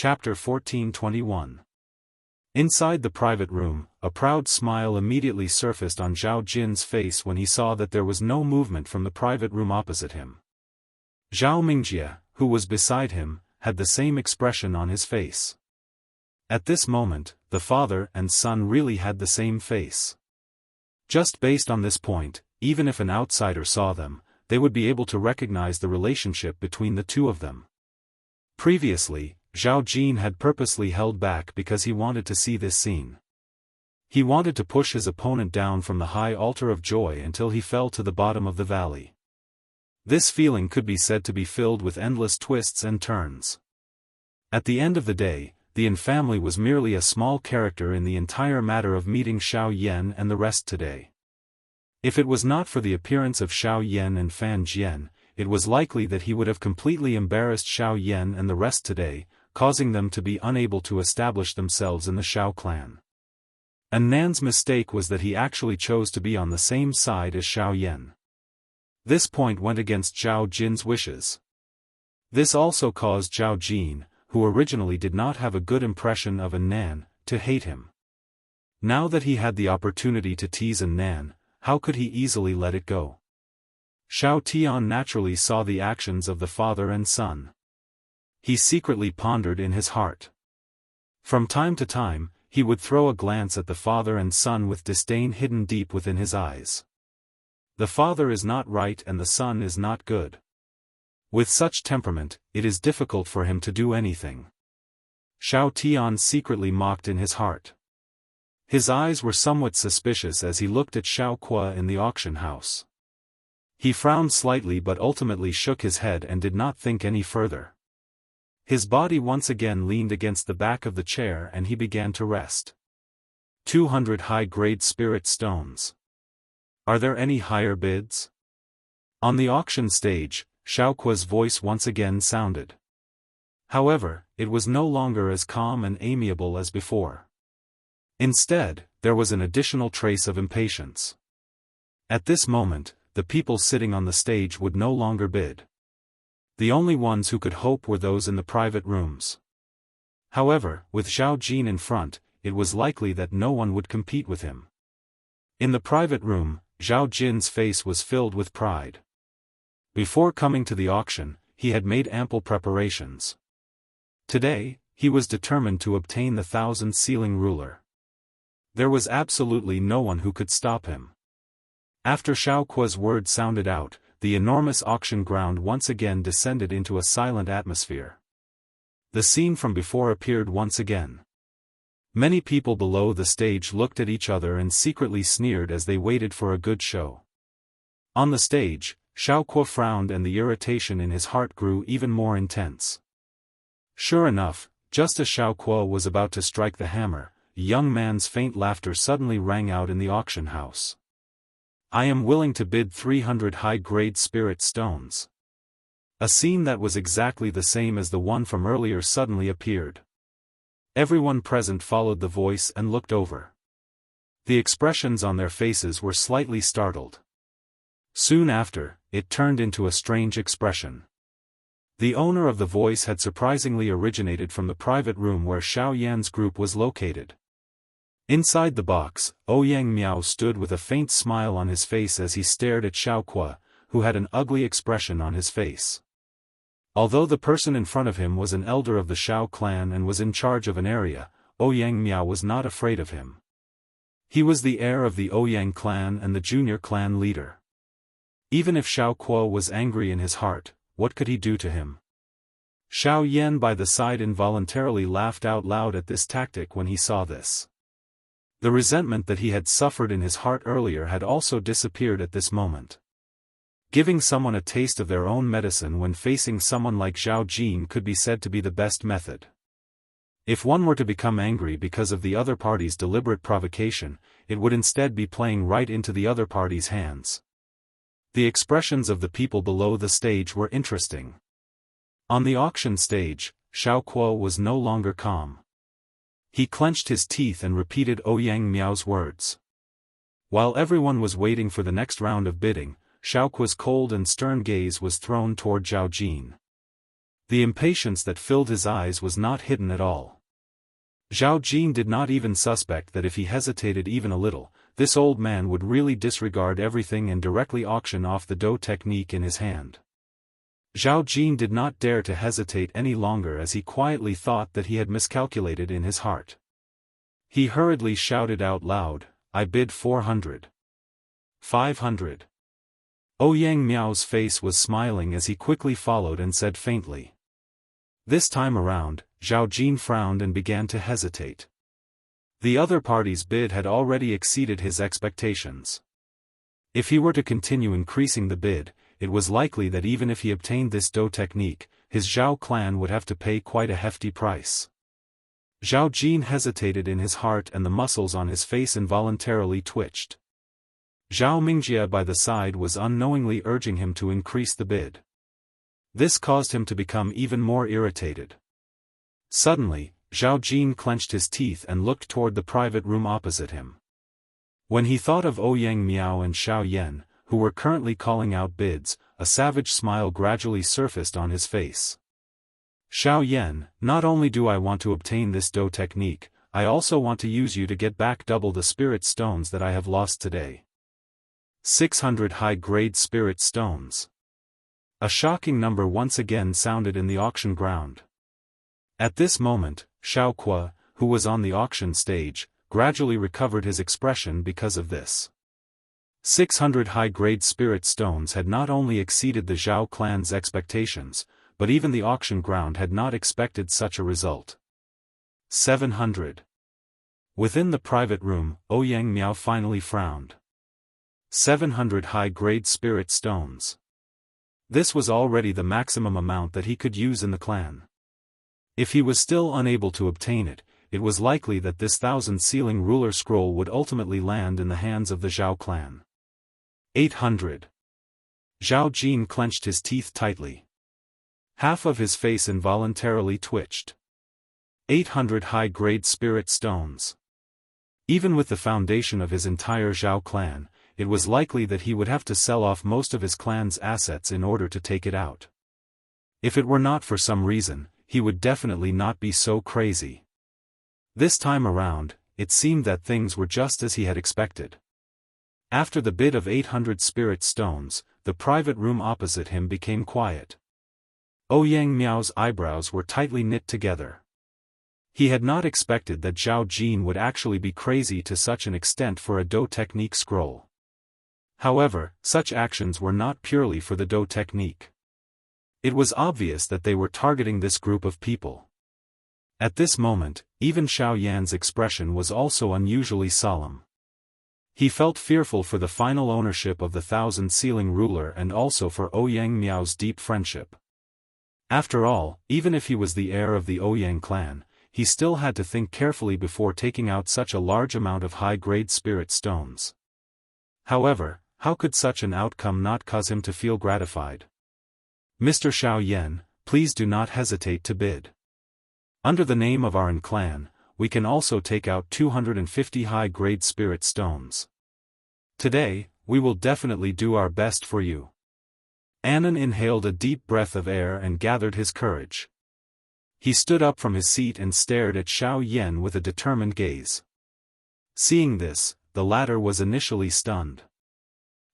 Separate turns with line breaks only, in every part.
Chapter 1421. Inside the private room, a proud smile immediately surfaced on Zhao Jin's face when he saw that there was no movement from the private room opposite him. Zhao Mingjie, who was beside him, had the same expression on his face. At this moment, the father and son really had the same face. Just based on this point, even if an outsider saw them, they would be able to recognize the relationship between the two of them. Previously, Zhao Jin had purposely held back because he wanted to see this scene. He wanted to push his opponent down from the high altar of joy until he fell to the bottom of the valley. This feeling could be said to be filled with endless twists and turns. At the end of the day, the Yin family was merely a small character in the entire matter of meeting Xiao Yan and the rest today. If it was not for the appearance of Xiao Yan and Fan Jian, it was likely that he would have completely embarrassed Xiao Yan and the rest today, causing them to be unable to establish themselves in the Xiao clan. And Nan's mistake was that he actually chose to be on the same side as Xiao Yan. This point went against Zhao Jin's wishes. This also caused Zhao Jin, who originally did not have a good impression of Nan, to hate him. Now that he had the opportunity to tease Nan, how could he easily let it go? Xiao Tian naturally saw the actions of the father and son. He secretly pondered in his heart. From time to time, he would throw a glance at the father and son with disdain hidden deep within his eyes. The father is not right and the son is not good. With such temperament, it is difficult for him to do anything. Xiao Tian secretly mocked in his heart. His eyes were somewhat suspicious as he looked at Xiao Kuo in the auction house. He frowned slightly but ultimately shook his head and did not think any further. His body once again leaned against the back of the chair and he began to rest. 200 high-grade spirit stones. Are there any higher bids? On the auction stage, Xiao Kuo's voice once again sounded. However, it was no longer as calm and amiable as before. Instead, there was an additional trace of impatience. At this moment, the people sitting on the stage would no longer bid. The only ones who could hope were those in the private rooms. However, with Zhao Jin in front, it was likely that no one would compete with him. In the private room, Zhao Jin's face was filled with pride. Before coming to the auction, he had made ample preparations. Today, he was determined to obtain the 1,000-ceiling ruler. There was absolutely no one who could stop him. After Xiao Kuo's words sounded out, the enormous auction ground once again descended into a silent atmosphere. The scene from before appeared once again. Many people below the stage looked at each other and secretly sneered as they waited for a good show. On the stage, Xiao Kuo frowned and the irritation in his heart grew even more intense. Sure enough, just as Xiao Kuo was about to strike the hammer, a young man's faint laughter suddenly rang out in the auction house. I am willing to bid 300 high-grade spirit stones. A scene that was exactly the same as the one from earlier suddenly appeared. Everyone present followed the voice and looked over. The expressions on their faces were slightly startled. Soon after, it turned into a strange expression. The owner of the voice had surprisingly originated from the private room where Xiao Yan's group was located. Inside the box, Ouyang Miao stood with a faint smile on his face as he stared at Xiao Kuo, who had an ugly expression on his face. Although the person in front of him was an elder of the Xiao clan and was in charge of an area, Ouyang Miao was not afraid of him. He was the heir of the Ouyang clan and the junior clan leader. Even if Xiao Kuo was angry in his heart, what could he do to him? Xiao Yan by the side involuntarily laughed out loud at this tactic when he saw this. The resentment that he had suffered in his heart earlier had also disappeared at this moment. Giving someone a taste of their own medicine when facing someone like Zhao Jin could be said to be the best method. If one were to become angry because of the other party's deliberate provocation, it would instead be playing right into the other party's hands. The expressions of the people below the stage were interesting. On the auction stage, Xiao Kuo was no longer calm. He clenched his teeth and repeated Ouyang Miao's words. While everyone was waiting for the next round of bidding, Xiao Kuo's cold and stern gaze was thrown toward Zhao Jin. The impatience that filled his eyes was not hidden at all. Zhao Jin did not even suspect that if he hesitated even a little, this old man would really disregard everything and directly auction off the Dou technique in his hand. Zhao Jin did not dare to hesitate any longer as he quietly thought that he had miscalculated in his heart. He hurriedly shouted out loud, "I bid 400. 500. Ouyang Miao's face was smiling as he quickly followed and said faintly. This time around, Zhao Jin frowned and began to hesitate. The other party's bid had already exceeded his expectations. If he were to continue increasing the bid, it was likely that even if he obtained this Dou technique, his Zhao clan would have to pay quite a hefty price. Zhao Jin hesitated in his heart and the muscles on his face involuntarily twitched. Zhao Mingjie by the side was unknowingly urging him to increase the bid. This caused him to become even more irritated. Suddenly, Zhao Jin clenched his teeth and looked toward the private room opposite him. When he thought of Ouyang Miao and Xiao Yan, who were currently calling out bids, a savage smile gradually surfaced on his face. Xiao Yan, not only do I want to obtain this Dou technique, I also want to use you to get back double the spirit stones that I have lost today. 600 high-grade spirit stones. A shocking number once again sounded in the auction ground. At this moment, Xiao Kuo, who was on the auction stage, gradually recovered his expression because of this. 600 high-grade spirit stones had not only exceeded the Zhao clan's expectations, but even the auction ground had not expected such a result. 700. Within the private room, Ouyang Miao finally frowned. 700 high-grade spirit stones. This was already the maximum amount that he could use in the clan. If he was still unable to obtain it, it was likely that this 1,000-sealing ruler scroll would ultimately land in the hands of the Zhao clan. 800. Zhao Jin clenched his teeth tightly. Half of his face involuntarily twitched. 800 high-grade spirit stones. Even with the foundation of his entire Zhao clan, it was likely that he would have to sell off most of his clan's assets in order to take it out. If it were not for some reason, he would definitely not be so crazy. This time around, it seemed that things were just as he had expected. After the bid of 800 spirit stones, the private room opposite him became quiet. Ouyang Miao's eyebrows were tightly knit together. He had not expected that Zhao Jin would actually be crazy to such an extent for a Dou technique scroll. However, such actions were not purely for the Dou technique. It was obvious that they were targeting this group of people. At this moment, even Xiao Yan's expression was also unusually solemn. He felt fearful for the final ownership of the 1,000-sealing ruler and also for Ouyang Miao's deep friendship. After all, even if he was the heir of the Ouyang clan, he still had to think carefully before taking out such a large amount of high-grade spirit stones. However, how could such an outcome not cause him to feel gratified? Mr. Xiao Yan, please do not hesitate to bid. Under the name of our clan, we can also take out 250 high-grade spirit stones. Today, we will definitely do our best for you. Anan inhaled a deep breath of air and gathered his courage. He stood up from his seat and stared at Xiao Yan with a determined gaze. Seeing this, the latter was initially stunned.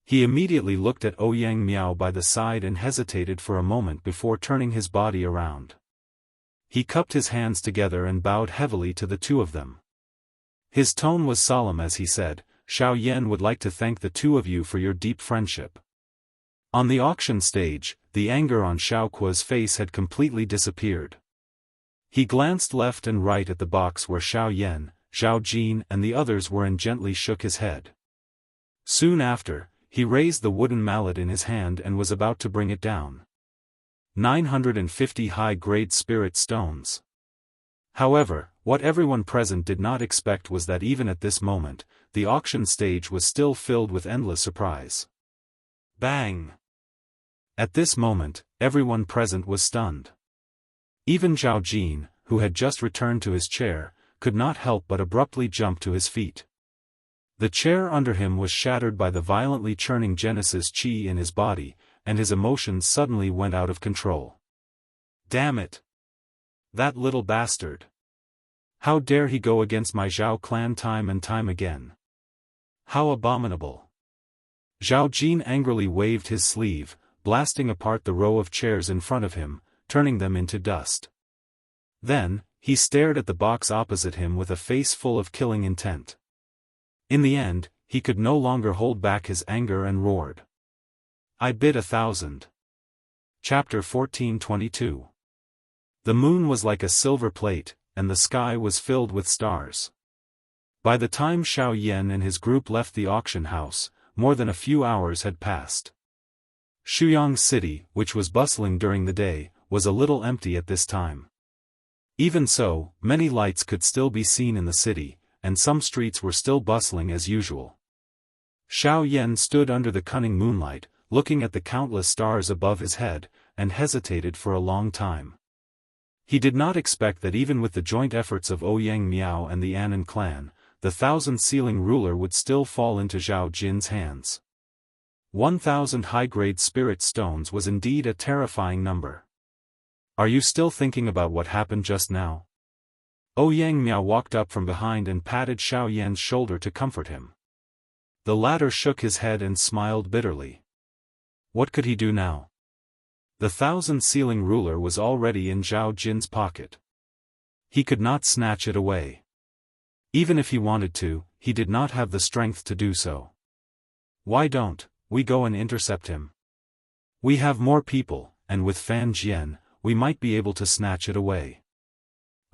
He immediately looked at Ouyang Miao by the side and hesitated for a moment before turning his body around. He cupped his hands together and bowed heavily to the two of them. His tone was solemn as he said, "Xiao Yan would like to thank the two of you for your deep friendship." On the auction stage, the anger on Xiao Kuo's face had completely disappeared. He glanced left and right at the box where Xiao Yan, Zhao Jin and the others were and gently shook his head. Soon after, he raised the wooden mallet in his hand and was about to bring it down. 950 high-grade spirit stones. However, what everyone present did not expect was that even at this moment, the auction stage was still filled with endless surprise. Bang! At this moment, everyone present was stunned. Even Zhao Jin, who had just returned to his chair, could not help but abruptly jump to his feet. The chair under him was shattered by the violently churning Genesis chi in his body, and his emotions suddenly went out of control. Damn it! That little bastard! How dare he go against my Zhao clan time and time again? How abominable! Zhao Jin angrily waved his sleeve, blasting apart the row of chairs in front of him, turning them into dust. Then, he stared at the box opposite him with a face full of killing intent. In the end, he could no longer hold back his anger and roared. I bid 1,000. Chapter 1422. The moon was like a silver plate, and the sky was filled with stars. By the time Xiao Yan and his group left the auction house, more than a few hours had passed. Shuyang City, which was bustling during the day, was a little empty at this time. Even so, many lights could still be seen in the city, and some streets were still bustling as usual. Xiao Yan stood under the cunning moonlight, looking at the countless stars above his head, and hesitated for a long time. He did not expect that even with the joint efforts of Ouyang Miao and the Anan clan, the 1,000-ceiling ruler would still fall into Zhao Jin's hands. 1,000 high-grade spirit stones was indeed a terrifying number. Are you still thinking about what happened just now? Ouyang Miao walked up from behind and patted Xiao Yan's shoulder to comfort him. The latter shook his head and smiled bitterly. What could he do now? The 1,000-ceiling ruler was already in Zhao Jin's pocket. He could not snatch it away. Even if he wanted to, he did not have the strength to do so. Why don't we go and intercept him? We have more people, and with Fan Jian, we might be able to snatch it away.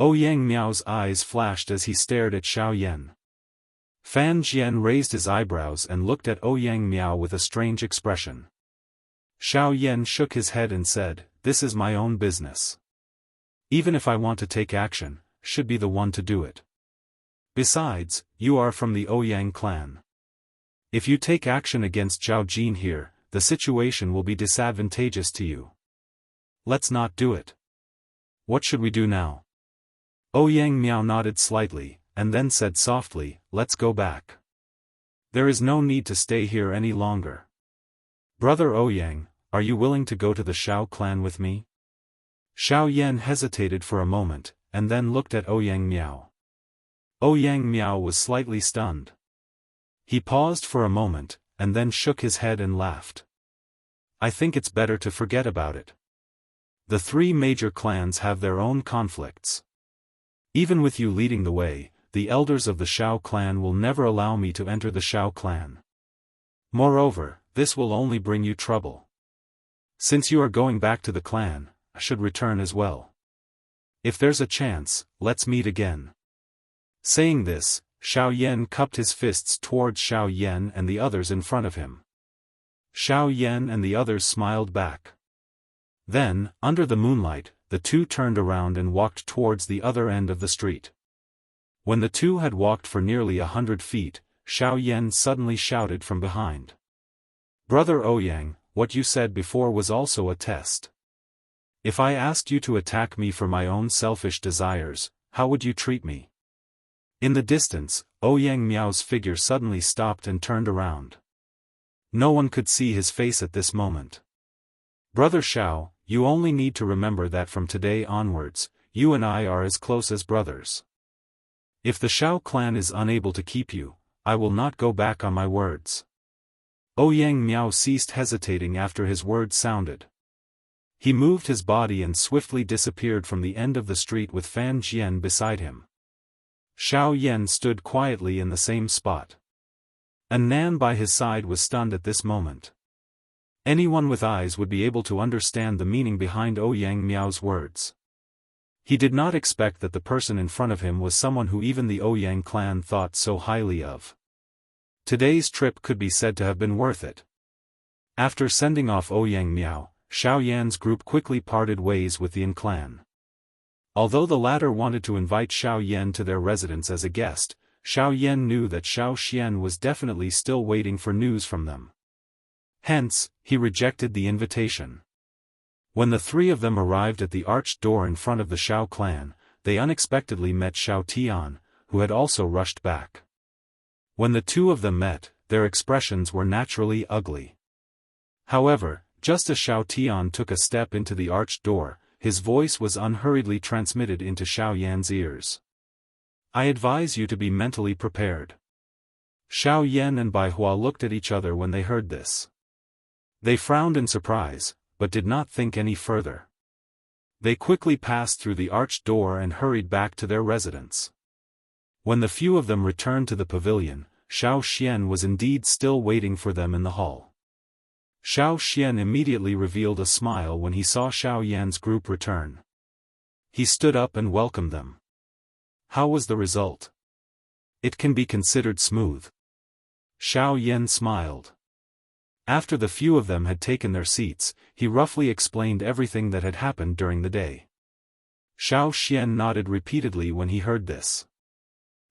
Ouyang Miao's eyes flashed as he stared at Xiao Yan. Fan Jian raised his eyebrows and looked at Ouyang Miao with a strange expression. Xiao Yan shook his head and said, "This is my own business. Even if I want to take action, should be the one to do it. Besides, you are from the Ouyang clan. If you take action against Zhao Jin here, the situation will be disadvantageous to you. Let's not do it. What should we do now?" Ouyang Miao nodded slightly, and then said softly, "Let's go back. There is no need to stay here any longer. Brother Ouyang, are you willing to go to the Xiao clan with me?" Xiao Yan hesitated for a moment, and then looked at Ouyang Miao. Ouyang Miao was slightly stunned. He paused for a moment, and then shook his head and laughed. "I think it's better to forget about it. The three major clans have their own conflicts. Even with you leading the way, the elders of the Xiao clan will never allow me to enter the Xiao clan. Moreover, this will only bring you trouble. Since you are going back to the clan, I should return as well. If there's a chance, let's meet again." Saying this, Xiao Yan cupped his fists towards Xiao Yan and the others in front of him. Xiao Yan and the others smiled back. Then, under the moonlight, the two turned around and walked towards the other end of the street. When the two had walked for nearly 100 feet, Xiao Yan suddenly shouted from behind. "Brother Ouyang, what you said before was also a test. If I asked you to attack me for my own selfish desires, how would you treat me?" In the distance, Ouyang Miao's figure suddenly stopped and turned around. No one could see his face at this moment. "Brother Xiao, you only need to remember that from today onwards, you and I are as close as brothers. If the Xiao clan is unable to keep you, I will not go back on my words." Ouyang Miao ceased hesitating after his words sounded. He moved his body and swiftly disappeared from the end of the street with Fan Jian beside him. Xiao Yan stood quietly in the same spot. And Nan by his side was stunned at this moment. Anyone with eyes would be able to understand the meaning behind Ouyang Miao's words. He did not expect that the person in front of him was someone who even the Ouyang clan thought so highly of. Today's trip could be said to have been worth it. After sending off Ouyang Miao, Xiao Yan's group quickly parted ways with the An clan. Although the latter wanted to invite Xiao Yan to their residence as a guest, Xiao Yan knew that Xiao Xian was definitely still waiting for news from them. Hence, he rejected the invitation. When the three of them arrived at the arched door in front of the Xiao clan, they unexpectedly met Xiao Tian, who had also rushed back. When the two of them met, their expressions were naturally ugly. However, just as Xiao Tian took a step into the arched door, his voice was unhurriedly transmitted into Xiao Yan's ears. I advise you to be mentally prepared. Xiao Yan and Bai Hua looked at each other when they heard this. They frowned in surprise, but did not think any further. They quickly passed through the arched door and hurried back to their residence. When the few of them returned to the pavilion, Xiao Xian was indeed still waiting for them in the hall. Xiao Xian immediately revealed a smile when he saw Xiao Yan's group return. He stood up and welcomed them. How was the result? It can be considered smooth. Xiao Yan smiled. After the few of them had taken their seats, he roughly explained everything that had happened during the day. Xiao Xian nodded repeatedly when he heard this.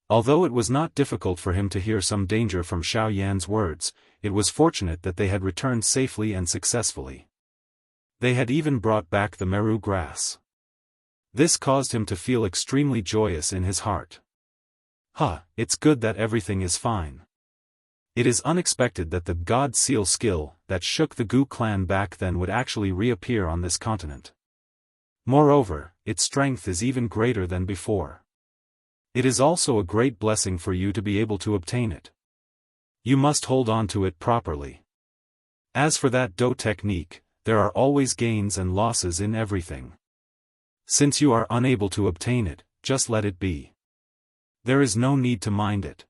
Although it was not difficult for him to hear some danger from Xiao Yan's words, it was fortunate that they had returned safely and successfully. They had even brought back the Meru grass. This caused him to feel extremely joyous in his heart. It's good that everything is fine. It is unexpected that the God Seal skill that shook the Gu clan back then would actually reappear on this continent. Moreover, its strength is even greater than before. It is also a great blessing for you to be able to obtain it. You must hold on to it properly. As for that Do technique, there are always gains and losses in everything. Since you are unable to obtain it, just let it be. There is no need to mind it.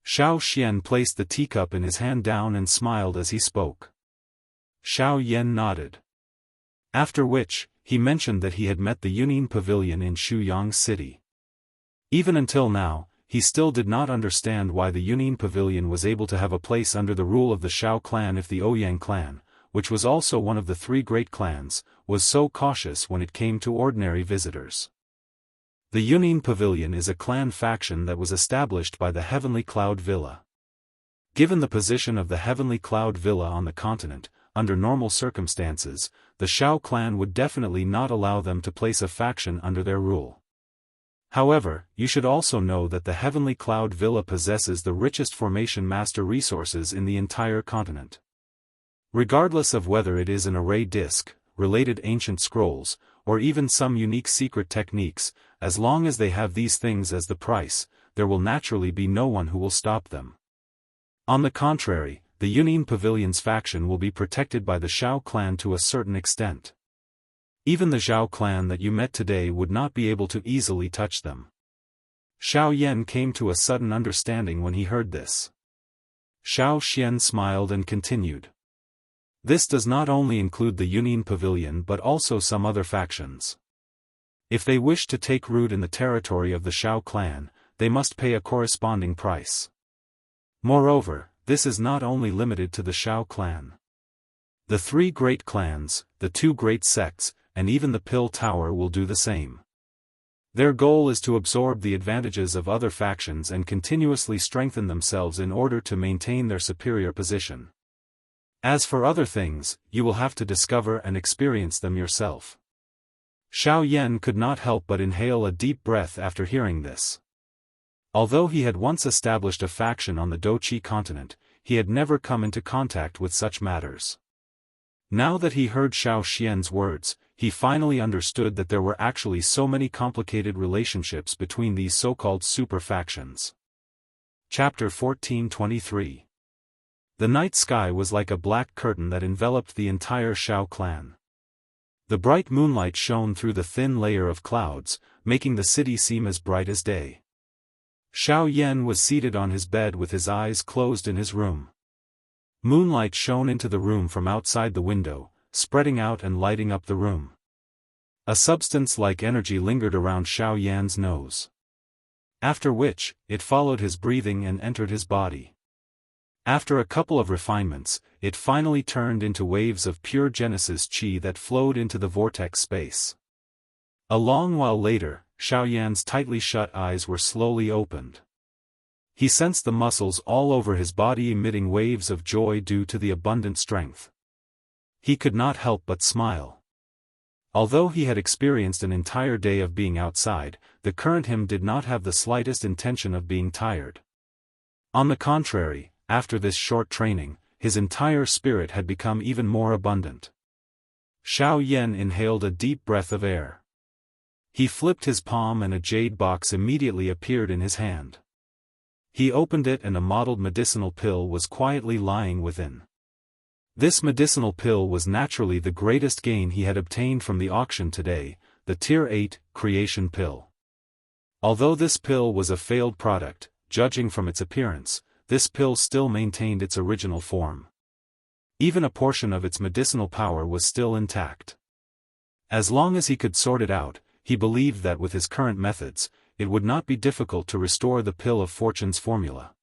Xiao Xian placed the teacup in his hand down and smiled as he spoke. Xiao Yan nodded. After which, he mentioned that he had met the Yunin Pavilion in Shuyang City. Even until now, he still did not understand why the Yunin Pavilion was able to have a place under the rule of the Shao clan if the Ouyang clan, which was also one of the three great clans, was so cautious when it came to ordinary visitors. The Yunin Pavilion is a clan faction that was established by the Heavenly Cloud Villa. Given the position of the Heavenly Cloud Villa on the continent, under normal circumstances, the Shao clan would definitely not allow them to place a faction under their rule. However, you should also know that the Heavenly Cloud Villa possesses the richest formation master resources in the entire continent. Regardless of whether it is an array disc, related ancient scrolls, or even some unique secret techniques, as long as they have these things as the price, there will naturally be no one who will stop them. On the contrary, the Yunin Pavilion's faction will be protected by the Shao clan to a certain extent. Even the Zhao clan that you met today would not be able to easily touch them. Xiao Yan came to a sudden understanding when he heard this. Xiao Xian smiled and continued. This does not only include the Yunin Pavilion but also some other factions. If they wish to take root in the territory of the Shao clan, they must pay a corresponding price. Moreover, this is not only limited to the Shao clan. The three great clans, the two great sects, and even the Pill Tower will do the same. Their goal is to absorb the advantages of other factions and continuously strengthen themselves in order to maintain their superior position. As for other things, you will have to discover and experience them yourself. Xiao Yan could not help but inhale a deep breath after hearing this. Although he had once established a faction on the Doqi continent, he had never come into contact with such matters. Now that he heard Xiao Xian's words, he finally understood that there were actually so many complicated relationships between these so-called super factions. Chapter 1423. The night sky was like a black curtain that enveloped the entire Shao clan. The bright moonlight shone through the thin layer of clouds, making the city seem as bright as day. Xiao Yan was seated on his bed with his eyes closed in his room. Moonlight shone into the room from outside the window, spreading out and lighting up the room. A substance-like energy lingered around Xiao Yan's nose. After which, it followed his breathing and entered his body. After a couple of refinements, it finally turned into waves of pure Genesis Qi that flowed into the vortex space. A long while later, Xiao Yan's tightly shut eyes were slowly opened. He sensed the muscles all over his body emitting waves of joy due to the abundant strength. He could not help but smile. Although he had experienced an entire day of being outside, the current him did not have the slightest intention of being tired. On the contrary, after this short training, his entire spirit had become even more abundant. Xiao Yan inhaled a deep breath of air. He flipped his palm and a jade box immediately appeared in his hand. He opened it and a mottled medicinal pill was quietly lying within. This medicinal pill was naturally the greatest gain he had obtained from the auction today, the Tier 8 Creation Pill. Although this pill was a failed product, judging from its appearance, this pill still maintained its original form. Even a portion of its medicinal power was still intact. As long as he could sort it out, he believed that with his current methods, it would not be difficult to restore the Pill of Fortune's formula.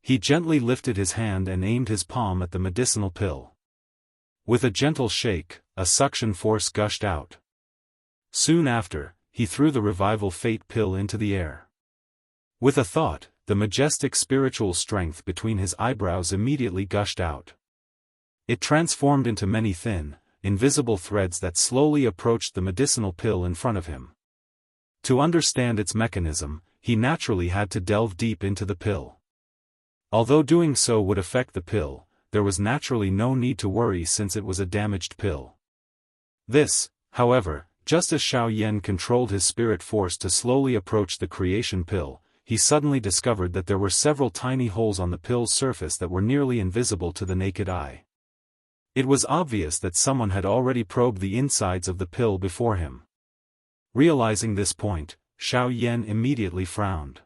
He gently lifted his hand and aimed his palm at the medicinal pill. With a gentle shake, a suction force gushed out. Soon after, he threw the Revival Fate pill into the air. With a thought, the majestic spiritual strength between his eyebrows immediately gushed out. It transformed into many thin, invisible threads that slowly approached the medicinal pill in front of him. To understand its mechanism, he naturally had to delve deep into the pill. Although doing so would affect the pill, there was naturally no need to worry since it was a damaged pill. This, however, just as Xiao Yan controlled his spirit force to slowly approach the creation pill, he suddenly discovered that there were several tiny holes on the pill's surface that were nearly invisible to the naked eye. It was obvious that someone had already probed the insides of the pill before him. Realizing this point, Xiao Yan immediately frowned.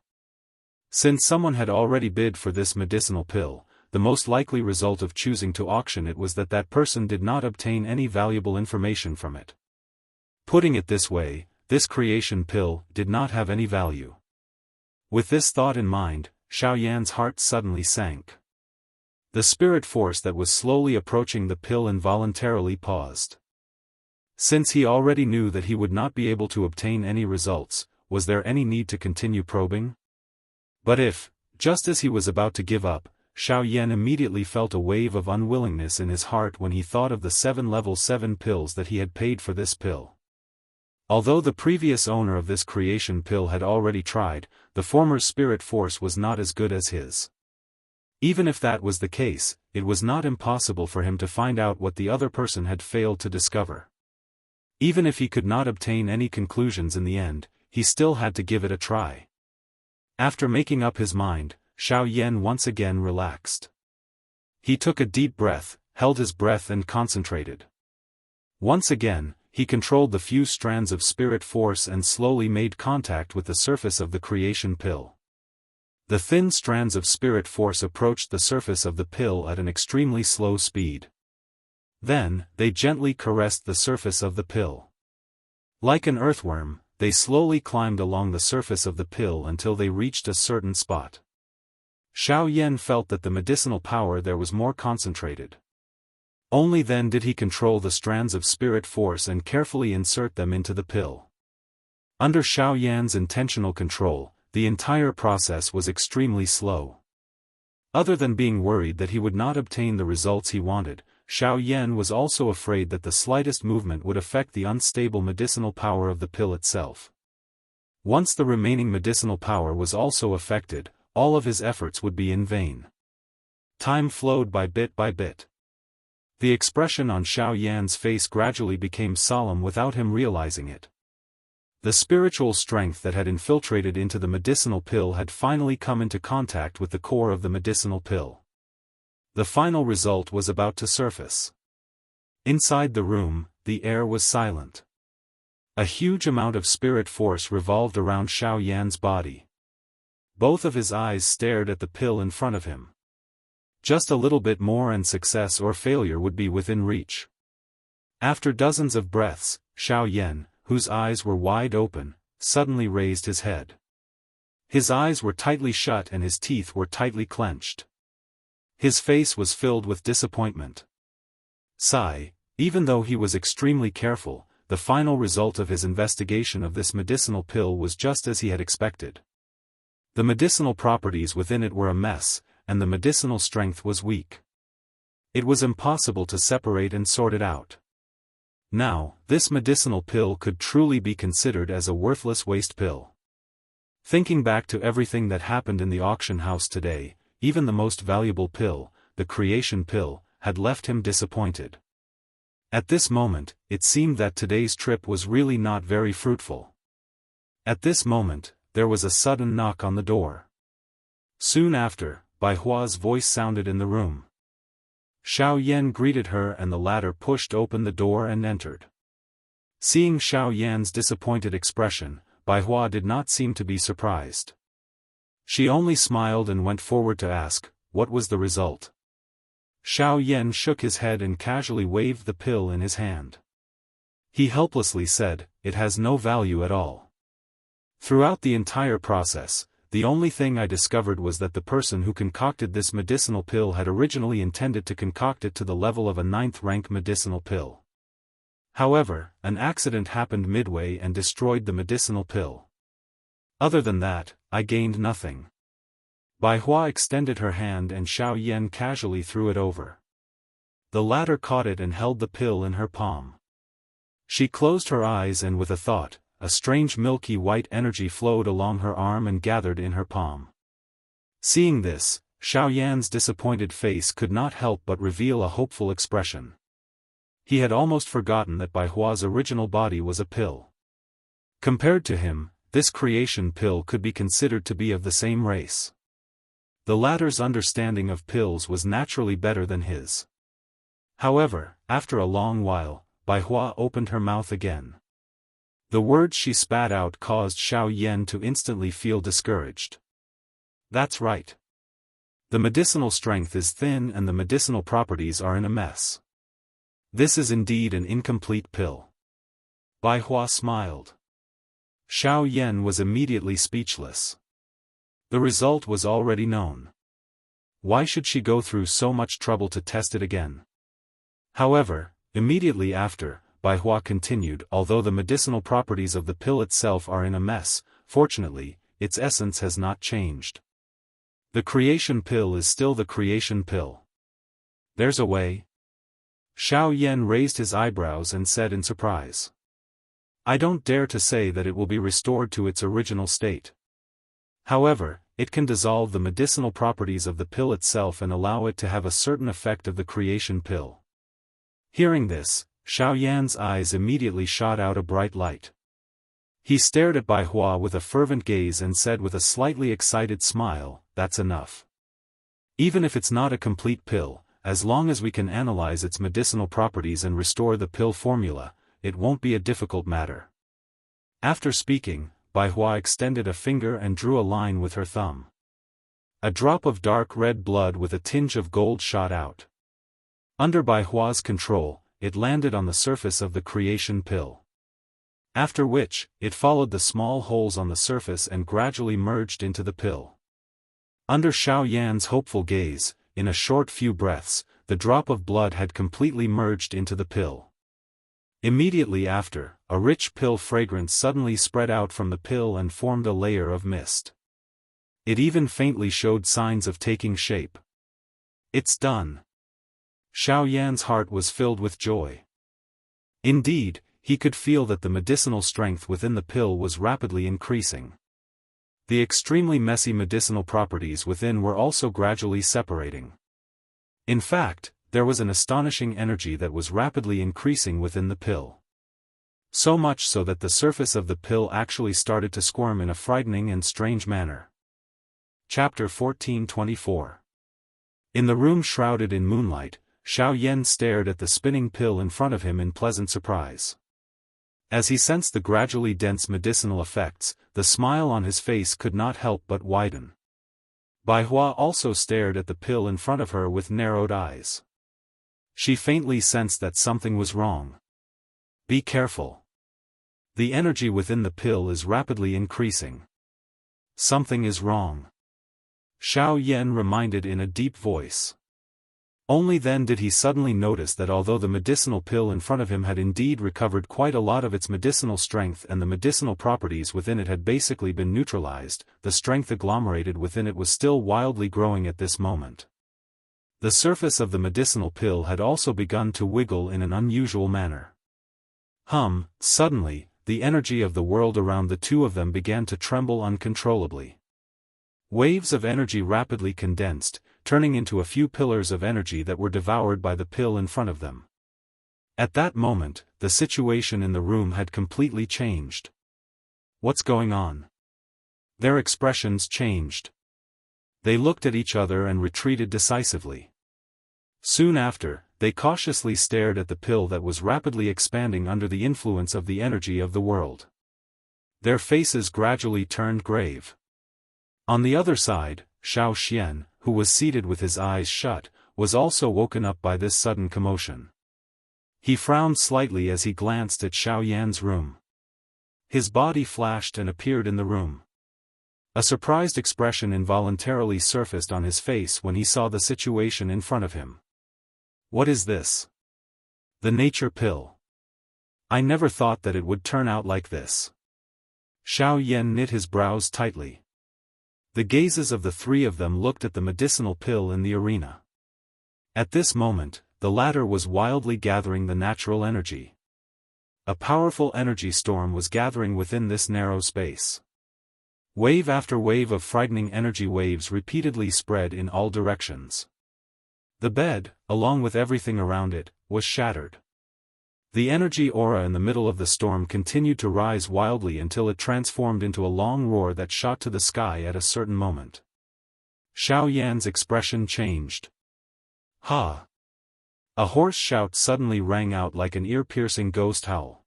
Since someone had already bid for this medicinal pill, the most likely result of choosing to auction it was that that person did not obtain any valuable information from it. Putting it this way, this creation pill did not have any value. With this thought in mind, Xiao Yan's heart suddenly sank. The spirit force that was slowly approaching the pill involuntarily paused. Since he already knew that he would not be able to obtain any results, was there any need to continue probing? But if, just as he was about to give up, Xiao Yan immediately felt a wave of unwillingness in his heart when he thought of the 7 level 7 pills that he had paid for this pill. Although the previous owner of this creation pill had already tried, the former's spirit force was not as good as his. Even if that was the case, it was not impossible for him to find out what the other person had failed to discover. Even if he could not obtain any conclusions in the end, he still had to give it a try. After making up his mind, Xiao Yan once again relaxed. He took a deep breath, held his breath and concentrated. Once again, he controlled the few strands of spirit force and slowly made contact with the surface of the creation pill. The thin strands of spirit force approached the surface of the pill at an extremely slow speed. Then, they gently caressed the surface of the pill. Like an earthworm, they slowly climbed along the surface of the pill until they reached a certain spot. Xiao Yan felt that the medicinal power there was more concentrated. Only then did he control the strands of spirit force and carefully insert them into the pill. Under Xiao Yan's intentional control, the entire process was extremely slow. Other than being worried that he would not obtain the results he wanted, Xiao Yan was also afraid that the slightest movement would affect the unstable medicinal power of the pill itself. Once the remaining medicinal power was also affected, all of his efforts would be in vain. Time flowed by bit by bit. The expression on Xiao Yan's face gradually became solemn without him realizing it. The spiritual strength that had infiltrated into the medicinal pill had finally come into contact with the core of the medicinal pill. The final result was about to surface. Inside the room, the air was silent. A huge amount of spirit force revolved around Xiao Yan's body. Both of his eyes stared at the pill in front of him. Just a little bit more and success or failure would be within reach. After dozens of breaths, Xiao Yan, whose eyes were wide open, suddenly raised his head. His eyes were tightly shut and his teeth were tightly clenched. His face was filled with disappointment. Sigh, even though he was extremely careful, the final result of his investigation of this medicinal pill was just as he had expected. The medicinal properties within it were a mess, and the medicinal strength was weak. It was impossible to separate and sort it out. Now, this medicinal pill could truly be considered as a worthless waste pill. Thinking back to everything that happened in the auction house today, even the most valuable pill, the creation pill, had left him disappointed. At this moment, it seemed that today's trip was really not very fruitful. At this moment, there was a sudden knock on the door. Soon after, Bai Hua's voice sounded in the room. Xiao Yan greeted her and the latter pushed open the door and entered. Seeing Xiao Yan's disappointed expression, Bai Hua did not seem to be surprised. She only smiled and went forward to ask, what was the result? Xiao Yan shook his head and casually waved the pill in his hand. He helplessly said, it has no value at all. Throughout the entire process, the only thing I discovered was that the person who concocted this medicinal pill had originally intended to concoct it to the level of a 9th-rank medicinal pill. However, an accident happened midway and destroyed the medicinal pill. Other than that, I gained nothing. Bai Hua extended her hand and Xiao Yan casually threw it over. The latter caught it and held the pill in her palm. She closed her eyes and with a thought, a strange milky white energy flowed along her arm and gathered in her palm. Seeing this, Xiao Yan's disappointed face could not help but reveal a hopeful expression. He had almost forgotten that Bai Hua's original body was a pill. Compared to him, this creation pill could be considered to be of the same race. The latter's understanding of pills was naturally better than his. However, after a long while, Bai Hua opened her mouth again. The words she spat out caused Xiao Yan to instantly feel discouraged. That's right. The medicinal strength is thin and the medicinal properties are in a mess. This is indeed an incomplete pill. Bai Hua smiled. Xiao Yan was immediately speechless. The result was already known. Why should she go through so much trouble to test it again? However, immediately after, Bai Hua continued, although the medicinal properties of the pill itself are in a mess, fortunately, its essence has not changed. The creation pill is still the creation pill. There's a way? Xiao Yan raised his eyebrows and said in surprise. I don't dare to say that it will be restored to its original state. However, it can dissolve the medicinal properties of the pill itself and allow it to have a certain effect of the creation pill. Hearing this, Xiao Yan's eyes immediately shot out a bright light. He stared at Bai Hua with a fervent gaze and said with a slightly excited smile, that's enough. Even if it's not a complete pill, as long as we can analyze its medicinal properties and restore the pill formula, it won't be a difficult matter. After speaking, Bai Hua extended a finger and drew a line with her thumb. A drop of dark red blood with a tinge of gold shot out. Under Bai Hua's control, it landed on the surface of the creation pill. After which, it followed the small holes on the surface and gradually merged into the pill. Under Xiao Yan's hopeful gaze, in a short few breaths, the drop of blood had completely merged into the pill. Immediately after, a rich pill fragrance suddenly spread out from the pill and formed a layer of mist. It even faintly showed signs of taking shape. It's done. Xiao Yan's heart was filled with joy. Indeed, he could feel that the medicinal strength within the pill was rapidly increasing. The extremely messy medicinal properties within were also gradually separating. In fact, there was an astonishing energy that was rapidly increasing within the pill. So much so that the surface of the pill actually started to squirm in a frightening and strange manner. Chapter 1424. In the room shrouded in moonlight, Xiao Yan stared at the spinning pill in front of him in pleasant surprise. As he sensed the gradually dense medicinal effects, the smile on his face could not help but widen. Bai Hua also stared at the pill in front of her with narrowed eyes. She faintly sensed that something was wrong. Be careful. The energy within the pill is rapidly increasing. Something is wrong. Xiao Yan reminded in a deep voice. Only then did he suddenly notice that although the medicinal pill in front of him had indeed recovered quite a lot of its medicinal strength and the medicinal properties within it had basically been neutralized, the strength agglomerated within it was still wildly growing at this moment. The surface of the medicinal pill had also begun to wiggle in an unusual manner. Suddenly, the energy of the world around the two of them began to tremble uncontrollably. Waves of energy rapidly condensed, turning into a few pillars of energy that were devoured by the pill in front of them. At that moment, the situation in the room had completely changed. What's going on? Their expressions changed. They looked at each other and retreated decisively. Soon after, they cautiously stared at the pill that was rapidly expanding under the influence of the energy of the world. Their faces gradually turned grave. On the other side, Xiao Xian, who was seated with his eyes shut, was also woken up by this sudden commotion. He frowned slightly as he glanced at Xiao Yan's room. His body flashed and appeared in the room. A surprised expression involuntarily surfaced on his face when he saw the situation in front of him. What is this? The nature pill. I never thought that it would turn out like this. Xiao Yan knit his brows tightly. The gazes of the three of them looked at the medicinal pill in the arena. At this moment, the latter was wildly gathering the natural energy. A powerful energy storm was gathering within this narrow space. Wave after wave of frightening energy waves repeatedly spread in all directions. The bed, along with everything around it, was shattered. The energy aura in the middle of the storm continued to rise wildly until it transformed into a long roar that shot to the sky at a certain moment. Xiao Yan's expression changed. Ha! A hoarse shout suddenly rang out like an ear-piercing ghost howl.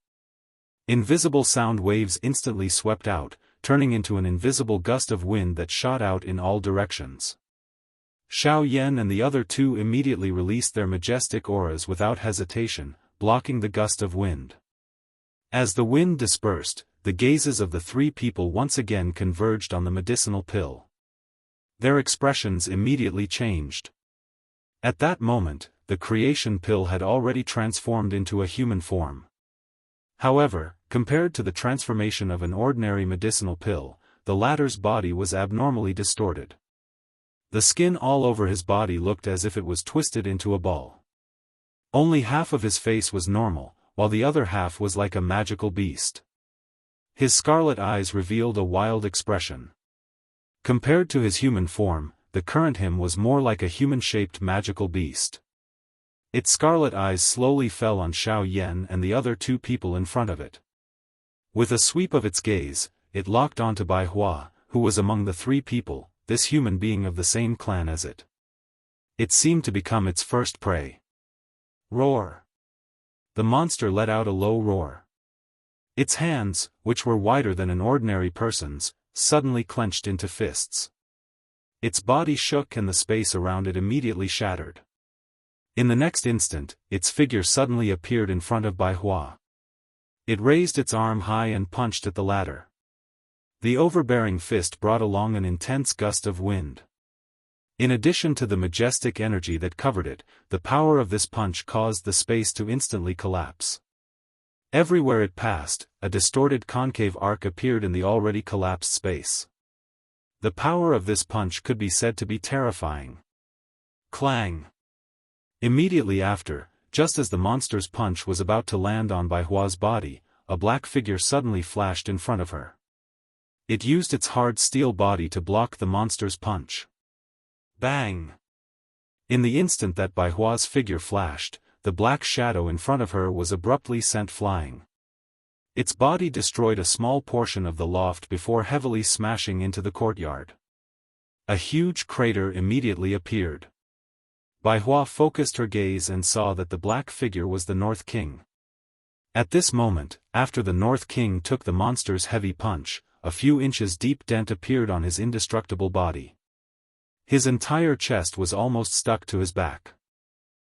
Invisible sound waves instantly swept out, turning into an invisible gust of wind that shot out in all directions. Xiao Yan and the other two immediately released their majestic auras without hesitation, blocking the gust of wind. As the wind dispersed, the gazes of the three people once again converged on the medicinal pill. Their expressions immediately changed. At that moment, the creation pill had already transformed into a human form. However, compared to the transformation of an ordinary medicinal pill, the latter's body was abnormally distorted. The skin all over his body looked as if it was twisted into a ball. Only half of his face was normal, while the other half was like a magical beast. His scarlet eyes revealed a wild expression. Compared to his human form, the current him was more like a human-shaped magical beast. Its scarlet eyes slowly fell on Xiao Yan and the other two people in front of it. With a sweep of its gaze, it locked onto Bai Hua, who was among the three people, this human being of the same clan as it. It seemed to become its first prey. Roar! The monster let out a low roar. Its hands, which were wider than an ordinary person's, suddenly clenched into fists. Its body shook and the space around it immediately shattered. In the next instant, its figure suddenly appeared in front of Bai Hua. It raised its arm high and punched at the latter. The overbearing fist brought along an intense gust of wind. In addition to the majestic energy that covered it, the power of this punch caused the space to instantly collapse. Everywhere it passed, a distorted concave arc appeared in the already collapsed space. The power of this punch could be said to be terrifying. Clang! Immediately after, just as the monster's punch was about to land on Bai Hua's body, a black figure suddenly flashed in front of her. It used its hard steel body to block the monster's punch. Bang! In the instant that Bai Hua's figure flashed, the black shadow in front of her was abruptly sent flying. Its body destroyed a small portion of the loft before heavily smashing into the courtyard. A huge crater immediately appeared. Bai Hua focused her gaze and saw that the black figure was the North King. At this moment, after the North King took the monster's heavy punch, a few inches deep dent appeared on his indestructible body. His entire chest was almost stuck to his back.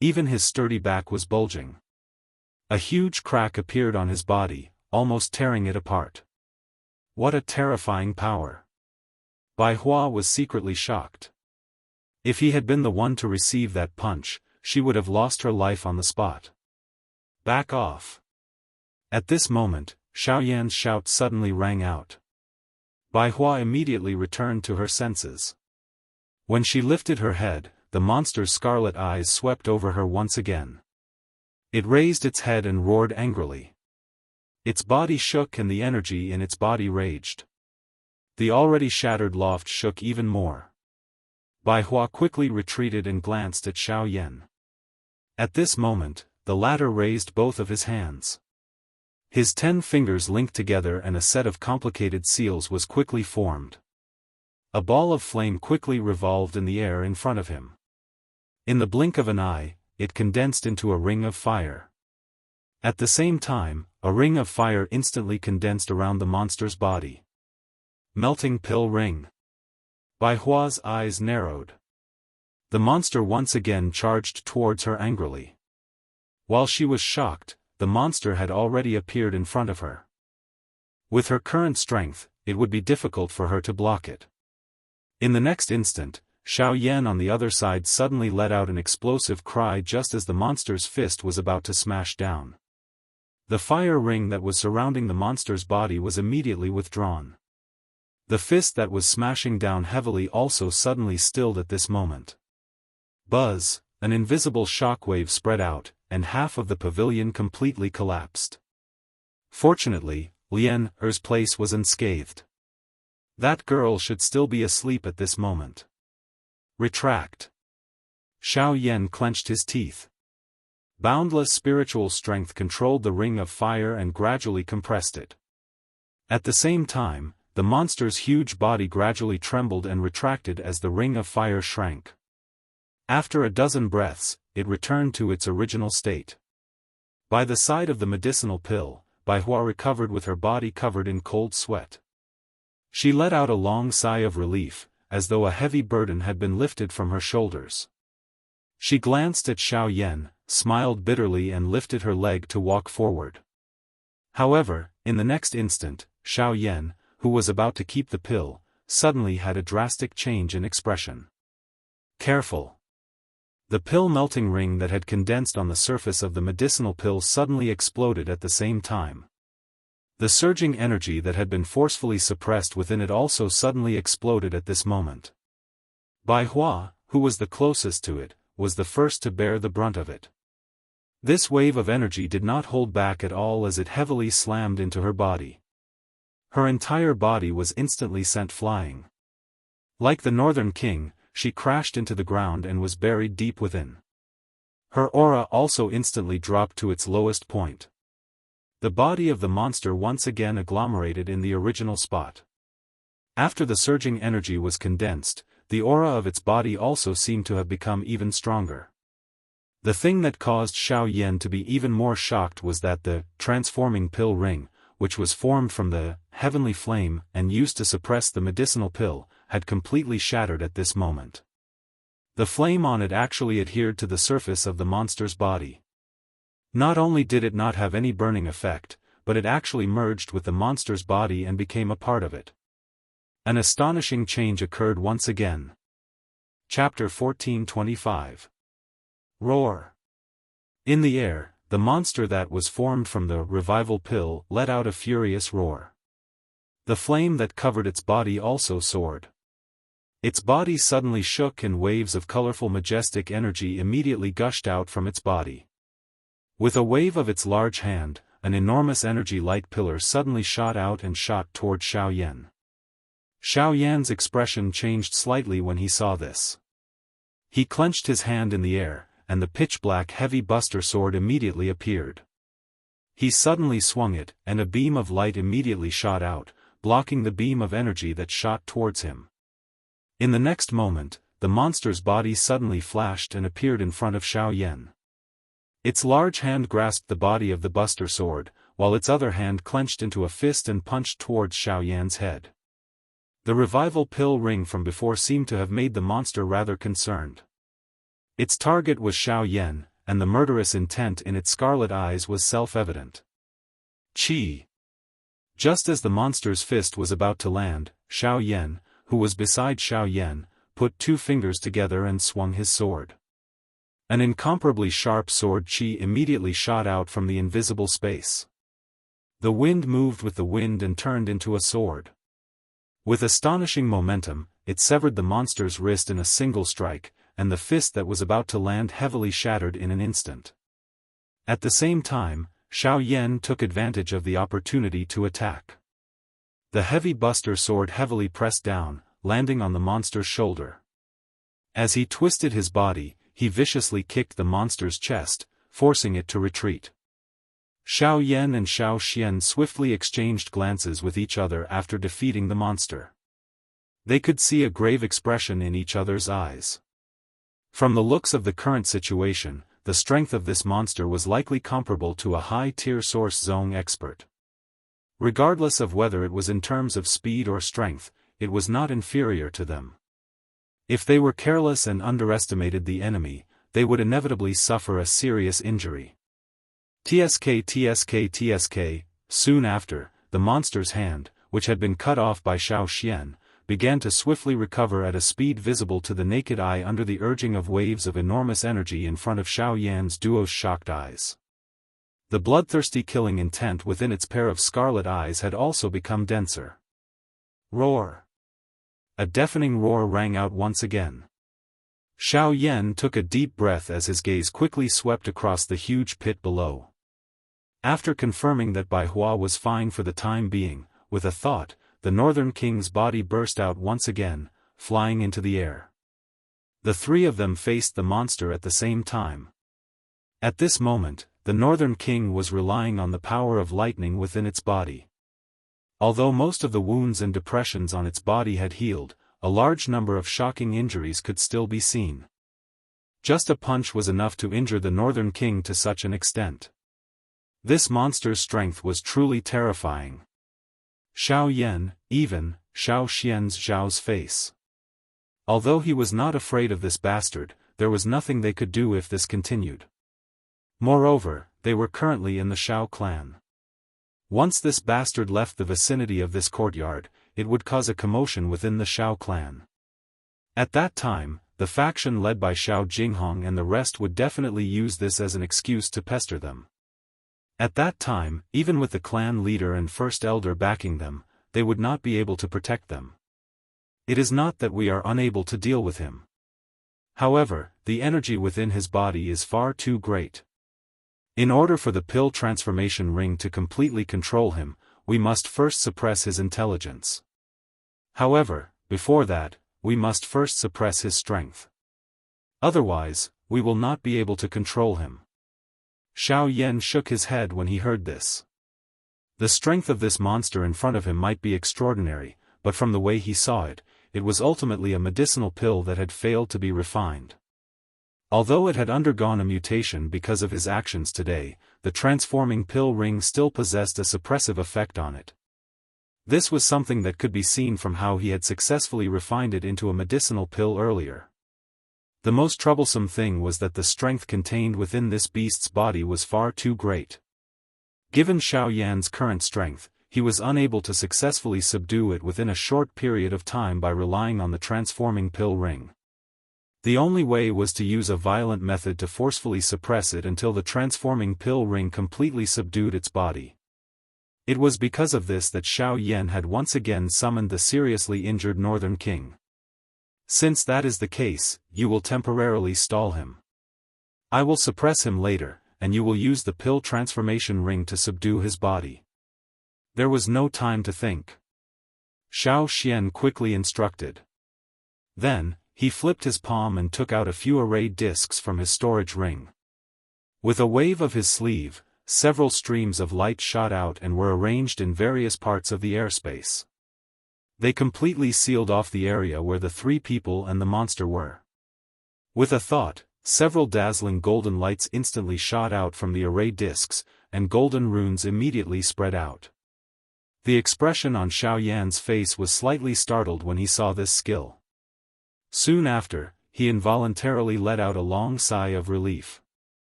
Even his sturdy back was bulging. A huge crack appeared on his body, almost tearing it apart. What a terrifying power! Bai Hua was secretly shocked. If he had been the one to receive that punch, she would have lost her life on the spot. Back off! At this moment, Xiao Yan's shout suddenly rang out. Bai Hua immediately returned to her senses. When she lifted her head, the monster's scarlet eyes swept over her once again. It raised its head and roared angrily. Its body shook and the energy in its body raged. The already shattered loft shook even more. Bai Hua quickly retreated and glanced at Xiao Yan. At this moment, the latter raised both of his hands. His 10 fingers linked together and a set of complicated seals was quickly formed. A ball of flame quickly revolved in the air in front of him. In the blink of an eye, it condensed into a ring of fire. At the same time, a ring of fire instantly condensed around the monster's body. Melting pill ring. Bai Hua's eyes narrowed. The monster once again charged towards her angrily. While she was shocked, the monster had already appeared in front of her. With her current strength, it would be difficult for her to block it. In the next instant, Xiao Yan on the other side suddenly let out an explosive cry just as the monster's fist was about to smash down. The fire ring that was surrounding the monster's body was immediately withdrawn. The fist that was smashing down heavily also suddenly stilled at this moment. Buzz, an invisible shockwave spread out, and half of the pavilion completely collapsed. Fortunately, Lian Er's place was unscathed. That girl should still be asleep at this moment. Retract. Xiao Yan clenched his teeth. Boundless spiritual strength controlled the ring of fire and gradually compressed it. At the same time, the monster's huge body gradually trembled and retracted as the ring of fire shrank. After a dozen breaths, it returned to its original state. By the side of the medicinal pill, Bai Hua recovered with her body covered in cold sweat. She let out a long sigh of relief, as though a heavy burden had been lifted from her shoulders. She glanced at Xiao Yan, smiled bitterly and lifted her leg to walk forward. However, in the next instant, Xiao Yan, who was about to keep the pill, suddenly had a drastic change in expression. Careful! The pill-melting ring that had condensed on the surface of the medicinal pill suddenly exploded at the same time. The surging energy that had been forcefully suppressed within it also suddenly exploded at this moment. Bai Hua, who was the closest to it, was the first to bear the brunt of it. This wave of energy did not hold back at all as it heavily slammed into her body. Her entire body was instantly sent flying. Like the Northern King, she crashed into the ground and was buried deep within. Her aura also instantly dropped to its lowest point. The body of the monster once again agglomerated in the original spot. After the surging energy was condensed, the aura of its body also seemed to have become even stronger. The thing that caused Xiao Yan to be even more shocked was that the transforming pill ring, which was formed from the heavenly flame and used to suppress the medicinal pill, had completely shattered at this moment. The flame on it actually adhered to the surface of the monster's body. Not only did it not have any burning effect, but it actually merged with the monster's body and became a part of it. An astonishing change occurred once again. Chapter 1425. Roar. In the air, the monster that was formed from the revival pill let out a furious roar. The flame that covered its body also soared. Its body suddenly shook and waves of colorful majestic energy immediately gushed out from its body. With a wave of its large hand, an enormous energy light pillar suddenly shot out and shot toward Xiao Yan. Xiao Yan's expression changed slightly when he saw this. He clenched his hand in the air, and the pitch-black heavy buster sword immediately appeared. He suddenly swung it, and a beam of light immediately shot out, blocking the beam of energy that shot towards him. In the next moment, the monster's body suddenly flashed and appeared in front of Xiao Yan. Its large hand grasped the body of the buster sword, while its other hand clenched into a fist and punched towards Xiao Yan's head. The revival pill ring from before seemed to have made the monster rather concerned. Its target was Xiao Yan, and the murderous intent in its scarlet eyes was self-evident. Chi! Just as the monster's fist was about to land, Xiao Yan, who was beside Xiao Yan, put two fingers together and swung his sword. An incomparably sharp sword Chi immediately shot out from the invisible space. The wind moved with the wind and turned into a sword. With astonishing momentum, it severed the monster's wrist in a single strike, and the fist that was about to land heavily shattered in an instant. At the same time, Xiao Yan took advantage of the opportunity to attack. The heavy buster sword heavily pressed down, landing on the monster's shoulder. As he twisted his body, he viciously kicked the monster's chest, forcing it to retreat. Xiao Yan and Xiao Xian swiftly exchanged glances with each other after defeating the monster. They could see a grave expression in each other's eyes. From the looks of the current situation, the strength of this monster was likely comparable to a high-tier Source Zone expert. Regardless of whether it was in terms of speed or strength, it was not inferior to them. If they were careless and underestimated the enemy, they would inevitably suffer a serious injury. TSK. Soon after, the monster's hand, which had been cut off by Xiao Xian, began to swiftly recover at a speed visible to the naked eye under the urging of waves of enormous energy in front of Xiao Yan's duo's shocked eyes. The bloodthirsty killing intent within its pair of scarlet eyes had also become denser. Roar! A deafening roar rang out once again. Xiao Yan took a deep breath as his gaze quickly swept across the huge pit below. After confirming that Bai Hua was fine for the time being, with a thought, the Northern King's body burst out once again, flying into the air. The three of them faced the monster at the same time. At this moment, the Northern King was relying on the power of lightning within its body. Although most of the wounds and depressions on its body had healed, a large number of shocking injuries could still be seen. Just a punch was enough to injure the Northern King to such an extent. This monster's strength was truly terrifying. Xiao Yan, even, Xiao Xian's Zhao's face. Although he was not afraid of this bastard, there was nothing they could do if this continued. Moreover, they were currently in the Xiao clan. Once this bastard left the vicinity of this courtyard, it would cause a commotion within the Xiao clan. At that time, the faction led by Xiao Jinghong and the rest would definitely use this as an excuse to pester them. At that time, even with the clan leader and first elder backing them, they would not be able to protect them. It is not that we are unable to deal with him. However, the energy within his body is far too great. In order for the pill transformation ring to completely control him, we must first suppress his intelligence. However, before that, we must first suppress his strength. Otherwise, we will not be able to control him. Xiao Yan shook his head when he heard this. The strength of this monster in front of him might be extraordinary, but from the way he saw it, it was ultimately a medicinal pill that had failed to be refined. Although it had undergone a mutation because of his actions today, the transforming pill ring still possessed a suppressive effect on it. This was something that could be seen from how he had successfully refined it into a medicinal pill earlier. The most troublesome thing was that the strength contained within this beast's body was far too great. Given Xiao Yan's current strength, he was unable to successfully subdue it within a short period of time by relying on the transforming pill ring. The only way was to use a violent method to forcefully suppress it until the transforming pill ring completely subdued its body. It was because of this that Xiao Yan had once again summoned the seriously injured Northern King. Since that is the case, you will temporarily stall him. I will suppress him later, and you will use the pill transformation ring to subdue his body. There was no time to think. Xiao Xian quickly instructed. Then, he flipped his palm and took out a few array discs from his storage ring. With a wave of his sleeve, several streams of light shot out and were arranged in various parts of the airspace. They completely sealed off the area where the three people and the monster were. With a thought, several dazzling golden lights instantly shot out from the array discs, and golden runes immediately spread out. The expression on Xiao Yan's face was slightly startled when he saw this skill. Soon after, he involuntarily let out a long sigh of relief.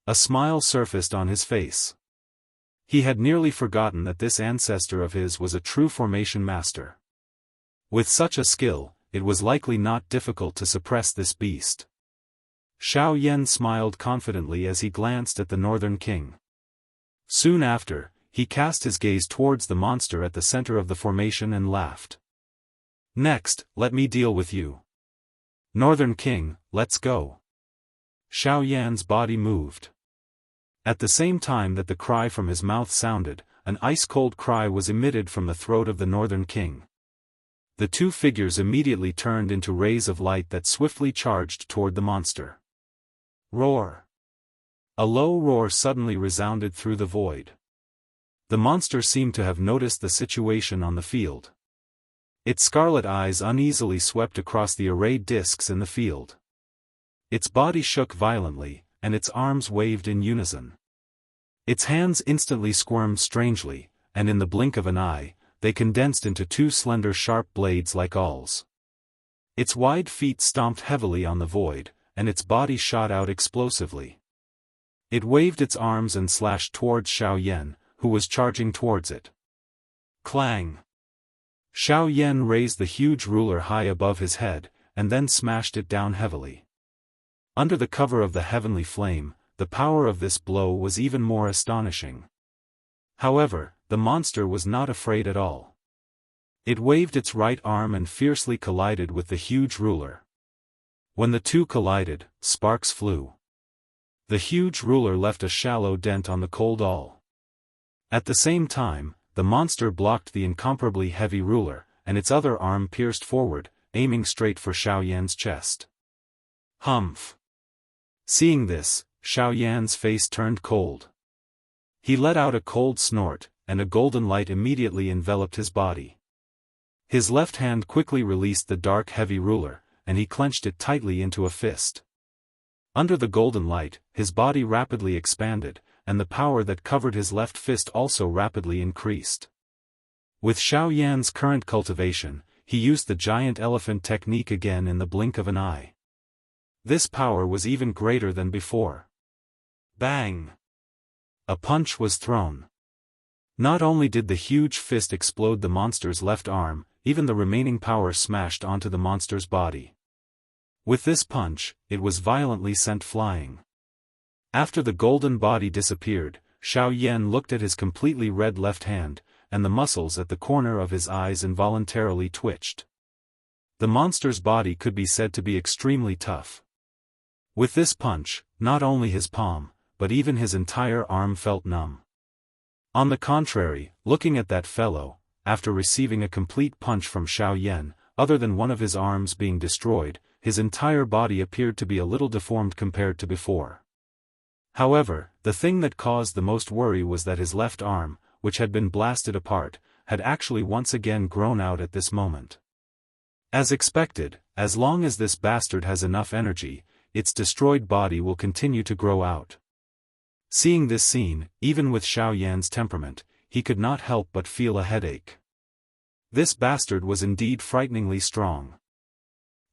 A smile surfaced on his face. He had nearly forgotten that this ancestor of his was a true formation master. With such a skill, it was likely not difficult to suppress this beast. Xiao Yan smiled confidently as he glanced at the Northern King. Soon after, he cast his gaze towards the monster at the center of the formation and laughed. Next, let me deal with you. Northern King, let's go. Xiao Yan's body moved. At the same time that the cry from his mouth sounded, an ice-cold cry was emitted from the throat of the Northern King. The two figures immediately turned into rays of light that swiftly charged toward the monster. Roar! A low roar suddenly resounded through the void. The monster seemed to have noticed the situation on the field. Its scarlet eyes uneasily swept across the arrayed discs in the field. Its body shook violently, and its arms waved in unison. Its hands instantly squirmed strangely, and in the blink of an eye, they condensed into two slender sharp blades like awls. Its wide feet stomped heavily on the void, and its body shot out explosively. It waved its arms and slashed towards Xiao Yan, who was charging towards it. Clang! Xiao Yan raised the huge ruler high above his head, and then smashed it down heavily. Under the cover of the heavenly flame, the power of this blow was even more astonishing. However, the monster was not afraid at all. It waved its right arm and fiercely collided with the huge ruler. When the two collided, sparks flew. The huge ruler left a shallow dent on the cold awl. At the same time, the monster blocked the incomparably heavy ruler, and its other arm pierced forward, aiming straight for Xiao Yan's chest. Humph! Seeing this, Xiao Yan's face turned cold. He let out a cold snort, and a golden light immediately enveloped his body. His left hand quickly released the dark heavy ruler, and he clenched it tightly into a fist. Under the golden light, his body rapidly expanded, and the power that covered his left fist also rapidly increased. With Xiao Yan's current cultivation, he used the giant elephant technique again in the blink of an eye. This power was even greater than before. Bang! A punch was thrown. Not only did the huge fist explode the monster's left arm, even the remaining power smashed onto the monster's body. With this punch, it was violently sent flying. After the golden body disappeared, Xiao Yan looked at his completely red left hand, and the muscles at the corner of his eyes involuntarily twitched. The monster's body could be said to be extremely tough. With this punch, not only his palm, but even his entire arm felt numb. On the contrary, looking at that fellow, after receiving a complete punch from Xiao Yan, other than one of his arms being destroyed, his entire body appeared to be a little deformed compared to before. However, the thing that caused the most worry was that his left arm, which had been blasted apart, had actually once again grown out at this moment. As expected, as long as this bastard has enough energy, its destroyed body will continue to grow out. Seeing this scene, even with Xiao Yan's temperament, he could not help but feel a headache. This bastard was indeed frighteningly strong.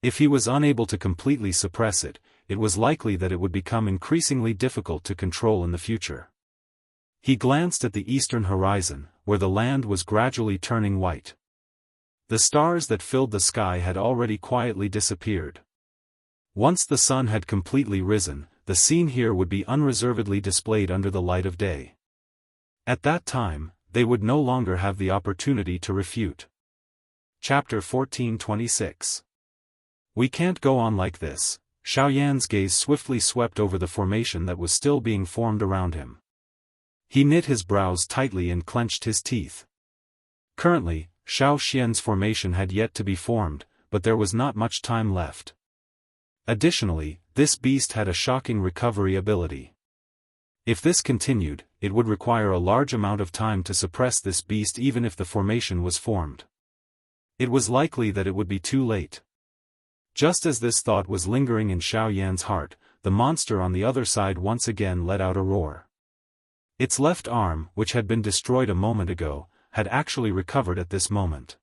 If he was unable to completely suppress it, it was likely that it would become increasingly difficult to control in the future. He glanced at the eastern horizon, where the land was gradually turning white. The stars that filled the sky had already quietly disappeared. Once the sun had completely risen, the scene here would be unreservedly displayed under the light of day. At that time, they would no longer have the opportunity to refute. Chapter 14:26. We can't go on like this. Xiao Yan's gaze swiftly swept over the formation that was still being formed around him. He knit his brows tightly and clenched his teeth. Currently, Xiao Xian's formation had yet to be formed, but there was not much time left. Additionally, this beast had a shocking recovery ability. If this continued, it would require a large amount of time to suppress this beast even if the formation was formed. It was likely that it would be too late. Just as this thought was lingering in Xiao Yan's heart, the monster on the other side once again let out a roar. Its left arm, which had been destroyed a moment ago, had actually recovered at this moment.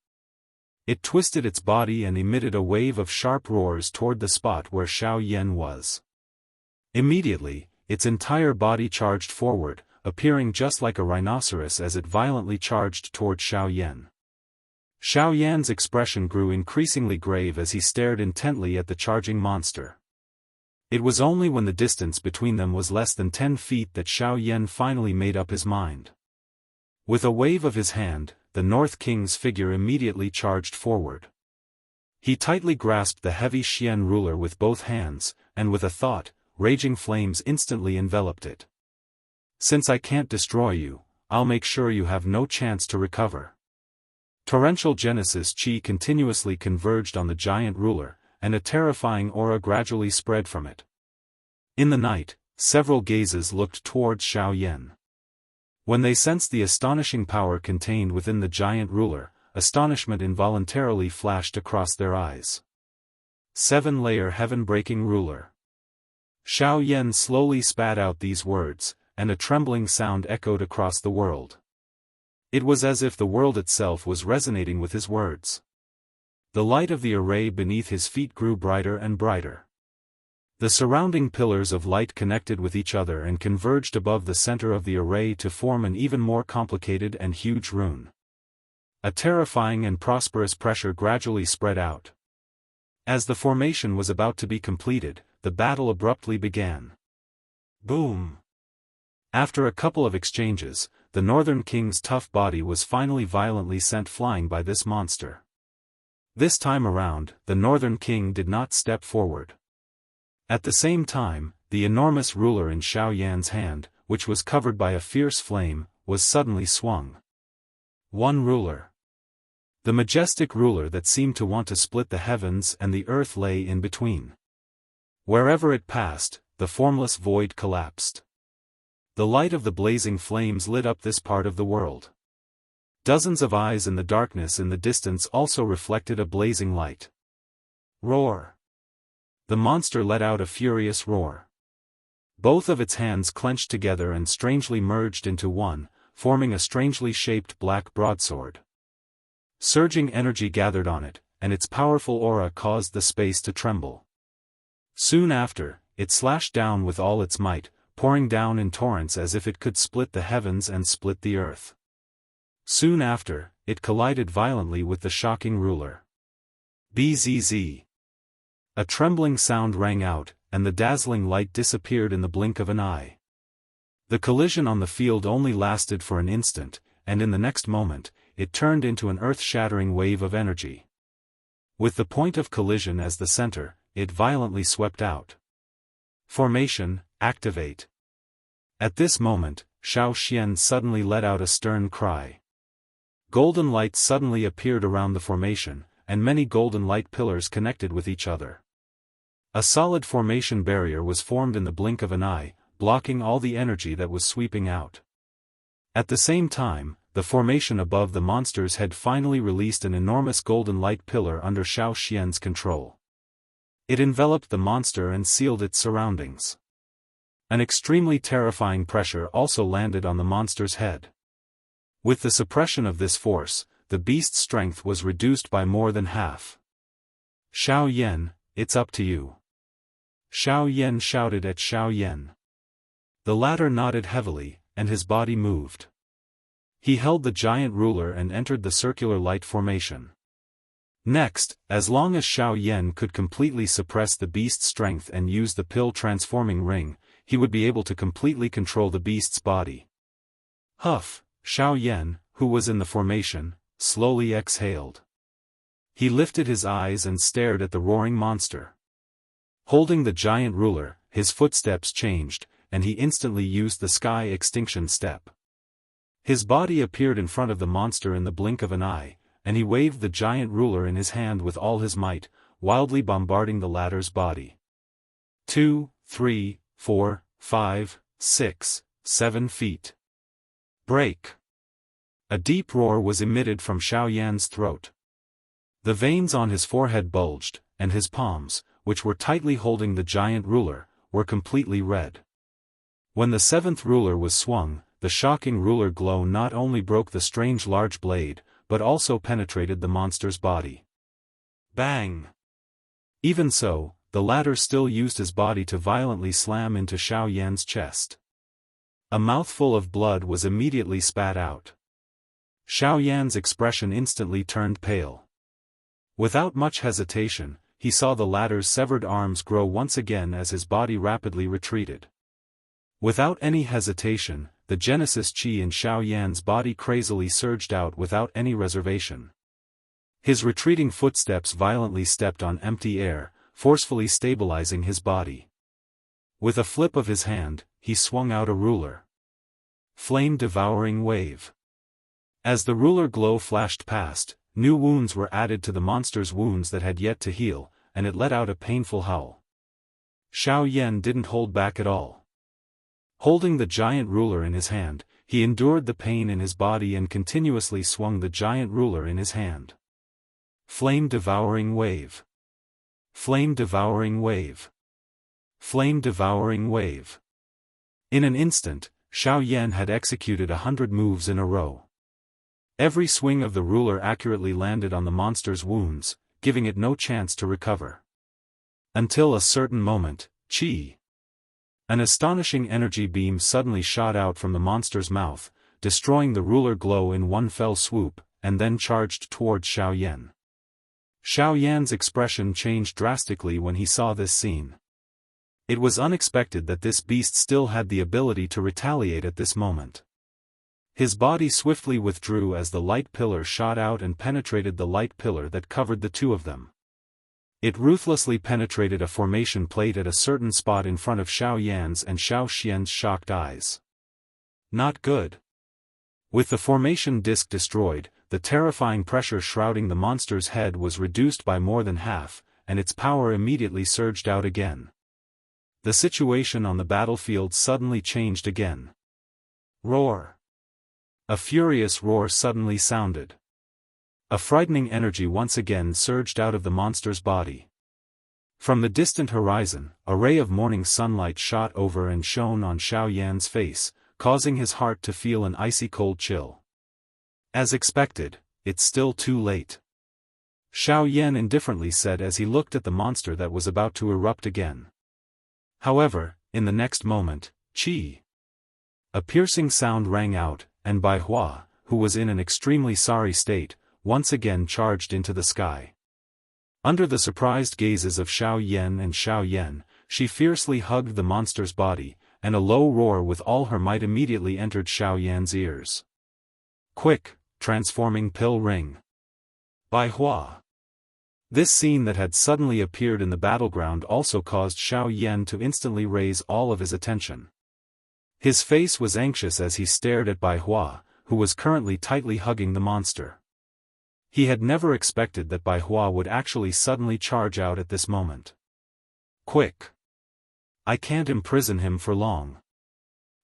It twisted its body and emitted a wave of sharp roars toward the spot where Xiao Yan was. Immediately, its entire body charged forward, appearing just like a rhinoceros as it violently charged toward Xiao Yan. Xiao Yan's expression grew increasingly grave as he stared intently at the charging monster. It was only when the distance between them was less than 10 feet that Xiao Yan finally made up his mind. With a wave of his hand, the North King's figure immediately charged forward. He tightly grasped the heavy Xian ruler with both hands, and with a thought, raging flames instantly enveloped it. Since I can't destroy you, I'll make sure you have no chance to recover. Torrential Genesis Chi continuously converged on the giant ruler, and a terrifying aura gradually spread from it. In the night, several gazes looked towards Xiao Yan. When they sensed the astonishing power contained within the giant ruler, astonishment involuntarily flashed across their eyes. 7-layer heaven-breaking ruler. Xiao Yan slowly spat out these words, and a trembling sound echoed across the world. It was as if the world itself was resonating with his words. The light of the array beneath his feet grew brighter and brighter. The surrounding pillars of light connected with each other and converged above the center of the array to form an even more complicated and huge rune. A terrifying and prosperous pressure gradually spread out. As the formation was about to be completed, the battle abruptly began. Boom! After a couple of exchanges, the Northern King's tough body was finally violently sent flying by this monster. This time around, the Northern King did not step forward. At the same time, the enormous ruler in Xiao Yan's hand, which was covered by a fierce flame, was suddenly swung. One ruler. The majestic ruler that seemed to want to split the heavens and the earth lay in between. Wherever it passed, the formless void collapsed. The light of the blazing flames lit up this part of the world. Dozens of eyes in the darkness in the distance also reflected a blazing light. Roar! The monster let out a furious roar. Both of its hands clenched together and strangely merged into one, forming a strangely shaped black broadsword. Surging energy gathered on it, and its powerful aura caused the space to tremble. Soon after, it slashed down with all its might, pouring down in torrents as if it could split the heavens and split the earth. Soon after, it collided violently with the shocking ruler. Bzz. A trembling sound rang out, and the dazzling light disappeared in the blink of an eye. The collision on the field only lasted for an instant, and in the next moment, it turned into an earth-shattering wave of energy. With the point of collision as the center, it violently swept out. Formation, activate. At this moment, Xiao Xian suddenly let out a stern cry. Golden light suddenly appeared around the formation, and many golden light pillars connected with each other. A solid formation barrier was formed in the blink of an eye, blocking all the energy that was sweeping out. At the same time, the formation above the monster's head finally released an enormous golden light pillar under Xiao Xian's control. It enveloped the monster and sealed its surroundings. An extremely terrifying pressure also landed on the monster's head. With the suppression of this force, the beast's strength was reduced by more than half. Xiao Yan, it's up to you. Xiao Yan shouted at Xiao Yan. The latter nodded heavily, and his body moved. He held the giant ruler and entered the circular light formation. Next, as long as Xiao Yan could completely suppress the beast's strength and use the pill-transforming ring, he would be able to completely control the beast's body. Huff, Xiao Yan, who was in the formation, slowly exhaled. He lifted his eyes and stared at the roaring monster. Holding the giant ruler, his footsteps changed, and he instantly used the sky extinction step. His body appeared in front of the monster in the blink of an eye, and he waved the giant ruler in his hand with all his might, wildly bombarding the latter's body. 2, 3, 4, 5, 6, 7 feet. Break! A deep roar was emitted from Xiao Yan's throat. The veins on his forehead bulged, and his palms, which were tightly holding the giant ruler, were completely red. When the seventh ruler was swung, the shocking ruler glow not only broke the strange large blade, but also penetrated the monster's body. Bang! Even so, the latter still used his body to violently slam into Xiao Yan's chest. A mouthful of blood was immediately spat out. Xiao Yan's expression instantly turned pale. Without much hesitation, he saw the latter's severed arms grow once again as his body rapidly retreated. Without any hesitation, the Genesis Chi in Xiao Yan's body crazily surged out without any reservation. His retreating footsteps violently stepped on empty air, forcefully stabilizing his body. With a flip of his hand, he swung out a ruler. Flame-devouring wave. As the ruler glow flashed past, new wounds were added to the monster's wounds that had yet to heal, and it let out a painful howl. Xiao Yan didn't hold back at all. Holding the giant ruler in his hand, he endured the pain in his body and continuously swung the giant ruler in his hand. Flame-devouring wave. Flame-devouring wave. Flame-devouring wave. In an instant, Xiao Yan had executed 100 moves in a row. Every swing of the ruler accurately landed on the monster's wounds, giving it no chance to recover. Until a certain moment, Qi. An astonishing energy beam suddenly shot out from the monster's mouth, destroying the ruler glow in one fell swoop, and then charged towards Xiao Yan. Xiao Yan's expression changed drastically when he saw this scene. It was unexpected that this beast still had the ability to retaliate at this moment. His body swiftly withdrew as the light pillar shot out and penetrated the light pillar that covered the two of them. It ruthlessly penetrated a formation plate at a certain spot in front of Xiao Yan's and Xiao Xian's shocked eyes. Not good. With the formation disc destroyed, the terrifying pressure shrouding the monster's head was reduced by more than half, and its power immediately surged out again. The situation on the battlefield suddenly changed again. Roar. A furious roar suddenly sounded. A frightening energy once again surged out of the monster's body. From the distant horizon, a ray of morning sunlight shot over and shone on Xiao Yan's face, causing his heart to feel an icy cold chill. As expected, it's still too late. Xiao Yan indifferently said as he looked at the monster that was about to erupt again. However, in the next moment, Qi. A piercing sound rang out, and Bai Hua, who was in an extremely sorry state, once again charged into the sky. Under the surprised gazes of Xiao Yan and Xiao Yan, she fiercely hugged the monster's body, and a low roar with all her might immediately entered Xiao Yan's ears. Quick, transforming pill ring. Bai Hua. This scene that had suddenly appeared in the battleground also caused Xiao Yan to instantly raise all of his attention. His face was anxious as he stared at Bai Hua, who was currently tightly hugging the monster. He had never expected that Bai Hua would actually suddenly charge out at this moment. Quick! I can't imprison him for long.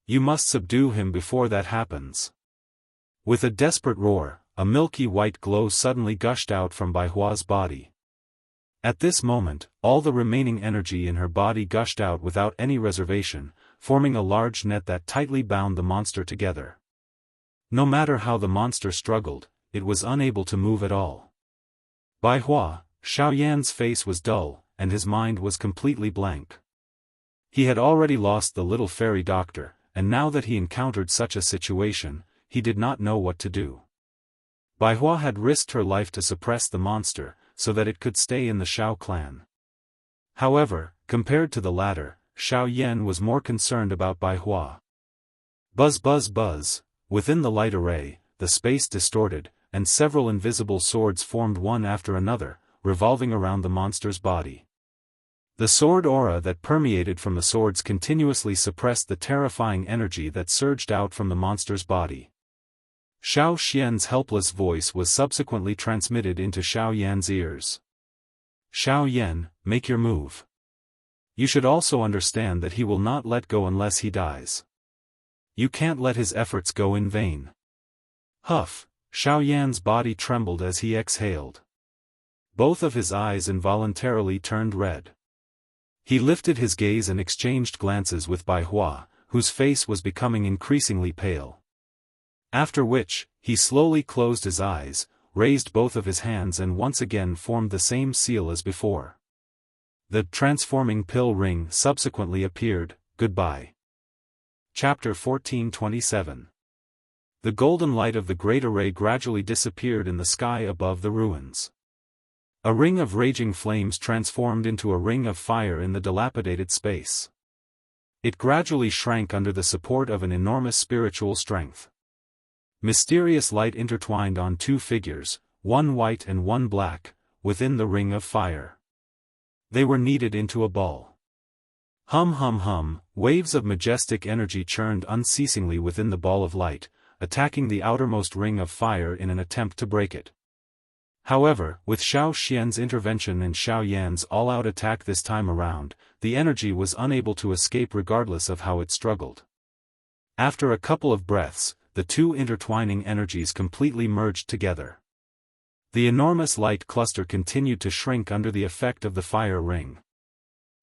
You must subdue him before that happens. With a desperate roar, a milky white glow suddenly gushed out from Bai Hua's body. At this moment, all the remaining energy in her body gushed out without any reservation, forming a large net that tightly bound the monster together. No matter how the monster struggled, it was unable to move at all. Bai Hua, Xiao Yan's face was dull, and his mind was completely blank. He had already lost the little fairy doctor, and now that he encountered such a situation, he did not know what to do. Bai Hua had risked her life to suppress the monster, so that it could stay in the Xiao clan. However, compared to the latter, Xiao Yan was more concerned about Bai Hua. Buzz buzz buzz, within the light array, the space distorted, and several invisible swords formed one after another, revolving around the monster's body. The sword aura that permeated from the swords continuously suppressed the terrifying energy that surged out from the monster's body. Xiao Xian's helpless voice was subsequently transmitted into Xiao Yan's ears. Xiao Yan, make your move. You should also understand that he will not let go unless he dies. You can't let his efforts go in vain. Huff, Xiao Yan's body trembled as he exhaled. Both of his eyes involuntarily turned red. He lifted his gaze and exchanged glances with Bai Hua, whose face was becoming increasingly pale. After which, he slowly closed his eyes, raised both of his hands and once again formed the same seal as before. The transforming pill ring subsequently appeared. Goodbye. Chapter 1427. The golden light of the great array gradually disappeared in the sky above the ruins. A ring of raging flames transformed into a ring of fire in the dilapidated space. It gradually shrank under the support of an enormous spiritual strength. Mysterious light intertwined on two figures, one white and one black, within the ring of fire. They were kneaded into a ball. Hum hum hum, waves of majestic energy churned unceasingly within the ball of light, attacking the outermost ring of fire in an attempt to break it. However, with Xiao Xian's intervention and Xiao Yan's all-out attack this time around, the energy was unable to escape regardless of how it struggled. After a couple of breaths, the two intertwining energies completely merged together. The enormous light cluster continued to shrink under the effect of the fire ring.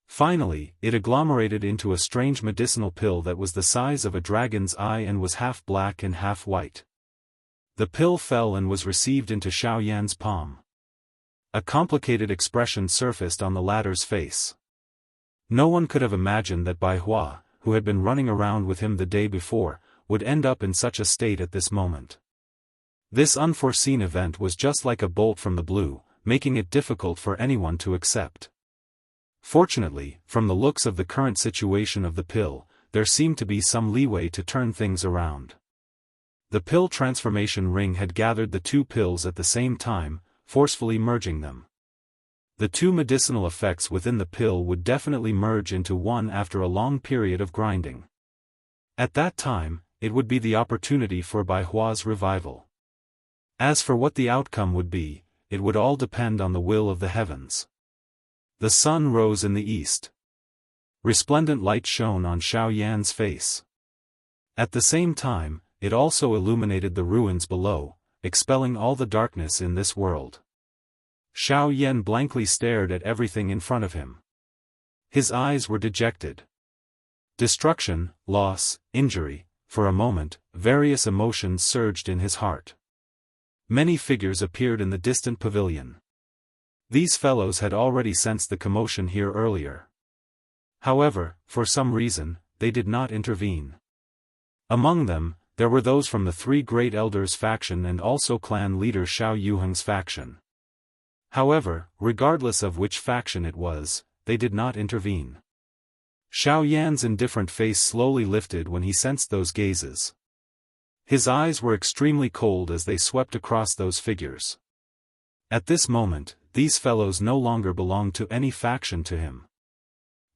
Finally, it agglomerated into a strange medicinal pill that was the size of a dragon's eye and was half black and half white. The pill fell and was received into Xiao Yan's palm. A complicated expression surfaced on the latter's face. No one could have imagined that Bai Hua, who had been running around with him the day before, would end up in such a state at this moment. This unforeseen event was just like a bolt from the blue, making it difficult for anyone to accept. Fortunately, from the looks of the current situation of the pill, there seemed to be some leeway to turn things around. The pill transformation ring had gathered the two pills at the same time, forcefully merging them. The two medicinal effects within the pill would definitely merge into one after a long period of grinding. At that time, it would be the opportunity for Bai Hua's revival. As for what the outcome would be, it would all depend on the will of the heavens. The sun rose in the east. Resplendent light shone on Xiao Yan's face. At the same time, it also illuminated the ruins below, expelling all the darkness in this world. Xiao Yan blankly stared at everything in front of him. His eyes were dejected. Destruction, loss, injury, for a moment, various emotions surged in his heart. Many figures appeared in the distant pavilion. These fellows had already sensed the commotion here earlier. However, for some reason, they did not intervene. Among them, there were those from the three great elders faction and also clan leader Xiao Yuheng's faction. However, regardless of which faction it was, they did not intervene. Xiao Yan's indifferent face slowly lifted when he sensed those gazes. His eyes were extremely cold as they swept across those figures. At this moment, these fellows no longer belonged to any faction to him.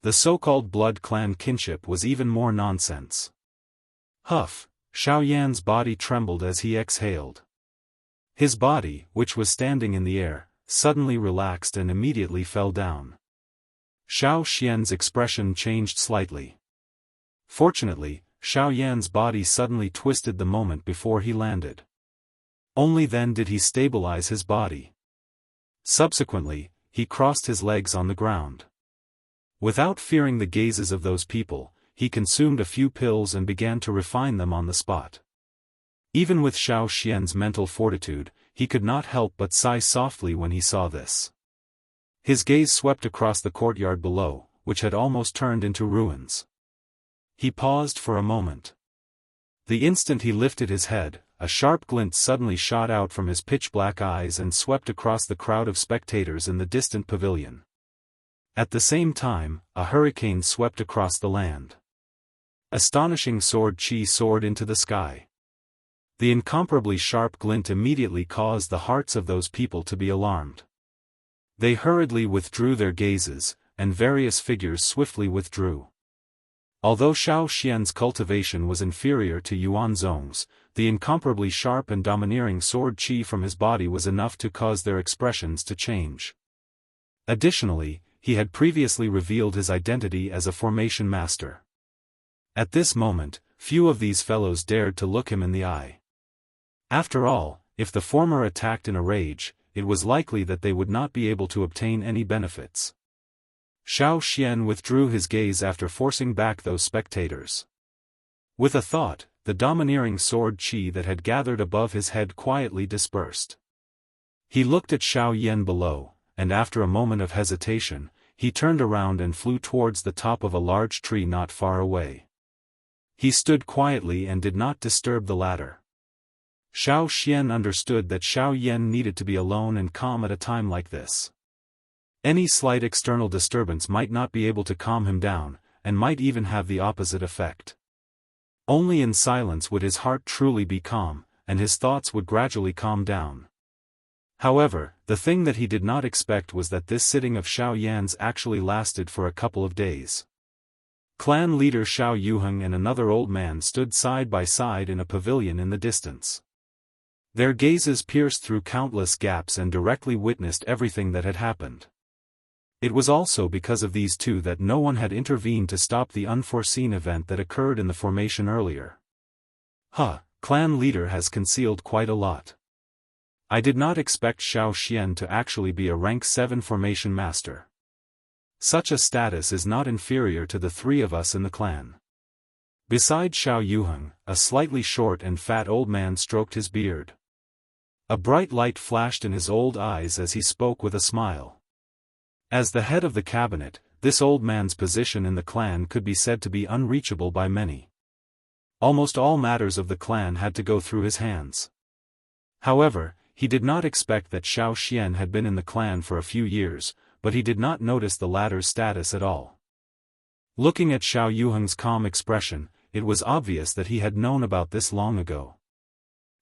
The so-called blood clan kinship was even more nonsense. Huff, Xiao Yan's body trembled as he exhaled. His body, which was standing in the air, suddenly relaxed and immediately fell down. Xiao Xian's expression changed slightly. Fortunately, Xiao Yan's body suddenly twisted the moment before he landed. Only then did he stabilize his body. Subsequently, he crossed his legs on the ground. Without fearing the gazes of those people, he consumed a few pills and began to refine them on the spot. Even with Xiao Xian's mental fortitude, he could not help but sigh softly when he saw this. His gaze swept across the courtyard below, which had almost turned into ruins. He paused for a moment. The instant he lifted his head, a sharp glint suddenly shot out from his pitch-black eyes and swept across the crowd of spectators in the distant pavilion. At the same time, a hurricane swept across the land. Astonishing sword chi soared into the sky. The incomparably sharp glint immediately caused the hearts of those people to be alarmed. They hurriedly withdrew their gazes, and various figures swiftly withdrew. Although Xiao Xian's cultivation was inferior to Yuan Zong's, the incomparably sharp and domineering sword chi from his body was enough to cause their expressions to change. Additionally, he had previously revealed his identity as a formation master. At this moment, few of these fellows dared to look him in the eye. After all, if the former attacked in a rage, it was likely that they would not be able to obtain any benefits. Xiao Xian withdrew his gaze after forcing back those spectators. With a thought, the domineering sword chi that had gathered above his head quietly dispersed. He looked at Xiao Yan below, and after a moment of hesitation, he turned around and flew towards the top of a large tree not far away. He stood quietly and did not disturb the latter. Xiao Xian understood that Xiao Yan needed to be alone and calm at a time like this. Any slight external disturbance might not be able to calm him down, and might even have the opposite effect. Only in silence would his heart truly be calm, and his thoughts would gradually calm down. However, the thing that he did not expect was that this sitting of Xiao Yan's actually lasted for a couple of days. Clan leader Xiao Yuheng and another old man stood side by side in a pavilion in the distance. Their gazes pierced through countless gaps and directly witnessed everything that had happened. It was also because of these two that no one had intervened to stop the unforeseen event that occurred in the formation earlier. Clan leader has concealed quite a lot. I did not expect Xiao Xian to actually be a rank 7 formation master. Such a status is not inferior to the 3 of us in the clan. Beside Xiao Yuheng, a slightly short and fat old man stroked his beard. A bright light flashed in his old eyes as he spoke with a smile. As the head of the cabinet, this old man's position in the clan could be said to be unreachable by many. Almost all matters of the clan had to go through his hands. However, he did not expect that Xiao Xian had been in the clan for a few years, but he did not notice the latter's status at all. Looking at Xiao Yuheng's calm expression, it was obvious that he had known about this long ago.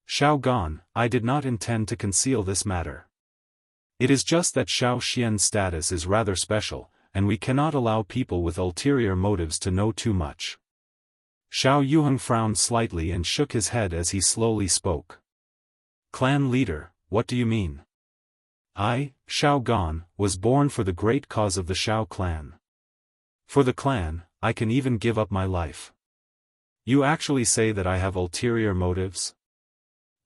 Xiao Gan, I did not intend to conceal this matter. It is just that Xiao Xian's status is rather special, and we cannot allow people with ulterior motives to know too much. Xiao Yuheng frowned slightly and shook his head as he slowly spoke. Clan leader, what do you mean? I, Xiao Gan, was born for the great cause of the Xiao clan. For the clan, I can even give up my life. You actually say that I have ulterior motives?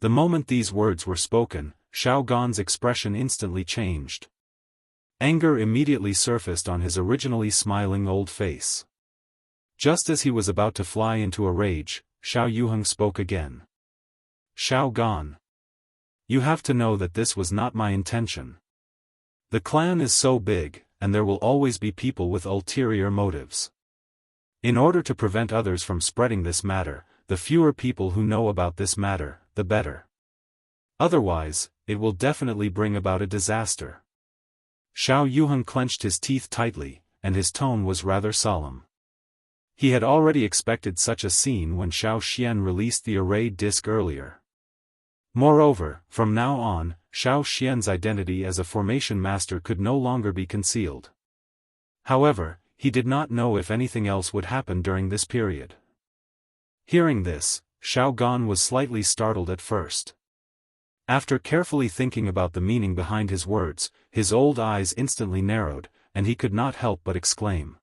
The moment these words were spoken, Xiao Gan's expression instantly changed. Anger immediately surfaced on his originally smiling old face. Just as he was about to fly into a rage, Xiao Yuheng spoke again. Xiao Gan. You have to know that this was not my intention. The clan is so big, and there will always be people with ulterior motives. In order to prevent others from spreading this matter, the fewer people who know about this matter, the better. Otherwise, it will definitely bring about a disaster. Xiao Yuheng clenched his teeth tightly, and his tone was rather solemn. He had already expected such a scene when Xiao Xian released the array disc earlier. Moreover, from now on, Xiao Xian's identity as a formation master could no longer be concealed. However, he did not know if anything else would happen during this period. Hearing this, Xiao Gan was slightly startled at first. After carefully thinking about the meaning behind his words, his old eyes instantly narrowed, and he could not help but exclaim.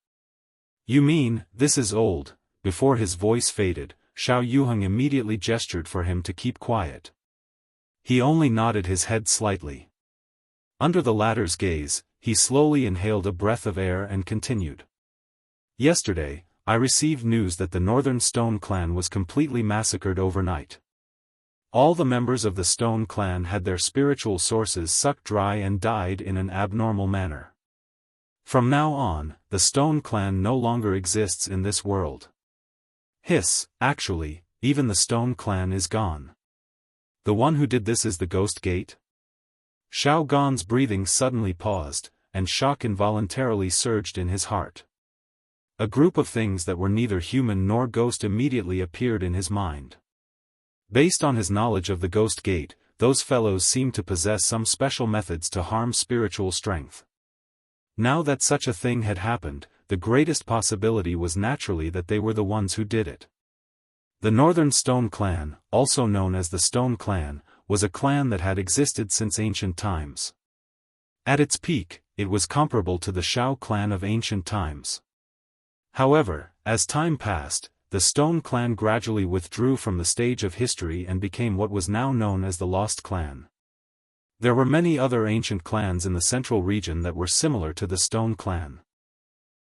You mean, this is old? Before his voice faded, Xiao Yuheng immediately gestured for him to keep quiet. He only nodded his head slightly. Under the latter's gaze, he slowly inhaled a breath of air and continued. Yesterday, I received news that the Northern Stone Clan was completely massacred overnight. All the members of the Stone Clan had their spiritual sources sucked dry and died in an abnormal manner. From now on, the Stone Clan no longer exists in this world. Actually, even the Stone Clan is gone. The one who did this is the Ghost Gate? Xiao Gan's breathing suddenly paused, and shock involuntarily surged in his heart. A group of things that were neither human nor ghost immediately appeared in his mind. Based on his knowledge of the Ghost Gate, those fellows seemed to possess some special methods to harm spiritual strength. Now that such a thing had happened, the greatest possibility was naturally that they were the ones who did it. The Northern Stone Clan, also known as the Stone Clan, was a clan that had existed since ancient times. At its peak, it was comparable to the Xiao clan of ancient times. However, as time passed, the Stone Clan gradually withdrew from the stage of history and became what was now known as the Lost Clan. There were many other ancient clans in the central region that were similar to the Stone Clan.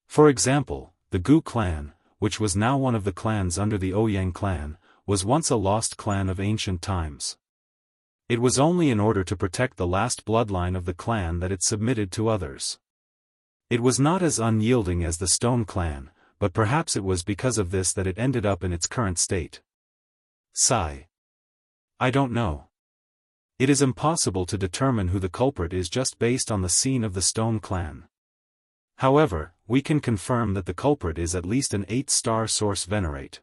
For example, the Gu clan, which was now one of the clans under the Ouyang clan, was once a lost clan of ancient times. It was only in order to protect the last bloodline of the clan that it submitted to others. It was not as unyielding as the Stone Clan, but perhaps it was because of this that it ended up in its current state. Sigh. I don't know. It is impossible to determine who the culprit is just based on the scene of the Stone Clan. However, we can confirm that the culprit is at least an 8-star source venerate.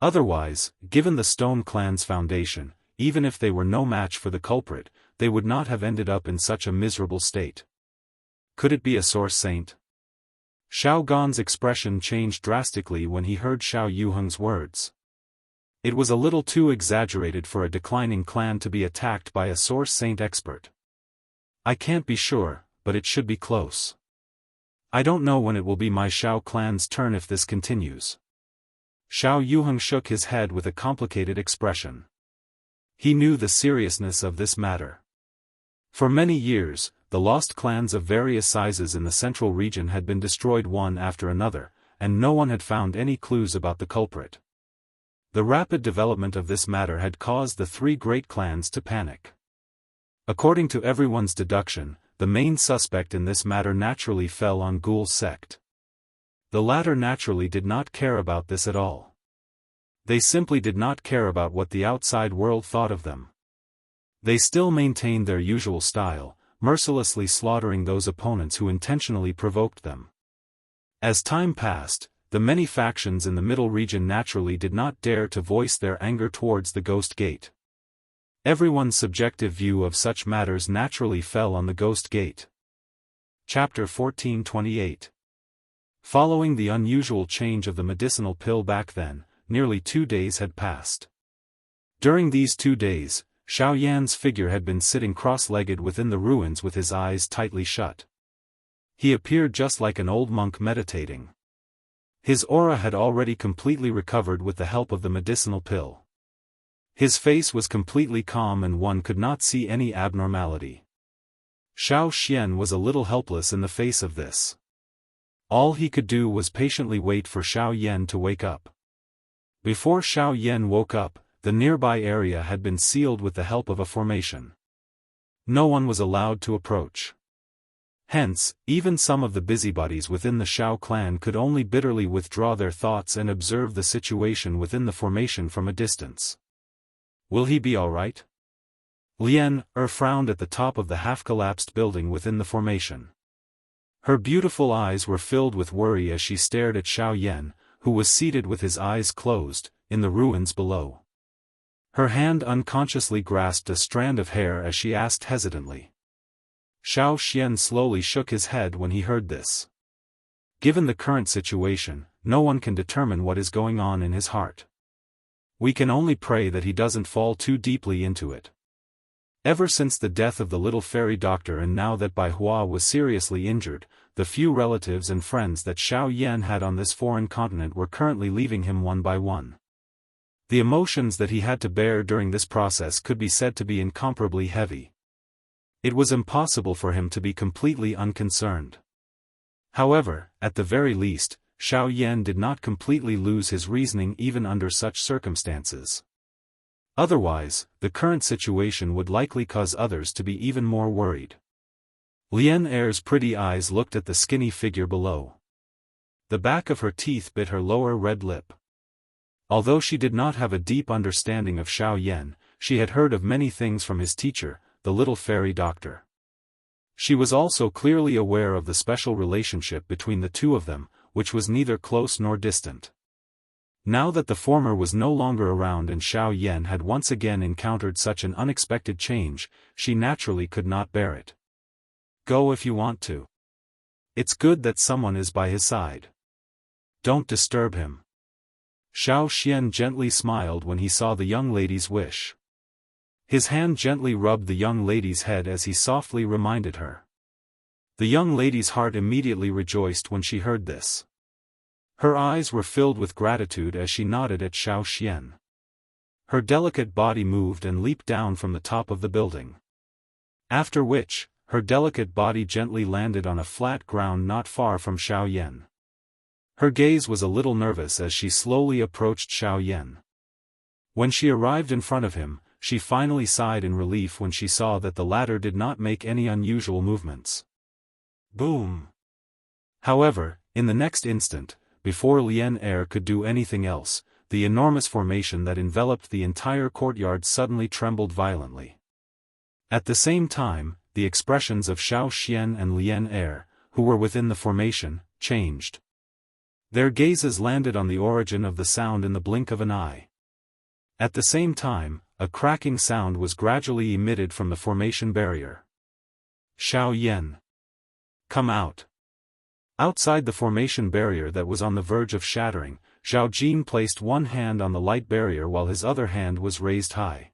Otherwise, given the Stone Clan's foundation, even if they were no match for the culprit, they would not have ended up in such a miserable state. Could it be a source saint? Xiao Gan's expression changed drastically when he heard Xiao Yuheng's words. It was a little too exaggerated for a declining clan to be attacked by a source saint expert. I can't be sure, but it should be close. I don't know when it will be my Xiao clan's turn if this continues. Xiao Yuheng shook his head with a complicated expression. He knew the seriousness of this matter. For many years, the lost clans of various sizes in the central region had been destroyed one after another, and no one had found any clues about the culprit. The rapid development of this matter had caused the three great clans to panic. According to everyone's deduction, the main suspect in this matter naturally fell on Ghoul's sect. The latter naturally did not care about this at all. They simply did not care about what the outside world thought of them. They still maintained their usual style, mercilessly slaughtering those opponents who intentionally provoked them. As time passed, the many factions in the middle region naturally did not dare to voice their anger towards the Ghost Gate. Everyone's subjective view of such matters naturally fell on the Ghost Gate. Chapter 1428. Following the unusual change of the medicinal pill back then, nearly 2 days had passed. During these 2 days, Xiao Yan's figure had been sitting cross-legged within the ruins with his eyes tightly shut. He appeared just like an old monk meditating. His aura had already completely recovered with the help of the medicinal pill. His face was completely calm and one could not see any abnormality. Xiao Xian was a little helpless in the face of this. All he could do was patiently wait for Xiao Yan to wake up. Before Xiao Yan woke up, the nearby area had been sealed with the help of a formation. No one was allowed to approach. Hence, even some of the busybodies within the Xiao clan could only bitterly withdraw their thoughts and observe the situation within the formation from a distance. Will he be alright? Lian frowned at the top of the half-collapsed building within the formation. Her beautiful eyes were filled with worry as she stared at Xiao Yan, who was seated with his eyes closed, in the ruins below. Her hand unconsciously grasped a strand of hair as she asked hesitantly. Xiao Xian slowly shook his head when he heard this. Given the current situation, no one can determine what is going on in his heart. We can only pray that he doesn't fall too deeply into it. Ever since the death of the little fairy doctor and now that Bai Hua was seriously injured, the few relatives and friends that Xiao Yan had on this foreign continent were currently leaving him one by one. The emotions that he had to bear during this process could be said to be incomparably heavy. It was impossible for him to be completely unconcerned. However, at the very least, Xiao Yan did not completely lose his reasoning even under such circumstances. Otherwise, the current situation would likely cause others to be even more worried. Lian Er's pretty eyes looked at the skinny figure below. The back of her teeth bit her lower red lip. Although she did not have a deep understanding of Xiao Yan, she had heard of many things from his teacher, the little fairy doctor. She was also clearly aware of the special relationship between the two of them, which was neither close nor distant. Now that the former was no longer around and Xiao Yan had once again encountered such an unexpected change, she naturally could not bear it. Go if you want to. It's good that someone is by his side. Don't disturb him. Xiao Xian gently smiled when he saw the young lady's wish. His hand gently rubbed the young lady's head as he softly reminded her. The young lady's heart immediately rejoiced when she heard this. Her eyes were filled with gratitude as she nodded at Xiao Xian. Her delicate body moved and leaped down from the top of the building. After which, her delicate body gently landed on a flat ground not far from Xiao Yan. Her gaze was a little nervous as she slowly approached Xiao Yan. When she arrived in front of him, she finally sighed in relief when she saw that the latter did not make any unusual movements. Boom! However, in the next instant, before Lian Er could do anything else, the enormous formation that enveloped the entire courtyard suddenly trembled violently. At the same time, the expressions of Xiao Xian and Lian Er, who were within the formation, changed. Their gazes landed on the origin of the sound in the blink of an eye. At the same time, a cracking sound was gradually emitted from the formation barrier. Xiao Yan. Come out. Outside the formation barrier that was on the verge of shattering, Zhao Jin placed one hand on the light barrier while his other hand was raised high.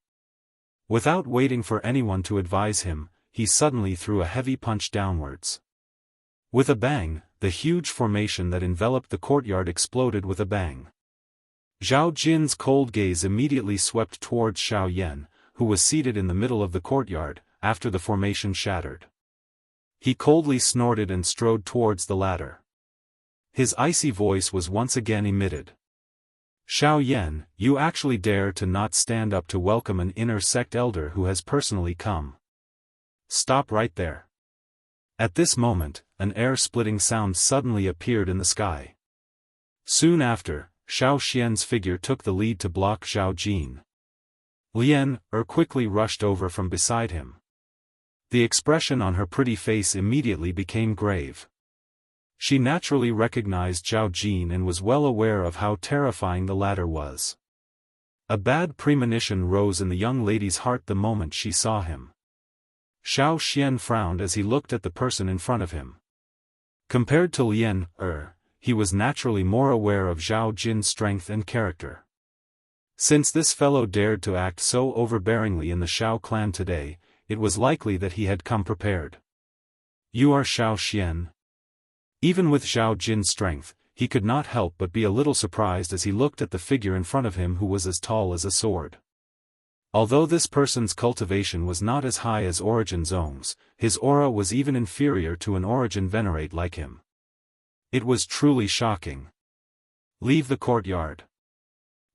Without waiting for anyone to advise him, he suddenly threw a heavy punch downwards. With a bang, the huge formation that enveloped the courtyard exploded with a bang. Zhao Jin's cold gaze immediately swept towards Xiao Yan, who was seated in the middle of the courtyard, after the formation shattered. He coldly snorted and strode towards the latter. His icy voice was once again emitted. Xiao Yan, you actually dare to not stand up to welcome an inner sect elder who has personally come. Stop right there. At this moment, an air-splitting sound suddenly appeared in the sky. Soon after, Xiao Xian's figure took the lead to block Zhao Jin. Lian quickly rushed over from beside him. The expression on her pretty face immediately became grave. She naturally recognized Zhao Jin and was well aware of how terrifying the latter was. A bad premonition rose in the young lady's heart the moment she saw him. Xiao Xian frowned as he looked at the person in front of him. Compared to Lian he was naturally more aware of Zhao Jin's strength and character. Since this fellow dared to act so overbearingly in the Xiao clan today, it was likely that he had come prepared. You are Xiao Xian? Even with Zhao Jin's strength, he could not help but be a little surprised as he looked at the figure in front of him who was as tall as a sword. Although this person's cultivation was not as high as Origin Zong's, his aura was even inferior to an Origin Venerate like him. It was truly shocking. Leave the courtyard.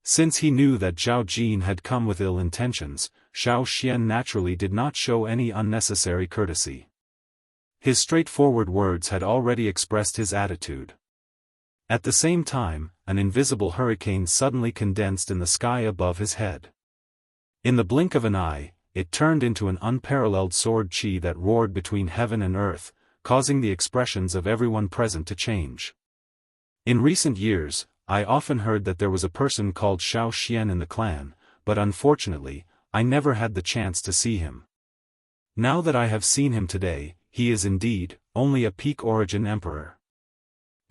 Since he knew that Zhao Jin had come with ill intentions, Xiao Xian naturally did not show any unnecessary courtesy. His straightforward words had already expressed his attitude. At the same time, an invisible hurricane suddenly condensed in the sky above his head. In the blink of an eye, it turned into an unparalleled sword chi that roared between heaven and earth, causing the expressions of everyone present to change. In recent years, I often heard that there was a person called Xiao Xian in the clan, but unfortunately, I never had the chance to see him. Now that I have seen him today, he is indeed only a peak origin emperor.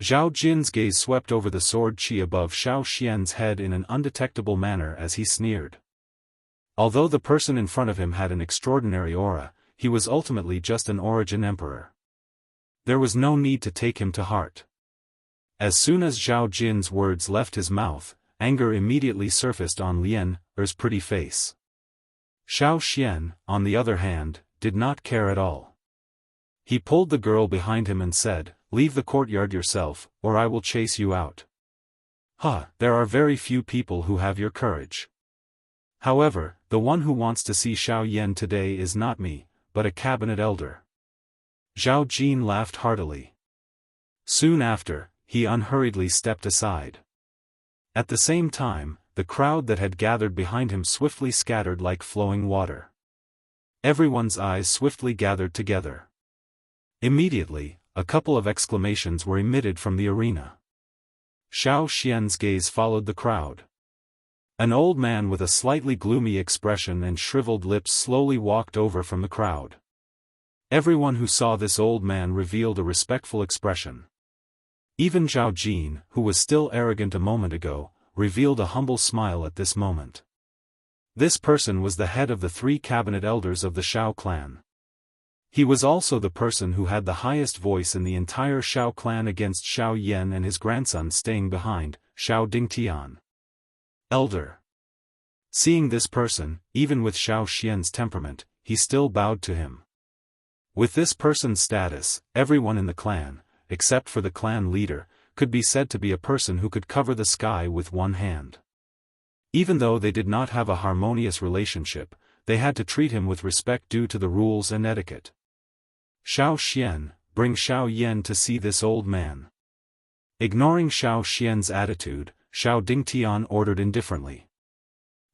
Zhao Jin's gaze swept over the sword chi above Xiao Xian's head in an undetectable manner as he sneered. Although the person in front of him had an extraordinary aura, he was ultimately just an origin emperor. There was no need to take him to heart. As soon as Zhao Jin's words left his mouth, anger immediately surfaced on Lian's pretty face. Xiao Xian, on the other hand, did not care at all. He pulled the girl behind him and said, "Leave the courtyard yourself, or I will chase you out." There are very few people who have your courage. However, the one who wants to see Xiao Yan today is not me, but a cabinet elder. Zhao Jin laughed heartily. Soon after, he unhurriedly stepped aside. At the same time, the crowd that had gathered behind him swiftly scattered like flowing water. Everyone's eyes swiftly gathered together. Immediately, a couple of exclamations were emitted from the arena. Xiao Xian's gaze followed the crowd. An old man with a slightly gloomy expression and shriveled lips slowly walked over from the crowd. Everyone who saw this old man revealed a respectful expression. Even Zhao Jin, who was still arrogant a moment ago, revealed a humble smile at this moment. This person was the head of the 3 cabinet elders of the Xiao clan. He was also the person who had the highest voice in the entire Xiao clan against Xiao Yan and his grandson staying behind, Xiao Dingtian. Elder. Seeing this person, even with Xiao Xian's temperament, he still bowed to him. With this person's status, everyone in the clan, except for the clan leader, could be said to be a person who could cover the sky with one hand. Even though they did not have a harmonious relationship, they had to treat him with respect due to the rules and etiquette. Xiao Xian, bring Xiao Yan to see this old man. Ignoring Xiao Xian's attitude, Xiao Dingtian ordered indifferently.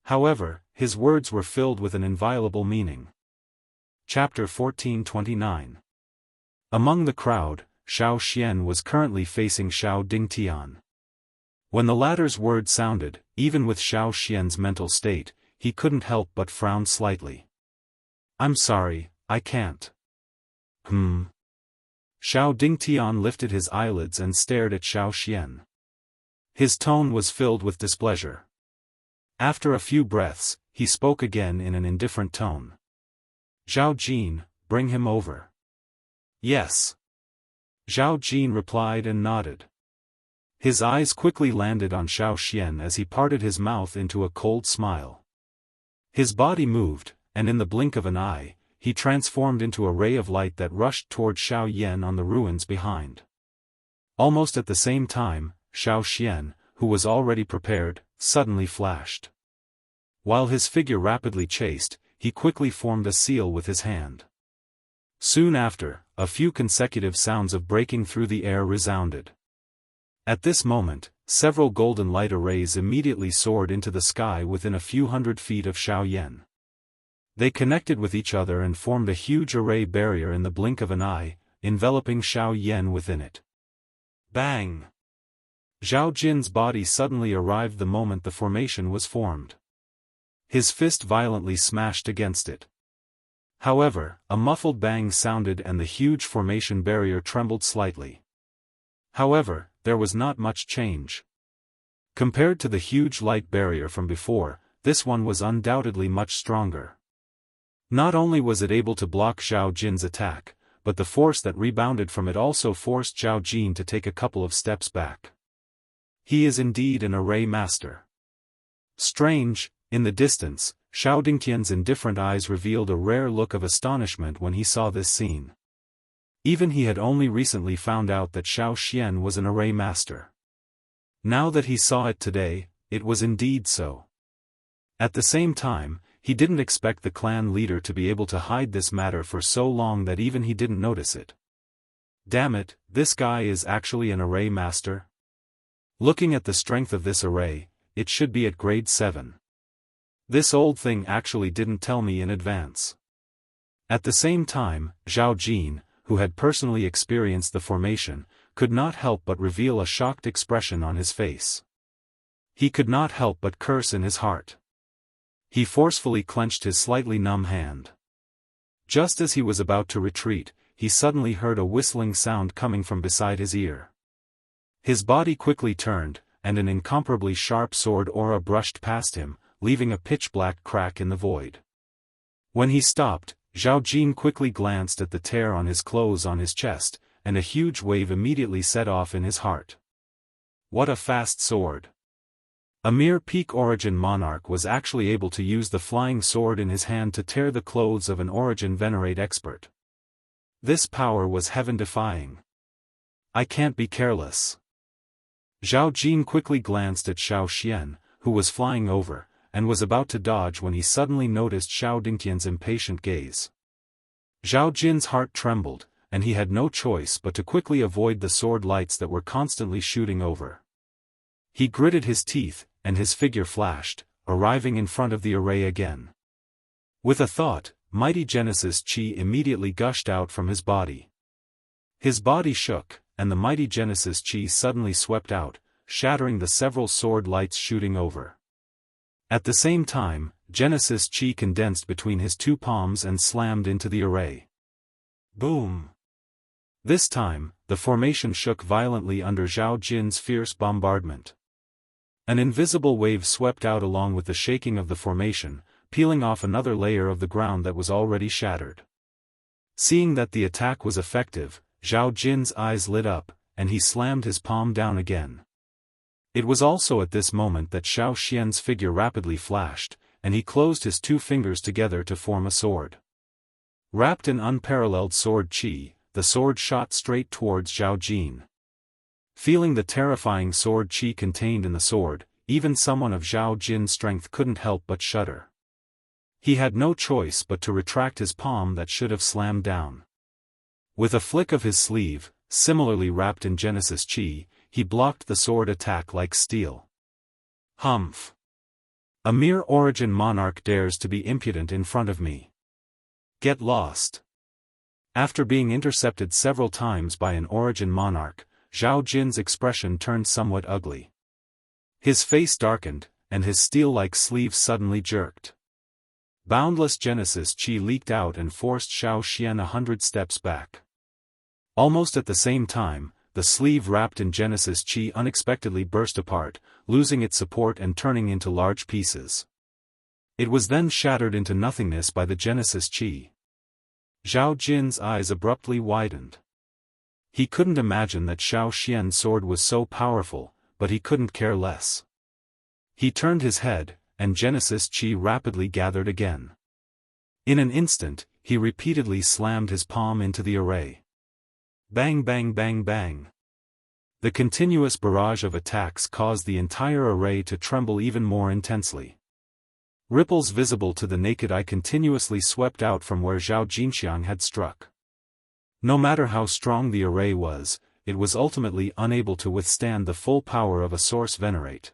However, his words were filled with an inviolable meaning. Chapter 1429. Among the crowd, Xiao Xian was currently facing Xiao Dingtian. When the latter's words sounded, even with Xiao Xian's mental state, he couldn't help but frown slightly. "I'm sorry, I can't." Xiao Dingtian lifted his eyelids and stared at Xiao Xian. His tone was filled with displeasure. After a few breaths, he spoke again in an indifferent tone. "Zhao Jin, bring him over." "Yes." Zhao Jin replied and nodded. His eyes quickly landed on Xiao Xian as he parted his mouth into a cold smile. His body moved, and in the blink of an eye, he transformed into a ray of light that rushed toward Xiao Yan on the ruins behind. Almost at the same time, Xiao Xian, who was already prepared, suddenly flashed. While his figure rapidly chased, he quickly formed a seal with his hand. Soon after, a few consecutive sounds of breaking through the air resounded. At this moment, several golden light arrays immediately soared into the sky within a few hundred feet of Xiao Yan. They connected with each other and formed a huge array barrier in the blink of an eye, enveloping Xiao Yan within it. Bang! Zhao Jin's body suddenly arrived the moment the formation was formed. His fist violently smashed against it. However, a muffled bang sounded and the huge formation barrier trembled slightly. However, there was not much change. Compared to the huge light barrier from before, this one was undoubtedly much stronger. Not only was it able to block Zhao Jin's attack, but the force that rebounded from it also forced Zhao Jin to take a couple of steps back. He is indeed an array master. Strange, in the distance, Xiao Dingtian's indifferent eyes revealed a rare look of astonishment when he saw this scene. Even he had only recently found out that Xiao Xian was an array master. Now that he saw it today, it was indeed so. At the same time, he didn't expect the clan leader to be able to hide this matter for so long that even he didn't notice it. Damn it, this guy is actually an array master? Looking at the strength of this array, it should be at grade 7. This old thing actually didn't tell me in advance. At the same time, Zhao Jin, who had personally experienced the formation, could not help but reveal a shocked expression on his face. He could not help but curse in his heart. He forcefully clenched his slightly numb hand. Just as he was about to retreat, he suddenly heard a whistling sound coming from beside his ear. His body quickly turned, and an incomparably sharp sword aura brushed past him, leaving a pitch-black crack in the void. When he stopped, Zhao Jin quickly glanced at the tear on his clothes on his chest, and a huge wave immediately set off in his heart. What a fast sword! A mere peak origin monarch was actually able to use the flying sword in his hand to tear the clothes of an origin venerate expert. This power was heaven-defying. I can't be careless. Zhao Jin quickly glanced at Xiao Xian, who was flying over, and was about to dodge when he suddenly noticed Xiao Dingtian's impatient gaze. Zhao Jin's heart trembled, and he had no choice but to quickly avoid the sword lights that were constantly shooting over. He gritted his teeth, and his figure flashed, arriving in front of the array again. With a thought, mighty Genesis Chi immediately gushed out from his body. His body shook, and the mighty Genesis Chi suddenly swept out, shattering the several sword lights shooting over. At the same time, Genesis Chi condensed between his two palms and slammed into the array. Boom! This time, the formation shook violently under Zhao Jin's fierce bombardment. An invisible wave swept out along with the shaking of the formation, peeling off another layer of the ground that was already shattered. Seeing that the attack was effective, Zhao Jin's eyes lit up, and he slammed his palm down again. It was also at this moment that Xiao Xian's figure rapidly flashed, and he closed his two fingers together to form a sword. Wrapped in unparalleled sword chi, the sword shot straight towards Zhao Jin. Feeling the terrifying sword chi contained in the sword, even someone of Zhao Jin's strength couldn't help but shudder. He had no choice but to retract his palm that should have slammed down. With a flick of his sleeve, similarly wrapped in Genesis Chi, he blocked the sword attack like steel. Humph! A mere origin monarch dares to be impudent in front of me. Get lost. After being intercepted several times by an origin monarch, Zhao Jin's expression turned somewhat ugly. His face darkened, and his steel-like sleeve suddenly jerked. Boundless Genesis Chi leaked out and forced Xiao Xian 100 steps back. Almost at the same time, the sleeve wrapped in Genesis Chi unexpectedly burst apart, losing its support and turning into large pieces. It was then shattered into nothingness by the Genesis Chi. Zhao Jin's eyes abruptly widened. He couldn't imagine that Xiao Xian's sword was so powerful, but he couldn't care less. He turned his head, and Genesis Chi rapidly gathered again. In an instant, he repeatedly slammed his palm into the array. Bang bang bang bang. The continuous barrage of attacks caused the entire array to tremble even more intensely. Ripples visible to the naked eye continuously swept out from where Zhao Jinxiang had struck. No matter how strong the array was, it was ultimately unable to withstand the full power of a source venerate.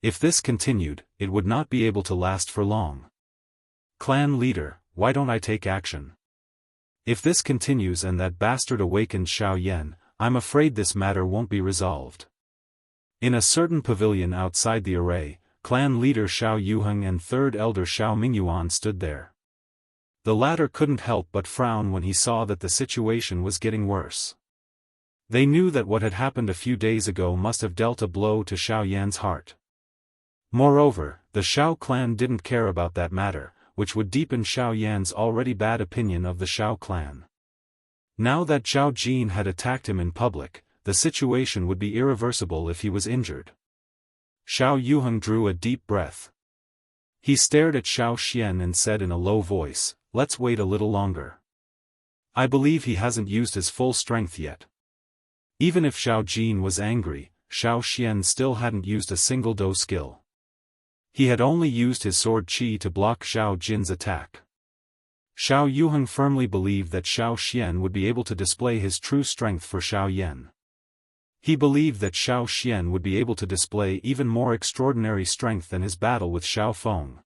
If this continued, it would not be able to last for long. Clan leader, why don't I take action? If this continues and that bastard awakens Xiao Yan, I'm afraid this matter won't be resolved. In a certain pavilion outside the array, clan leader Xiao Yuheng and third elder Xiao Mingyuan stood there. The latter couldn't help but frown when he saw that the situation was getting worse. They knew that what had happened a few days ago must have dealt a blow to Xiao Yan's heart. Moreover, the Xiao clan didn't care about that matter, which would deepen Xiao Yan's already bad opinion of the Xiao clan. Now that Zhao Jin had attacked him in public, the situation would be irreversible if he was injured. Xiao Yuheng drew a deep breath. He stared at Xiao Xian and said in a low voice, "Let's wait a little longer. I believe he hasn't used his full strength yet." Even if Xiao Jin was angry, Xiao Xian still hadn't used a single Do skill. He had only used his sword Qi to block Xiao Jin's attack. Xiao Yuheng firmly believed that Xiao Xian would be able to display his true strength for Xiao Yan. He believed that Xiao Xian would be able to display even more extraordinary strength than his battle with Xiao Feng.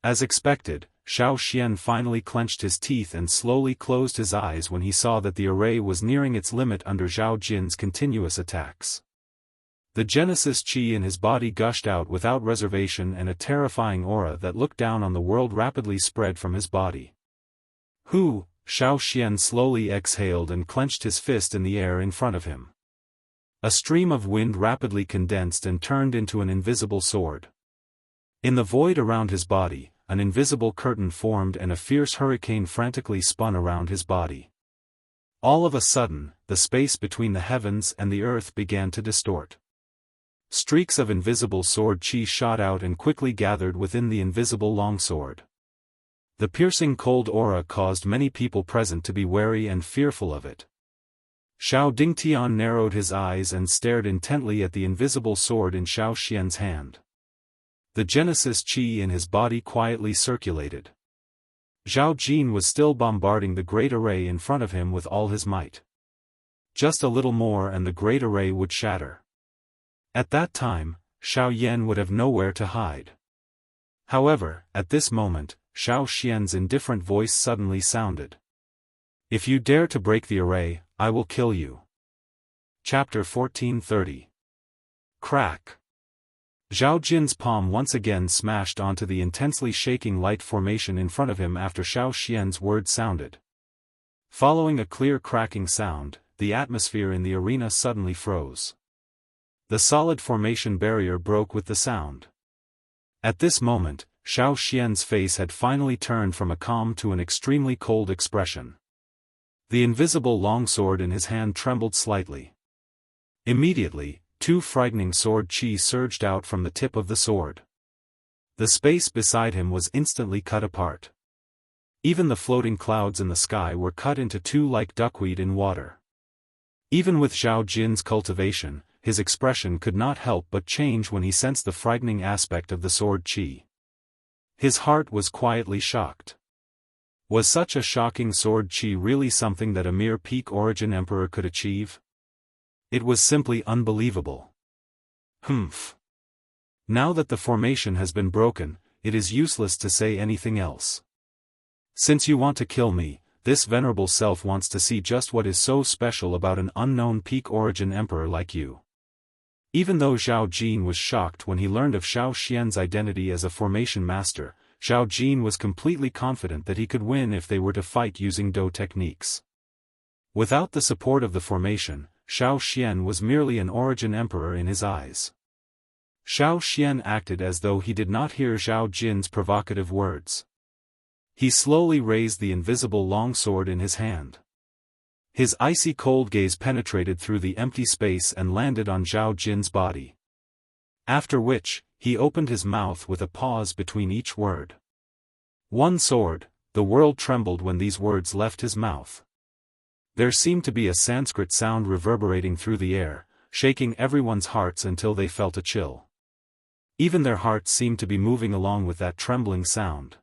As expected, Xiao Xian finally clenched his teeth and slowly closed his eyes when he saw that the array was nearing its limit under Zhao Jin's continuous attacks. The Genesis Qi in his body gushed out without reservation, and a terrifying aura that looked down on the world rapidly spread from his body. Xiao Xian slowly exhaled and clenched his fist in the air in front of him. A stream of wind rapidly condensed and turned into an invisible sword. In the void around his body, an invisible curtain formed and a fierce hurricane frantically spun around his body. All of a sudden, the space between the heavens and the earth began to distort. Streaks of invisible sword Qi shot out and quickly gathered within the invisible longsword. The piercing cold aura caused many people present to be wary and fearful of it. Xiao Dingtian narrowed his eyes and stared intently at the invisible sword in Xiao Xian's hand. The Genesis Qi in his body quietly circulated. Zhao Jin was still bombarding the great array in front of him with all his might. Just a little more and the great array would shatter. At that time, Xiao Yan would have nowhere to hide. However, at this moment, Xiao Xian's indifferent voice suddenly sounded. "If you dare to break the array, I will kill you." Chapter 1430. Crack. Zhao Jin's palm once again smashed onto the intensely shaking light formation in front of him after Xiao Xian's word sounded. Following a clear cracking sound, the atmosphere in the arena suddenly froze. The solid formation barrier broke with the sound. At this moment, Xiao Xian's face had finally turned from a calm to an extremely cold expression. The invisible longsword in his hand trembled slightly. Immediately, two frightening sword Qi surged out from the tip of the sword. The space beside him was instantly cut apart. Even the floating clouds in the sky were cut into two like duckweed in water. Even with Zhao Jin's cultivation, his expression could not help but change when he sensed the frightening aspect of the sword Qi. His heart was quietly shocked. Was such a shocking sword Qi really something that a mere peak origin emperor could achieve? It was simply unbelievable. Now that the formation has been broken, it is useless to say anything else. Since you want to kill me, this venerable self wants to see just what is so special about an unknown peak origin emperor like you. Even though Zhao Jin was shocked when he learned of Xiao Xian's identity as a formation master, Zhao Jin was completely confident that he could win if they were to fight using Do techniques. Without the support of the formation, Xiao Xian was merely an origin emperor in his eyes. Xiao Xian acted as though he did not hear Zhao Jin's provocative words. He slowly raised the invisible longsword in his hand. His icy cold gaze penetrated through the empty space and landed on Zhao Jin's body. After which, he opened his mouth with a pause between each word. One sword. The world trembled when these words left his mouth. There seemed to be a Sanskrit sound reverberating through the air, shaking everyone's hearts until they felt a chill. Even their hearts seemed to be moving along with that trembling sound.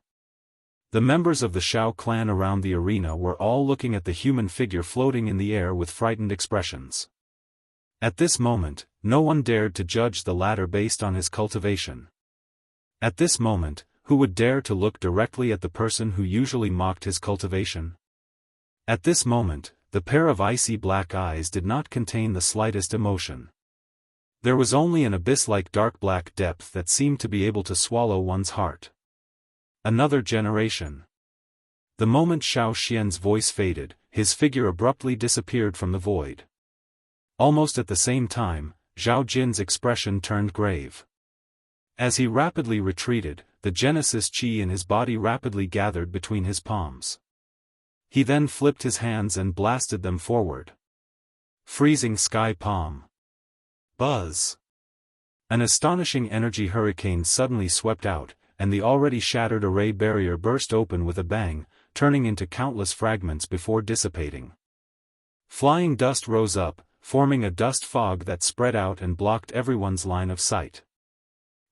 The members of the Shao clan around the arena were all looking at the human figure floating in the air with frightened expressions. At this moment, no one dared to judge the latter based on his cultivation. At this moment, who would dare to look directly at the person who usually mocked his cultivation? At this moment, the pair of icy black eyes did not contain the slightest emotion. There was only an abyss-like dark black depth that seemed to be able to swallow one's heart. Another generation. The moment Xiao Xian's voice faded, his figure abruptly disappeared from the void. Almost at the same time, Zhao Jin's expression turned grave. As he rapidly retreated, the Genesis chi in his body rapidly gathered between his palms. He then flipped his hands and blasted them forward. Freezing sky palm. Buzz. An astonishing energy hurricane suddenly swept out, and the already shattered array barrier burst open with a bang, turning into countless fragments before dissipating. Flying dust rose up, forming a dust fog that spread out and blocked everyone's line of sight.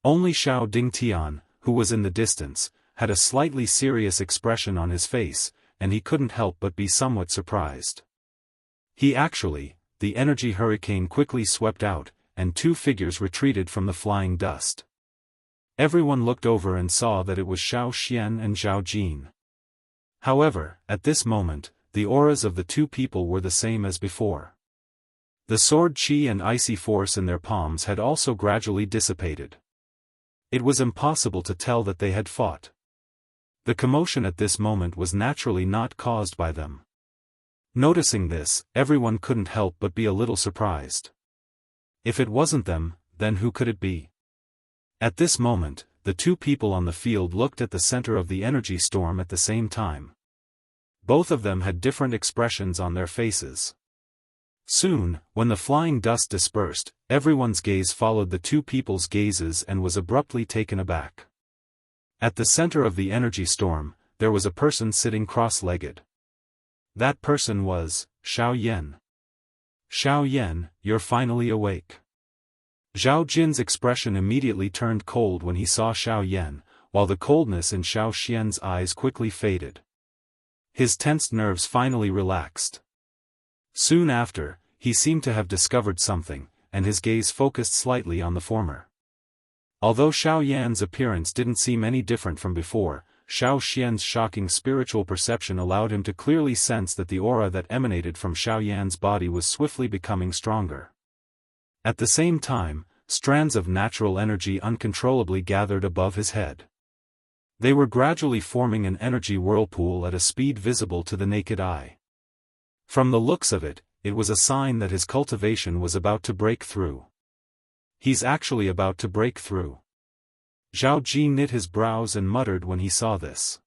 Only Xiao Dingtian, who was in the distance, had a slightly serious expression on his face, and he couldn't help but be somewhat surprised. The energy hurricane quickly swept out, and two figures retreated from the flying dust. Everyone looked over and saw that it was Xiao Xian and Zhao Jin. However, at this moment, the auras of the two people were the same as before. The sword chi and icy force in their palms had also gradually dissipated. It was impossible to tell that they had fought. The commotion at this moment was naturally not caused by them. Noticing this, everyone couldn't help but be a little surprised. If it wasn't them, then who could it be? At this moment, the two people on the field looked at the center of the energy storm at the same time. Both of them had different expressions on their faces. Soon, when the flying dust dispersed, everyone's gaze followed the two people's gazes and was abruptly taken aback. At the center of the energy storm, there was a person sitting cross-legged. That person was Xiao Yan. Xiao Yan, you're finally awake. Zhao Jin's expression immediately turned cold when he saw Xiao Yan, while the coldness in Xiao Xian's eyes quickly faded. His tensed nerves finally relaxed. Soon after, he seemed to have discovered something, and his gaze focused slightly on the former. Although Xiao Yan's appearance didn't seem any different from before, Xiao Xian's shocking spiritual perception allowed him to clearly sense that the aura that emanated from Xiao Yan's body was swiftly becoming stronger. At the same time, strands of natural energy uncontrollably gathered above his head. They were gradually forming an energy whirlpool at a speed visible to the naked eye. From the looks of it, it was a sign that his cultivation was about to break through. He's actually about to break through. Zhao Ji knit his brows and muttered when he saw this.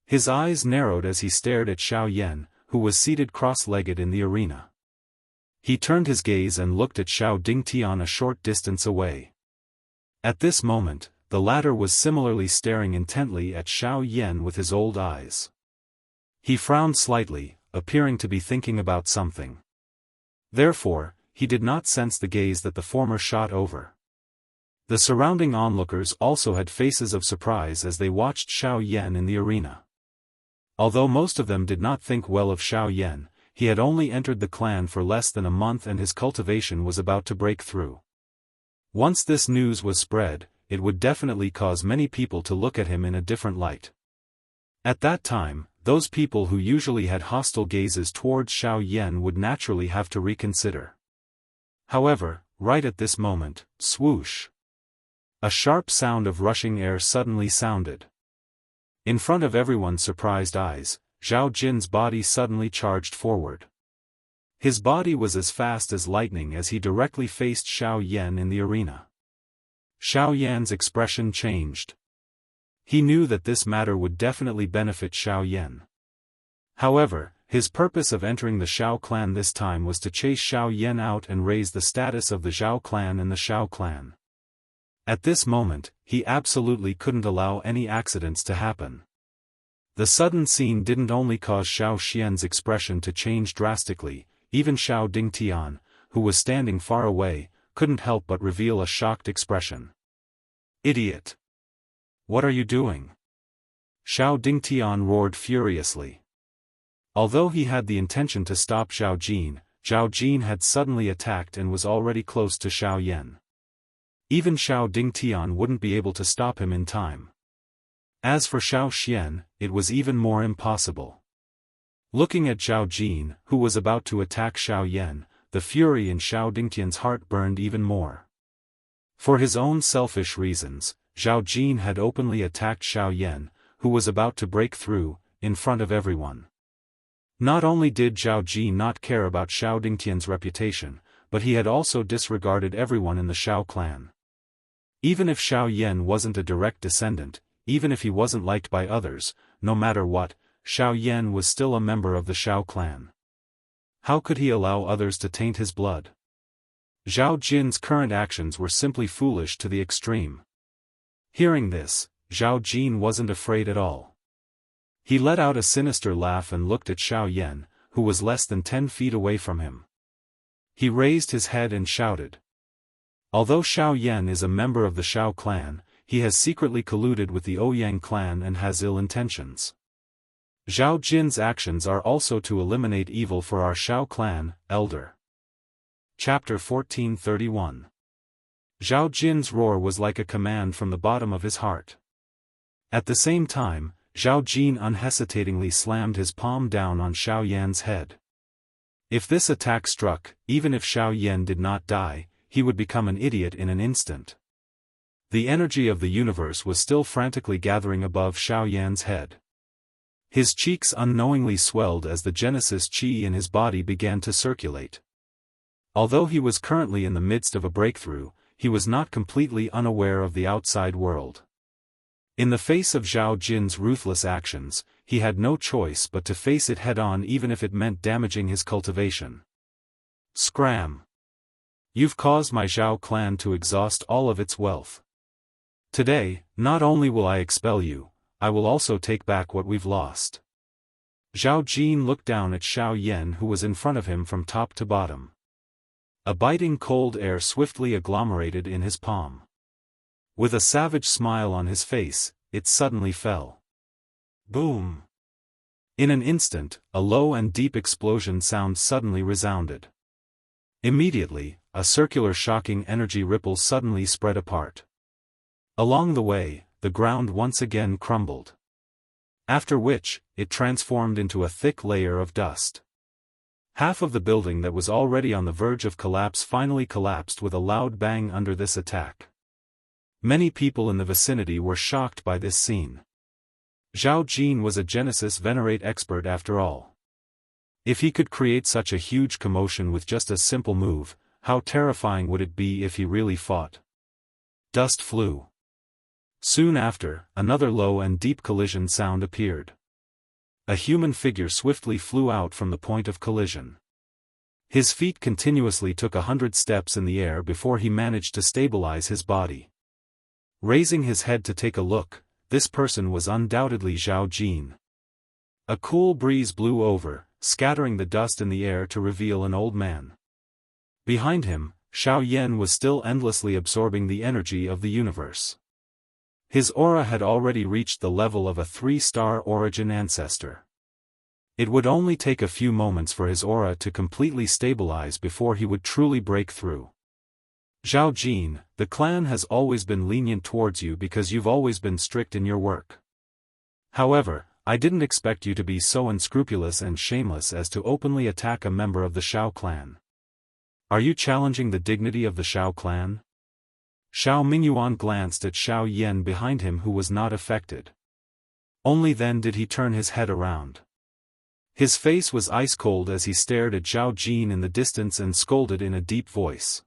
His eyes narrowed as he stared at Xiao Yan, who was seated cross-legged in the arena. He turned his gaze and looked at Xiao Dingtian a short distance away. At this moment, the latter was similarly staring intently at Xiao Yan with his old eyes. He frowned slightly, appearing to be thinking about something. Therefore, he did not sense the gaze that the former shot over. The surrounding onlookers also had faces of surprise as they watched Xiao Yan in the arena. Although most of them did not think well of Xiao Yan, he had only entered the clan for less than a month and his cultivation was about to break through. Once this news was spread, it would definitely cause many people to look at him in a different light. At that time, those people who usually had hostile gazes towards Xiao Yan would naturally have to reconsider. However, right at this moment, swoosh! A sharp sound of rushing air suddenly sounded. In front of everyone's surprised eyes, Zhao Jin's body suddenly charged forward. His body was as fast as lightning as he directly faced Xiao Yan in the arena. Xiao Yan's expression changed. He knew that this matter would definitely benefit Xiao Yan. However, His purpose of entering the Xiao clan this time was to chase Xiao Yan out and raise the status of the Zhao clan and the Xiao clan. At this moment, he absolutely couldn't allow any accidents to happen. The sudden scene didn't only cause Xiao Xian's expression to change drastically, even Xiao Dingtian, who was standing far away, couldn't help but reveal a shocked expression. "Idiot! What are you doing?" Xiao Dingtian roared furiously. Although he had the intention to stop Zhao Jin had suddenly attacked and was already close to Xiao Yan. Even Xiao Dingtian wouldn't be able to stop him in time. As for Xiao Xian, it was even more impossible. Looking at Zhao Jin, who was about to attack Xiao Yan, the fury in Xiao Dingtian's heart burned even more. For his own selfish reasons, Zhao Jin had openly attacked Xiao Yan, who was about to break through, in front of everyone. Not only did Zhao Jin not care about Xiao Dingtian's reputation, but he had also disregarded everyone in the Xiao clan. Even if Xiao Yan wasn't a direct descendant, even if he wasn't liked by others, no matter what, Xiao Yan was still a member of the Xiao clan. How could he allow others to taint his blood? Zhao Jin's current actions were simply foolish to the extreme. Hearing this, Zhao Jin wasn't afraid at all. He let out a sinister laugh and looked at Xiao Yan, who was less than 10 feet away from him. He raised his head and shouted. Although Xiao Yan is a member of the Xiao clan, he has secretly colluded with the Ouyang clan and has ill intentions. Zhao Jin's actions are also to eliminate evil for our Xiao clan, Elder. Chapter 1431. Zhao Jin's roar was like a command from the bottom of his heart. At the same time, Zhao Jin unhesitatingly slammed his palm down on Xiao Yan's head. If this attack struck, even if Xiao Yan did not die, he would become an idiot in an instant. The energy of the universe was still frantically gathering above Xiao Yan's head. His cheeks unknowingly swelled as the Genesis Qi in his body began to circulate. Although he was currently in the midst of a breakthrough, he was not completely unaware of the outside world. In the face of Zhao Jin's ruthless actions, he had no choice but to face it head-on even if it meant damaging his cultivation. Scram! You've caused my Zhao clan to exhaust all of its wealth. Today, not only will I expel you, I will also take back what we've lost. Zhao Jin looked down at Xiao Yan who was in front of him from top to bottom. A biting cold air swiftly agglomerated in his palm. With a savage smile on his face, it suddenly fell. Boom! In an instant, a low and deep explosion sound suddenly resounded. Immediately, a circular shocking energy ripple suddenly spread apart. Along the way, the ground once again crumbled. After which, it transformed into a thick layer of dust. Half of the building that was already on the verge of collapse finally collapsed with a loud bang under this attack. Many people in the vicinity were shocked by this scene. Zhao Jin was a Genesis Venerate expert after all. If he could create such a huge commotion with just a simple move, how terrifying would it be if he really fought? Dust flew. Soon after, another low and deep collision sound appeared. A human figure swiftly flew out from the point of collision. His feet continuously took 100 steps in the air before he managed to stabilize his body. Raising his head to take a look, this person was undoubtedly Zhao Jin. A cool breeze blew over, scattering the dust in the air to reveal an old man. Behind him, Xiao Yan was still endlessly absorbing the energy of the universe. His aura had already reached the level of a 3-star origin ancestor. It would only take a few moments for his aura to completely stabilize before he would truly break through. Zhao Jin, the clan has always been lenient towards you because you've always been strict in your work. However, I didn't expect you to be so unscrupulous and shameless as to openly attack a member of the Xiao clan. Are you challenging the dignity of the Xiao clan? Xiao Mingyuan glanced at Xiao Yan behind him who was not affected. Only then did he turn his head around. His face was ice-cold as he stared at Zhao Jin in the distance and scolded in a deep voice.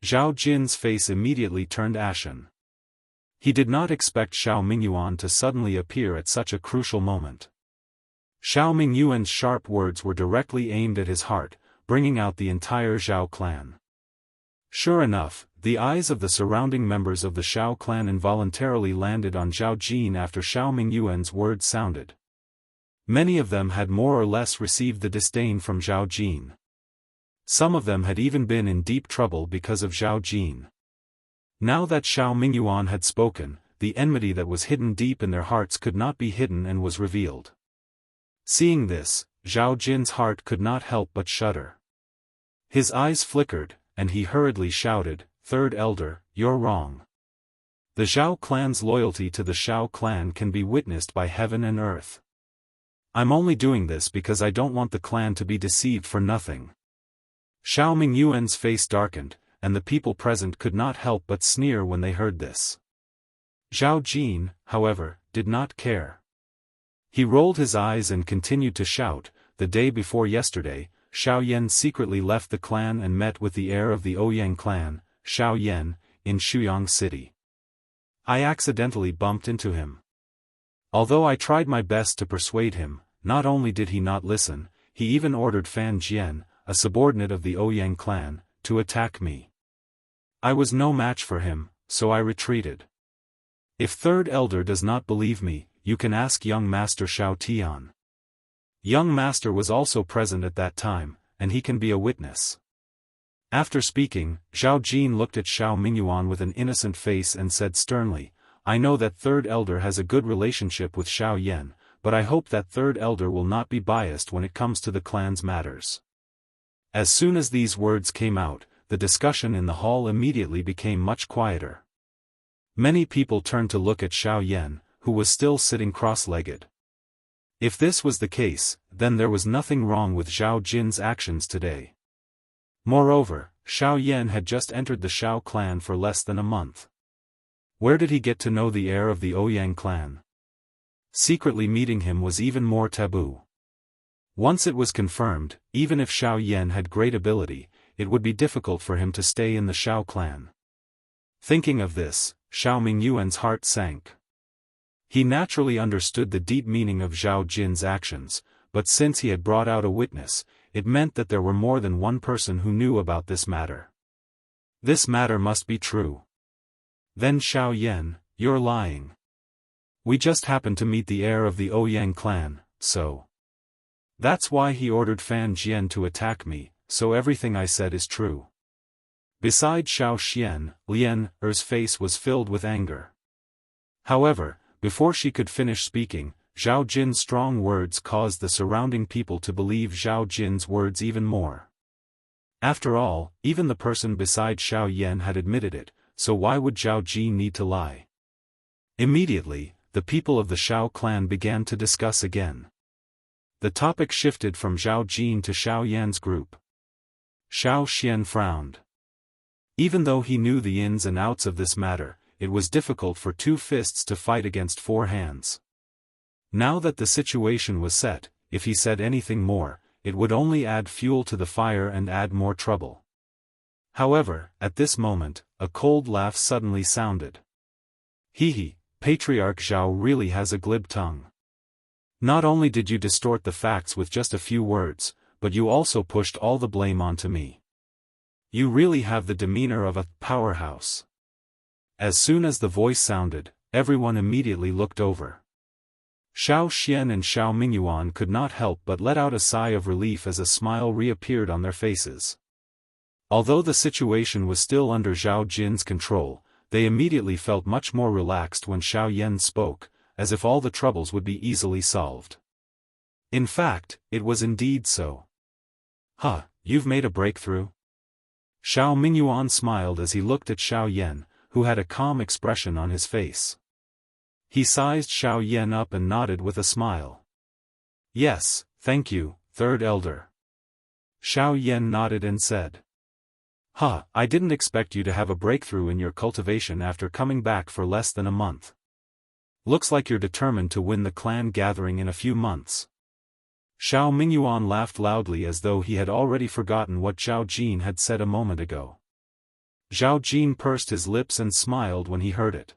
Zhao Jin's face immediately turned ashen. He did not expect Xiao Mingyuan to suddenly appear at such a crucial moment. Xiao Mingyuan's sharp words were directly aimed at his heart, bringing out the entire Zhao clan. Sure enough, the eyes of the surrounding members of the Xiao clan involuntarily landed on Zhao Jin after Xiao Mingyuan's words sounded. Many of them had more or less received the disdain from Zhao Jin. Some of them had even been in deep trouble because of Zhao Jin. Now that Xiao Mingyuan had spoken, the enmity that was hidden deep in their hearts could not be hidden and was revealed. Seeing this, Zhao Jin's heart could not help but shudder. His eyes flickered, and he hurriedly shouted, "Third Elder, you're wrong. The Zhao clan's loyalty to the Xiao clan can be witnessed by heaven and earth. I'm only doing this because I don't want the clan to be deceived for nothing." Xiao Mingyuan's face darkened, and the people present could not help but sneer when they heard this. Zhao Jin, however, did not care. He rolled his eyes and continued to shout, "The day before yesterday, Xiao Yan secretly left the clan and met with the heir of the Ouyang clan, Xiao Yan, in Shuyang City. I accidentally bumped into him. Although I tried my best to persuade him, not only did he not listen, he even ordered Fan Jian, a subordinate of the Ouyang clan, to attack me. I was no match for him, so I retreated. If Third Elder does not believe me, you can ask young Master Xiao Tian. Young Master was also present at that time, and he can be a witness." After speaking, Zhao Jin looked at Xiao Mingyuan with an innocent face and said sternly, "I know that Third Elder has a good relationship with Xiao Yan, but I hope that Third Elder will not be biased when it comes to the clan's matters." As soon as these words came out, the discussion in the hall immediately became much quieter. Many people turned to look at Xiao Yan, who was still sitting cross-legged. If this was the case, then there was nothing wrong with Zhao Jin's actions today. Moreover, Xiao Yan had just entered the Xiao clan for less than a month. Where did he get to know the heir of the Ouyang clan? Secretly meeting him was even more taboo. Once it was confirmed, even if Xiao Yan had great ability, it would be difficult for him to stay in the Xiao clan. Thinking of this, Xiao Mingyuan's heart sank. He naturally understood the deep meaning of Zhao Jin's actions, but since he had brought out a witness, it meant that there were more than one person who knew about this matter. This matter must be true. Then Xiao Yan, you're lying. We just happened to meet the heir of the Ouyang clan, so. That's why he ordered Fan Jian to attack me, so everything I said is true. Beside Xiao Xian, Lian Er's face was filled with anger. However, before she could finish speaking, Zhao Jin's strong words caused the surrounding people to believe Zhao Jin's words even more. After all, even the person beside Xiao Yan had admitted it, so why would Zhao Jin need to lie? Immediately, the people of the Xiao clan began to discuss again. The topic shifted from Zhao Jin to Xiao Yan's group. Xiao Xian frowned. Even though he knew the ins and outs of this matter, it was difficult for two fists to fight against four hands. Now that the situation was set, if he said anything more, it would only add fuel to the fire and add more trouble. However, at this moment, a cold laugh suddenly sounded. Hee, Patriarch Zhao really has a glib tongue. Not only did you distort the facts with just a few words, but you also pushed all the blame onto me. You really have the demeanor of a powerhouse. As soon as the voice sounded, everyone immediately looked over. Xiao Xian and Xiao Mingyuan could not help but let out a sigh of relief as a smile reappeared on their faces. Although the situation was still under Zhao Jin's control, they immediately felt much more relaxed when Xiao Yan spoke, as if all the troubles would be easily solved. In fact, it was indeed so. "Huh, you've made a breakthrough?" Xiao Mingyuan smiled as he looked at Xiao Yan, who had a calm expression on his face. He sized Xiao Yan up and nodded with a smile. "Yes, thank you, Third Elder." Xiao Yan nodded and said. I didn't expect you to have a breakthrough in your cultivation after coming back for less than a month. Looks like you're determined to win the clan gathering in a few months." Xiao Mingyuan laughed loudly as though he had already forgotten what Zhao Jin had said a moment ago. Zhao Jin pursed his lips and smiled when he heard it.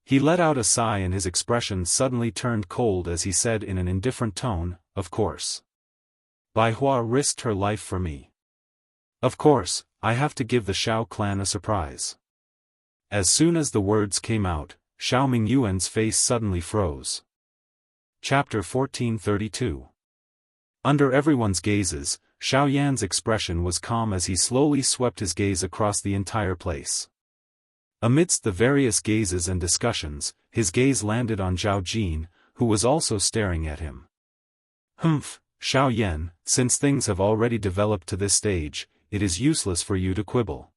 He let out a sigh and his expression suddenly turned cold as he said in an indifferent tone, "Of course. Bai Hua risked her life for me. Of course, I have to give the Shao clan a surprise." As soon as the words came out, Xiao Mingyuan's face suddenly froze. Chapter 1432. Under everyone's gazes, Xiao Yan's expression was calm as he slowly swept his gaze across the entire place. Amidst the various gazes and discussions, his gaze landed on Zhao Jin, who was also staring at him. "Humph, Xiao Yan, since things have already developed to this stage, it is useless for you to quibble.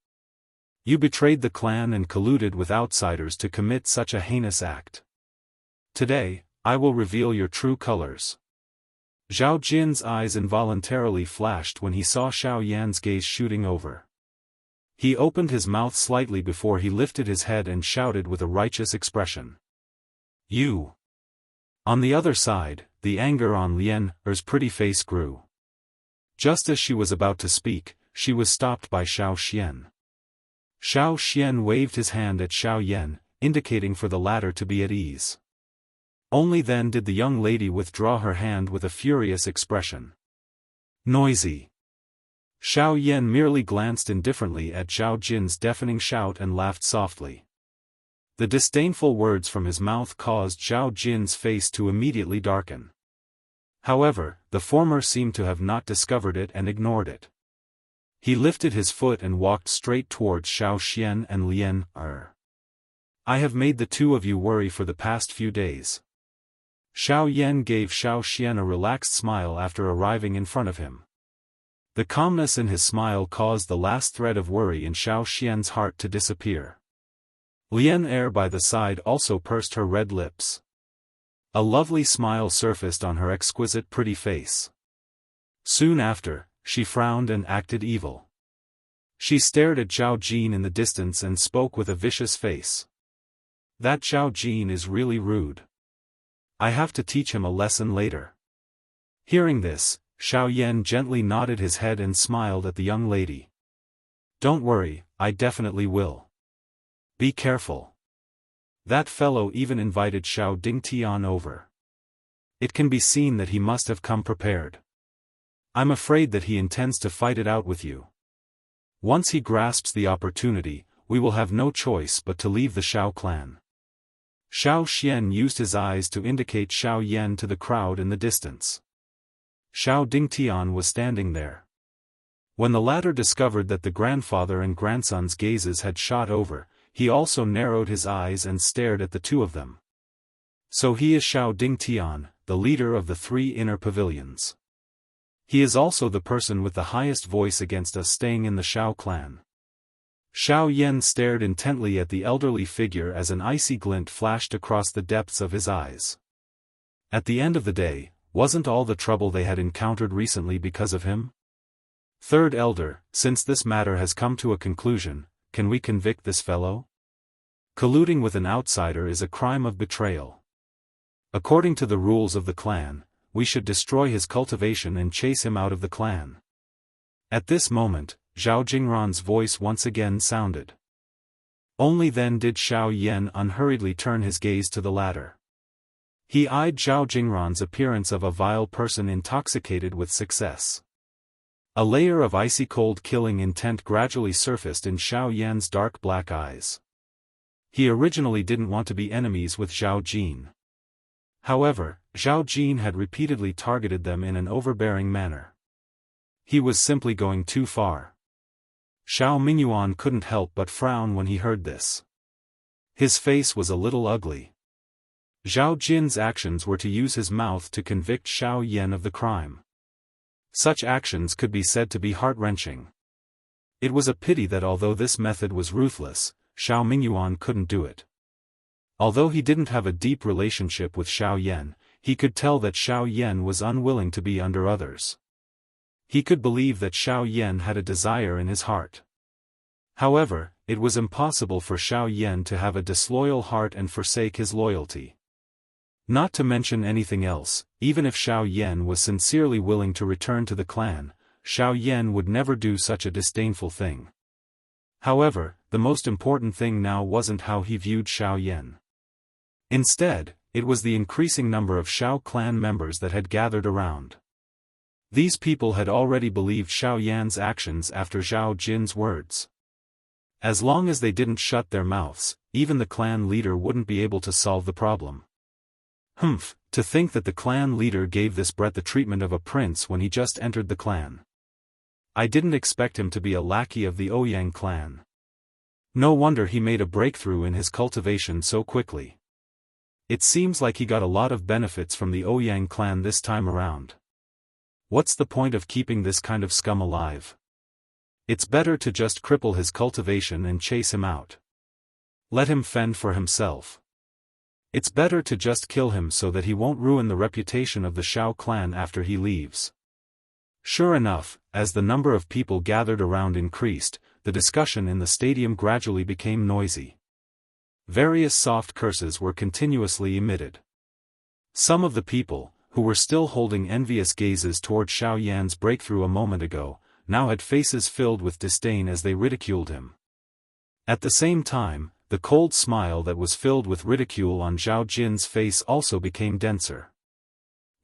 You betrayed the clan and colluded with outsiders to commit such a heinous act. Today, I will reveal your true colors." Zhao Jin's eyes involuntarily flashed when he saw Xiao Yan's gaze shooting over. He opened his mouth slightly before he lifted his head and shouted with a righteous expression. "You!" On the other side, the anger on Lian Er's pretty face grew. Just as she was about to speak, she was stopped by Xiao Xian. Xiao Xian waved his hand at Xiao Yan, indicating for the latter to be at ease. Only then did the young lady withdraw her hand with a furious expression. "Noisy!" Xiao Yan merely glanced indifferently at Zhao Jin's deafening shout and laughed softly. The disdainful words from his mouth caused Zhao Jin's face to immediately darken. However, the former seemed to have not discovered it and ignored it. He lifted his foot and walked straight towards Xiao Xian and Lian Er. "I have made the two of you worry for the past few days." Xiao Yan gave Xiao Xian a relaxed smile after arriving in front of him. The calmness in his smile caused the last thread of worry in Xiao Xian's heart to disappear. Lian Er by the side also pursed her red lips. A lovely smile surfaced on her exquisite pretty face. Soon after, she frowned and acted evil. She stared at Zhao Jin in the distance and spoke with a vicious face. "That Zhao Jin is really rude. I have to teach him a lesson later." Hearing this, Xiao Yan gently nodded his head and smiled at the young lady. "Don't worry, I definitely will. Be careful." That fellow even invited Xiao Dingtian over. It can be seen that he must have come prepared. I'm afraid that he intends to fight it out with you. Once he grasps the opportunity, we will have no choice but to leave the Shao clan. Xiao Xian used his eyes to indicate Xiao Yan to the crowd in the distance. Xiao Dingtian was standing there. When the latter discovered that the grandfather and grandson's gazes had shot over, he also narrowed his eyes and stared at the two of them. So he is Xiao Dingtian, the leader of the three inner pavilions. He is also the person with the highest voice against us staying in the Shao clan. Xiao Yan stared intently at the elderly figure as an icy glint flashed across the depths of his eyes. At the end of the day, wasn't all the trouble they had encountered recently because of him? Third Elder, since this matter has come to a conclusion, can we convict this fellow? Colluding with an outsider is a crime of betrayal. According to the rules of the clan, we should destroy his cultivation and chase him out of the clan. At this moment, Zhao Jingran's voice once again sounded. Only then did Xiao Yan unhurriedly turn his gaze to the latter. He eyed Zhao Jingran's appearance of a vile person intoxicated with success. A layer of icy cold killing intent gradually surfaced in Xiao Yan's dark black eyes. He originally didn't want to be enemies with Zhao Jin. However, Zhao Jin had repeatedly targeted them in an overbearing manner. He was simply going too far. Xiao Mingyuan couldn't help but frown when he heard this. His face was a little ugly. Zhao Jin's actions were to use his mouth to convict Xiao Yan of the crime. Such actions could be said to be heart-wrenching. It was a pity that although this method was ruthless, Xiao Mingyuan couldn't do it. Although he didn't have a deep relationship with Xiao Yan, he could tell that Xiao Yan was unwilling to be under others. He could believe that Xiao Yan had a desire in his heart. However, it was impossible for Xiao Yan to have a disloyal heart and forsake his loyalty. Not to mention anything else, even if Xiao Yan was sincerely willing to return to the clan, Xiao Yan would never do such a disdainful thing. However, the most important thing now wasn't how he viewed Xiao Yan. Instead, it was the increasing number of Shao clan members that had gathered around. These people had already believed Xiao Yan's actions after Zhao Jin's words. As long as they didn't shut their mouths, even the clan leader wouldn't be able to solve the problem. Humph, to think that the clan leader gave this Brett the treatment of a prince when he just entered the clan. I didn't expect him to be a lackey of the Ouyang clan. No wonder he made a breakthrough in his cultivation so quickly. It seems like he got a lot of benefits from the Ouyang clan this time around. What's the point of keeping this kind of scum alive? It's better to just cripple his cultivation and chase him out. Let him fend for himself. It's better to just kill him so that he won't ruin the reputation of the Shao clan after he leaves. Sure enough, as the number of people gathered around increased, the discussion in the stadium gradually became noisy. Various soft curses were continuously emitted. Some of the people, who were still holding envious gazes toward Xiao Yan's breakthrough a moment ago, now had faces filled with disdain as they ridiculed him. At the same time, the cold smile that was filled with ridicule on Zhao Jin's face also became denser.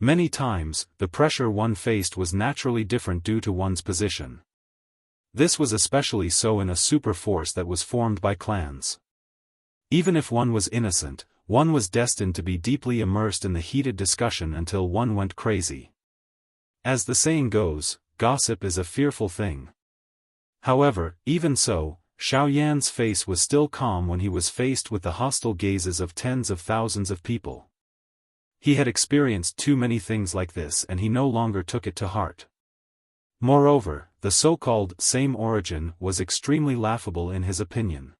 Many times, the pressure one faced was naturally different due to one's position. This was especially so in a super force that was formed by clans. Even if one was innocent, one was destined to be deeply immersed in the heated discussion until one went crazy. As the saying goes, gossip is a fearful thing. However, even so, Xiao Yan's face was still calm when he was faced with the hostile gazes of tens of thousands of people. He had experienced too many things like this and he no longer took it to heart. Moreover, the so-called same origin was extremely laughable in his opinion.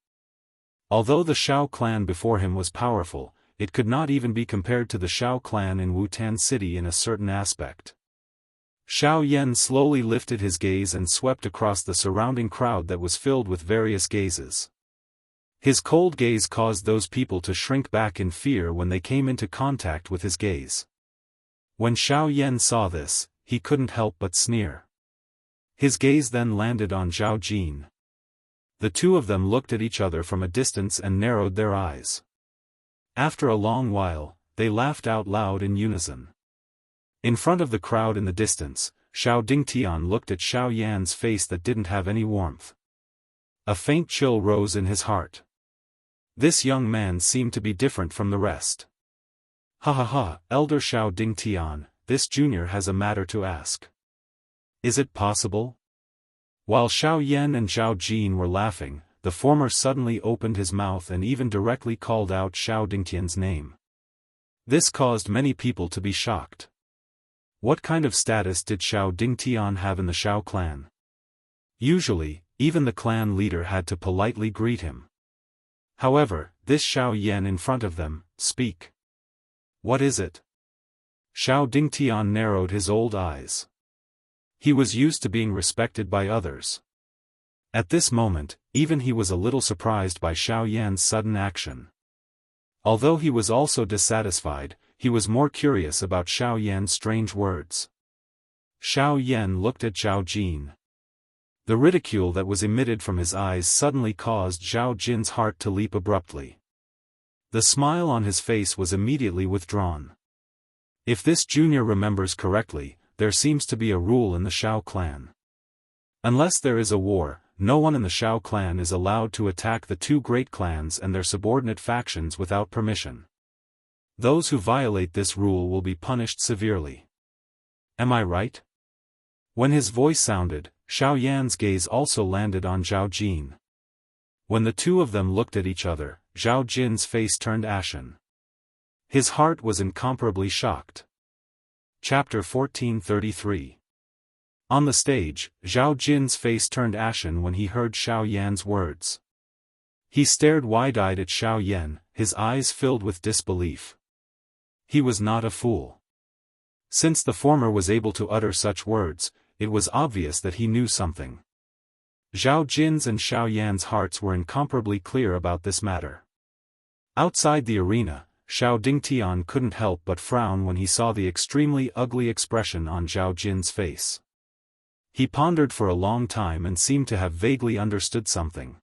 Although the Shao clan before him was powerful, it could not even be compared to the Shao clan in Wutan City in a certain aspect. Xiao Yan slowly lifted his gaze and swept across the surrounding crowd that was filled with various gazes. His cold gaze caused those people to shrink back in fear when they came into contact with his gaze. When Xiao Yan saw this, he couldn't help but sneer. His gaze then landed on Zhao Jin. The two of them looked at each other from a distance and narrowed their eyes. After a long while, they laughed out loud in unison. In front of the crowd in the distance, Xiao Dingtian looked at Xiao Yan's face that didn't have any warmth. A faint chill rose in his heart. This young man seemed to be different from the rest. Ha ha ha, Elder Xiao Dingtian, this junior has a matter to ask. Is it possible? While Xiao Yan and Zhao Jin were laughing, the former suddenly opened his mouth and even directly called out Xiao Dingtian's name. This caused many people to be shocked. What kind of status did Xiao Dingtian have in the Shao clan? Usually, even the clan leader had to politely greet him. However, this Xiao Yan in front of them, speak. What is it? Xiao Dingtian narrowed his old eyes. He was used to being respected by others. At this moment, even he was a little surprised by Xiao Yan's sudden action. Although he was also dissatisfied, he was more curious about Xiao Yan's strange words. Xiao Yan looked at Zhao Jin. The ridicule that was emitted from his eyes suddenly caused Zhao Jin's heart to leap abruptly. The smile on his face was immediately withdrawn. If this junior remembers correctly, there seems to be a rule in the Shao clan. Unless there is a war, no one in the Shao clan is allowed to attack the two great clans and their subordinate factions without permission. Those who violate this rule will be punished severely. Am I right? When his voice sounded, Xiao Yan's gaze also landed on Zhao Jin. When the two of them looked at each other, Zhao Jin's face turned ashen. His heart was incomparably shocked. Chapter 1433. On the stage, Zhao Jin's face turned ashen when he heard Xiao Yan's words. He stared wide-eyed at Xiao Yan, his eyes filled with disbelief. He was not a fool. Since the former was able to utter such words, it was obvious that he knew something. Zhao Jin's and Xiao Yan's hearts were incomparably clear about this matter. Outside the arena, Xiao Dingtian couldn't help but frown when he saw the extremely ugly expression on Zhao Jin's face. He pondered for a long time and seemed to have vaguely understood something.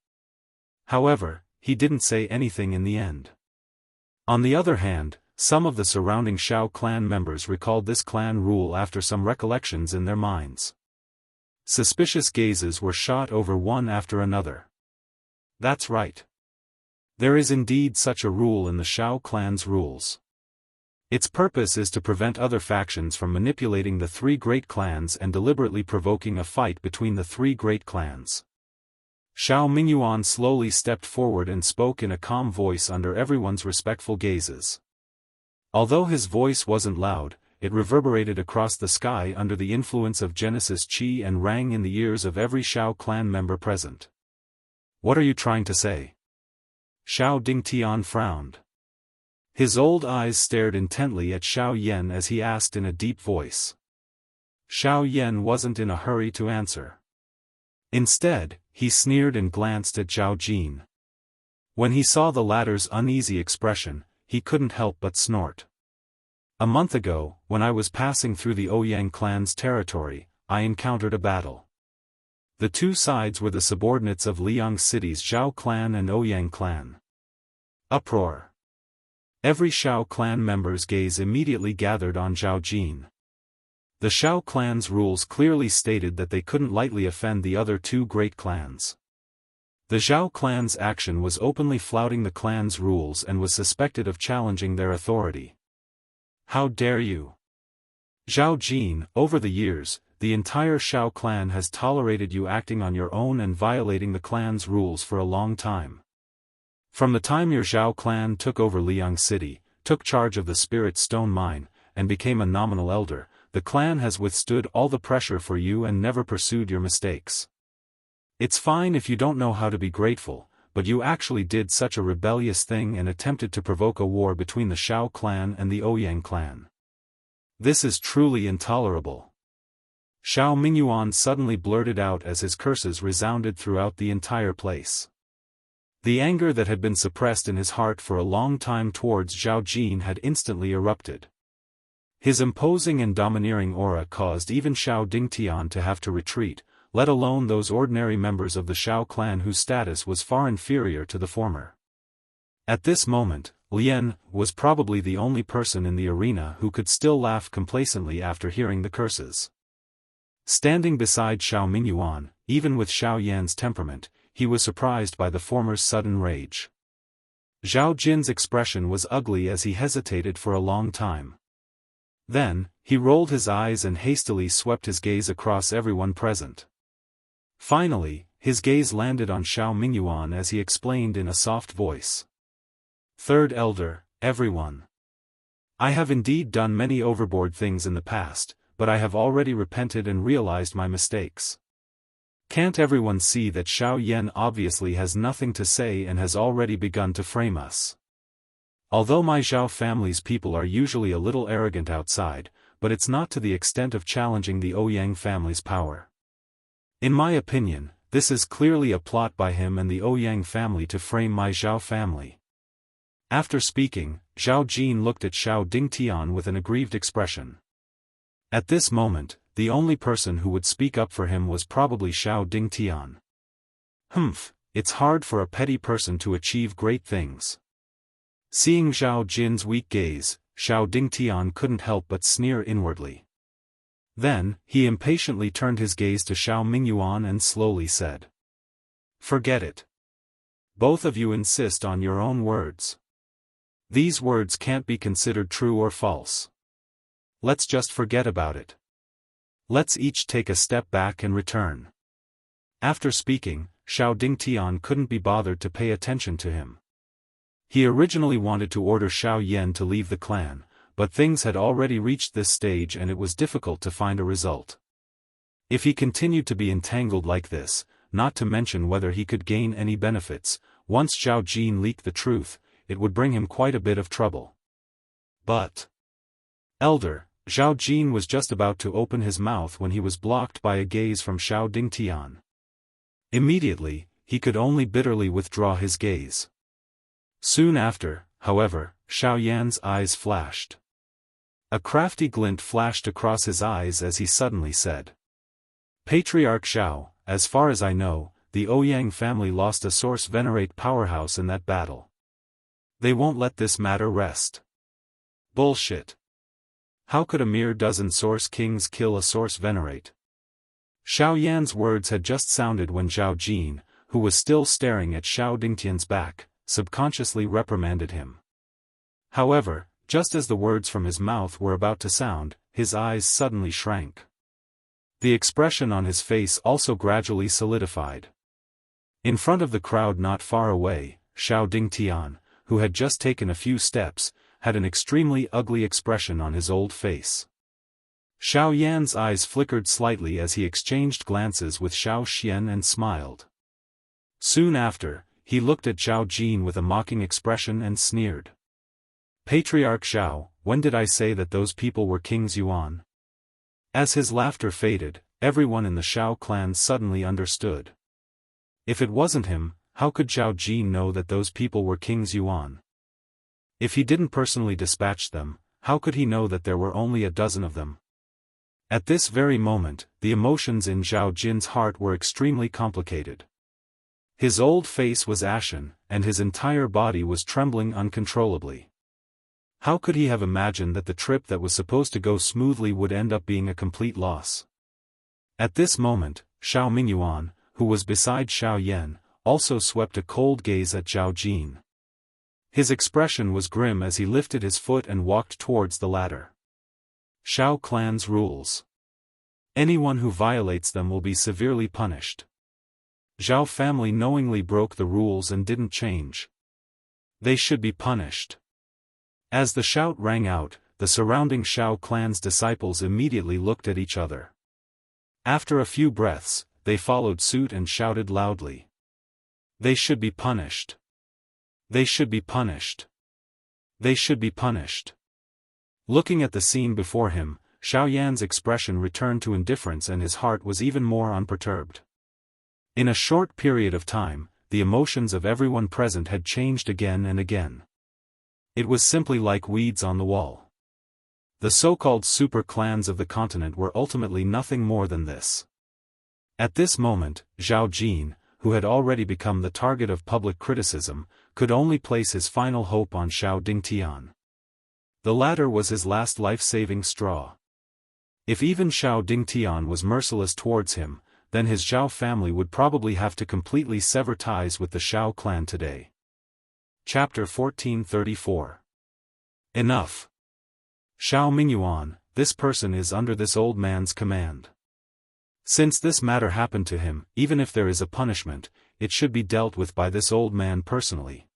However, he didn't say anything in the end. On the other hand, some of the surrounding Shao clan members recalled this clan rule after some recollections in their minds. Suspicious gazes were shot over one after another. That's right. There is indeed such a rule in the Shao clan's rules. Its purpose is to prevent other factions from manipulating the three great clans and deliberately provoking a fight between the three great clans. Xiao Mingyuan slowly stepped forward and spoke in a calm voice under everyone's respectful gazes. Although his voice wasn't loud, it reverberated across the sky under the influence of Genesis Qi and rang in the ears of every Shao clan member present. What are you trying to say? Xiao Dingtian frowned. His old eyes stared intently at Xiao Yan as he asked in a deep voice. Xiao Yan wasn't in a hurry to answer. Instead, he sneered and glanced at Zhao Jin. When he saw the latter's uneasy expression, he couldn't help but snort. A month ago, when I was passing through the Ouyang clan's territory, I encountered a battle. The two sides were the subordinates of Liang City's Zhao clan and Ouyang clan. Uproar. Every Shao clan member's gaze immediately gathered on Zhao Jin. The Shao clan's rules clearly stated that they couldn't lightly offend the other two great clans. The Zhao clan's action was openly flouting the clan's rules and was suspected of challenging their authority. How dare you? Zhao Jin, over the years, the entire Shao clan has tolerated you acting on your own and violating the clan's rules for a long time. From the time your Zhao clan took over Liang City, took charge of the Spirit Stone Mine, and became a nominal elder, the clan has withstood all the pressure for you and never pursued your mistakes. It's fine if you don't know how to be grateful, but you actually did such a rebellious thing and attempted to provoke a war between the Shao clan and the Ouyang clan. This is truly intolerable. Xiao Mingyuan suddenly blurted out as his curses resounded throughout the entire place. The anger that had been suppressed in his heart for a long time towards Zhao Jin had instantly erupted. His imposing and domineering aura caused even Xiao Dingtian to have to retreat, let alone those ordinary members of the Shao clan whose status was far inferior to the former. At this moment, Lian was probably the only person in the arena who could still laugh complacently after hearing the curses. Standing beside Xiao Mingyuan, even with Xiao Yan's temperament, he was surprised by the former's sudden rage. Zhao Jin's expression was ugly as he hesitated for a long time. Then, he rolled his eyes and hastily swept his gaze across everyone present. Finally, his gaze landed on Xiao Mingyuan as he explained in a soft voice. Third Elder, everyone. I have indeed done many overboard things in the past, but I have already repented and realized my mistakes. Can't everyone see that Xiao Yan obviously has nothing to say and has already begun to frame us? Although my Zhao family's people are usually a little arrogant outside, but it's not to the extent of challenging the Ouyang family's power. In my opinion, this is clearly a plot by him and the Ouyang family to frame my Zhao family. After speaking, Zhao Jin looked at Xiao Dingtian with an aggrieved expression. At this moment, the only person who would speak up for him was probably Xiao Dingtian. It's hard for a petty person to achieve great things. Seeing Zhao Jin's weak gaze, Xiao Dingtian couldn't help but sneer inwardly. Then, he impatiently turned his gaze to Xiao Mingyuan and slowly said. Forget it. Both of you insist on your own words. These words can't be considered true or false. Let's just forget about it. Let's each take a step back and return. After speaking, Xiao Dingtian couldn't be bothered to pay attention to him. He originally wanted to order Xiao Yan to leave the clan, but things had already reached this stage and it was difficult to find a result. If he continued to be entangled like this, not to mention whether he could gain any benefits, once Zhao Jin leaked the truth, it would bring him quite a bit of trouble. But Elder, Zhao Jin was just about to open his mouth when he was blocked by a gaze from Xiao Dingtian. Immediately, he could only bitterly withdraw his gaze. Soon after, however, Xiao Yan's eyes flashed. A crafty glint flashed across his eyes as he suddenly said. Patriarch Xiao, as far as I know, the Ouyang family lost a source venerate powerhouse in that battle. They won't let this matter rest. Bullshit. How could a mere dozen source kings kill a source venerate? Xiao Yan's words had just sounded when Zhao Jin, who was still staring at Xiao Dingtian's back, subconsciously reprimanded him. However, just as the words from his mouth were about to sound, his eyes suddenly shrank. The expression on his face also gradually solidified. In front of the crowd not far away, Xiao Dingtian, who had just taken a few steps, had an extremely ugly expression on his old face. Xiao Yan's eyes flickered slightly as he exchanged glances with Xiao Xian and smiled. Soon after, he looked at Zhao Jin with a mocking expression and sneered. Patriarch Xiao, when did I say that those people were kings Yuan? As his laughter faded, everyone in the Xiao clan suddenly understood. If it wasn't him, how could Zhao Jin know that those people were kings Yuan? If he didn't personally dispatch them, how could he know that there were only a dozen of them? At this very moment, the emotions in Zhao Jin's heart were extremely complicated. His old face was ashen, and his entire body was trembling uncontrollably. How could he have imagined that the trip that was supposed to go smoothly would end up being a complete loss? At this moment, Xiao Mingyuan, who was beside Xiao Yan, also swept a cold gaze at Zhao Jin. His expression was grim as he lifted his foot and walked towards the ladder. Xiao clan's rules. Anyone who violates them will be severely punished. Zhao family knowingly broke the rules and didn't change. They should be punished. As the shout rang out, the surrounding Xiao clan's disciples immediately looked at each other. After a few breaths, they followed suit and shouted loudly. They should be punished. They should be punished. They should be punished. Looking at the scene before him, Xiao Yan's expression returned to indifference and his heart was even more unperturbed. In a short period of time, the emotions of everyone present had changed again and again. It was simply like weeds on the wall. The so-called super clans of the continent were ultimately nothing more than this. At this moment, Zhao Jin, who had already become the target of public criticism, could only place his final hope on Xiao Dingtian. The latter was his last life-saving straw. If even Xiao Dingtian was merciless towards him, then his Zhao family would probably have to completely sever ties with the Xiao clan today. Chapter 1434. Enough. Xiao Mingyuan, this person is under this old man's command. Since this matter happened to him, even if there is a punishment, it should be dealt with by this old man personally.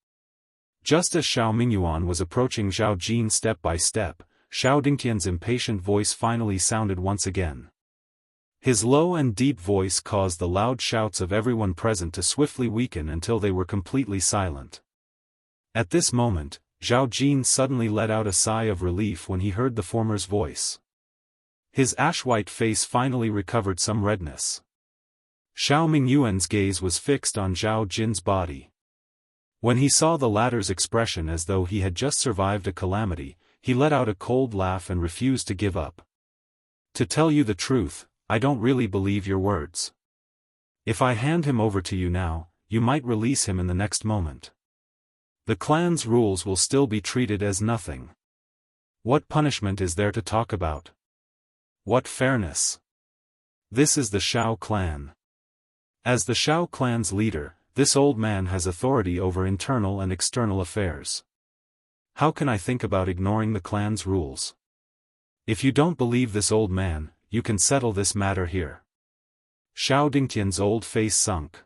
Just as Xiao Mingyuan was approaching Zhao Jin step by step, Xiao Dingtian's impatient voice finally sounded once again. His low and deep voice caused the loud shouts of everyone present to swiftly weaken until they were completely silent. At this moment, Zhao Jin suddenly let out a sigh of relief when he heard the former's voice. His ash-white face finally recovered some redness. Xiao Mingyuan's gaze was fixed on Zhao Jin's body. When he saw the latter's expression as though he had just survived a calamity, he let out a cold laugh and refused to give up. To tell you the truth, I don't really believe your words. If I hand him over to you now, you might release him in the next moment. The clan's rules will still be treated as nothing. What punishment is there to talk about? What fairness? This is the Xiao clan. As the Xiao clan's leader, this old man has authority over internal and external affairs. How can I think about ignoring the clan's rules? If you don't believe this old man, you can settle this matter here. Xiao Dingtian's old face sunk.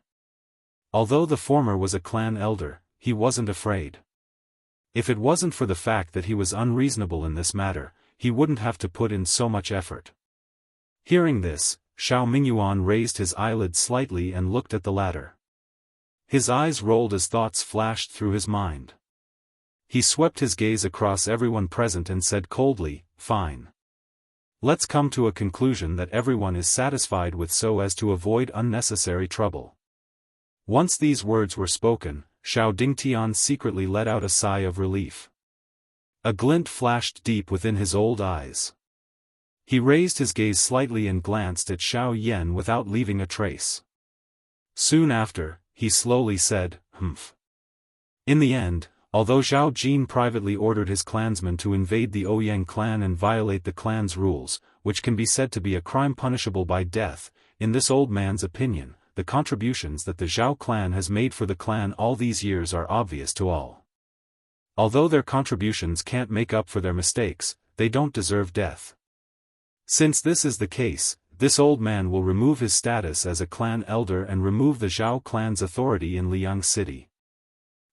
Although the former was a clan elder, he wasn't afraid. If it wasn't for the fact that he was unreasonable in this matter, he wouldn't have to put in so much effort. Hearing this, Xiao Mingyuan raised his eyelids slightly and looked at the latter. His eyes rolled as thoughts flashed through his mind. He swept his gaze across everyone present and said coldly, "Fine. Let's come to a conclusion that everyone is satisfied with so as to avoid unnecessary trouble." Once these words were spoken, Xiao Dingtian secretly let out a sigh of relief. A glint flashed deep within his old eyes. He raised his gaze slightly and glanced at Xiao Yan without leaving a trace. Soon after, he slowly said, "Humph." In the end, Although Zhao Jin privately ordered his clansmen to invade the Ouyang clan and violate the clan's rules, which can be said to be a crime punishable by death, in this old man's opinion, the contributions that the Zhao clan has made for the clan all these years are obvious to all. Although their contributions can't make up for their mistakes, they don't deserve death. Since this is the case, this old man will remove his status as a clan elder and remove the Zhao clan's authority in Liang City.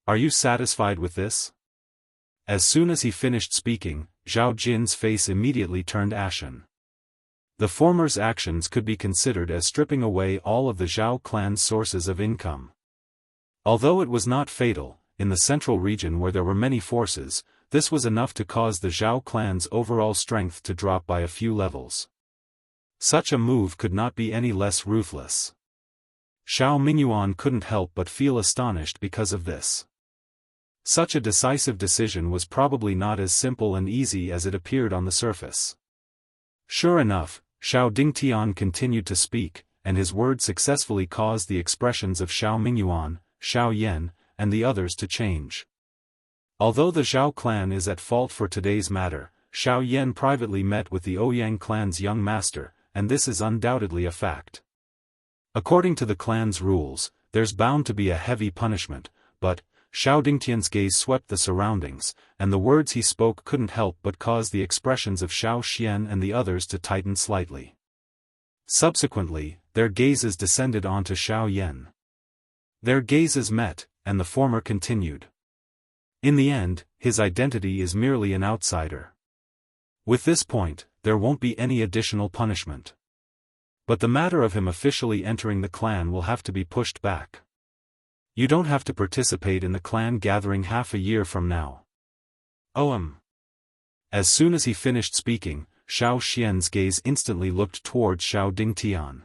Are you satisfied with this? As soon as he finished speaking, Zhao Jin's face immediately turned ashen. The former's actions could be considered as stripping away all of the Zhao clan's sources of income. Although it was not fatal, in the central region where there were many forces, this was enough to cause the Zhao clan's overall strength to drop by a few levels. Such a move could not be any less ruthless. Xiao Mingyuan couldn't help but feel astonished because of this. Such a decisive decision was probably not as simple and easy as it appeared on the surface. Sure enough, Xiao Dingtian continued to speak, and his words successfully caused the expressions of Xiao Mingyuan, Xiao Yan, and the others to change. Although the Zhao clan is at fault for today's matter, Xiao Yan privately met with the Ouyang clan's young master, and this is undoubtedly a fact. According to the clan's rules, there's bound to be a heavy punishment, but Xiao Dingtian's gaze swept the surroundings, and the words he spoke couldn't help but cause the expressions of Xiao Xian and the others to tighten slightly. Subsequently, their gazes descended onto Xiao Yan. Their gazes met, and the former continued. In the end, his identity is merely an outsider. With this point, there won't be any additional punishment. But the matter of him officially entering the clan will have to be pushed back. You don't have to participate in the clan gathering half a year from now. As soon as he finished speaking, Xiao Xian's gaze instantly looked towards Xiao Dingtian.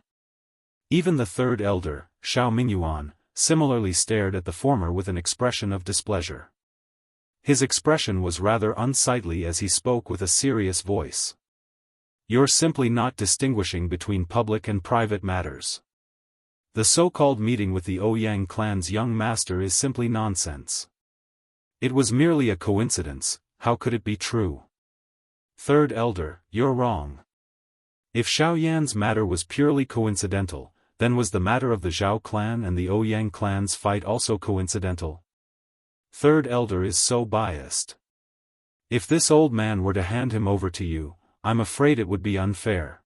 Even the third elder, Xiao Mingyuan, similarly stared at the former with an expression of displeasure. His expression was rather unsightly as he spoke with a serious voice. You're simply not distinguishing between public and private matters. The so-called meeting with the Ouyang clan's young master is simply nonsense. It was merely a coincidence, how could it be true? Third elder, you're wrong. If Xiao Yan's matter was purely coincidental, then was the matter of the Zhao clan and the Ouyang clan's fight also coincidental? Third elder is so biased. If this old man were to hand him over to you, I'm afraid it would be unfair.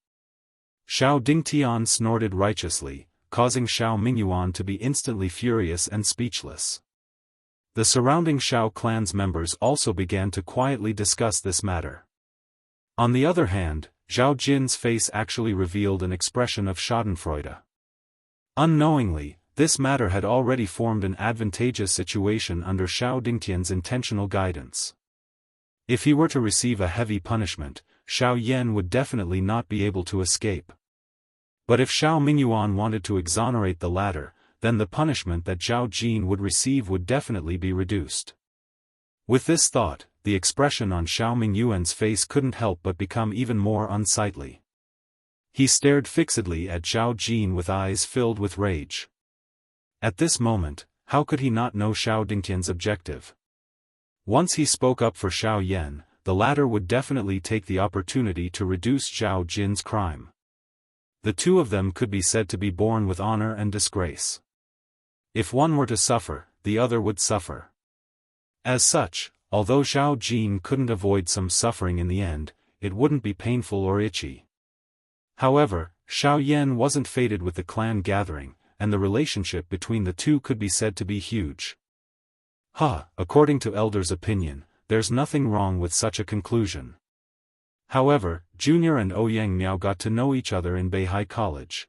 Xiao Dingtian snorted righteously, causing Xiao Mingyuan to be instantly furious and speechless. The surrounding Xiao clan's members also began to quietly discuss this matter. On the other hand, Zhao Jin's face actually revealed an expression of schadenfreude. Unknowingly, this matter had already formed an advantageous situation under Xiao Dingtian's intentional guidance. If he were to receive a heavy punishment, Xiao Yan would definitely not be able to escape. But if Xiao Mingyuan wanted to exonerate the latter, then the punishment that Zhao Jin would receive would definitely be reduced. With this thought, the expression on Xiao Mingyuan's face couldn't help but become even more unsightly. He stared fixedly at Zhao Jin with eyes filled with rage. At this moment, how could he not know Xiao Dingtian's objective? Once he spoke up for Xiao Yan, the latter would definitely take the opportunity to reduce Zhao Jin's crime. The two of them could be said to be born with honor and disgrace. If one were to suffer, the other would suffer. As such, although Zhao Jin couldn't avoid some suffering in the end, it wouldn't be painful or itchy. However, Xiao Yan wasn't fated with the clan gathering, and the relationship between the two could be said to be huge. According to Elder's opinion, there's nothing wrong with such a conclusion. However, Junior and Ouyang Miao got to know each other in Beihai College.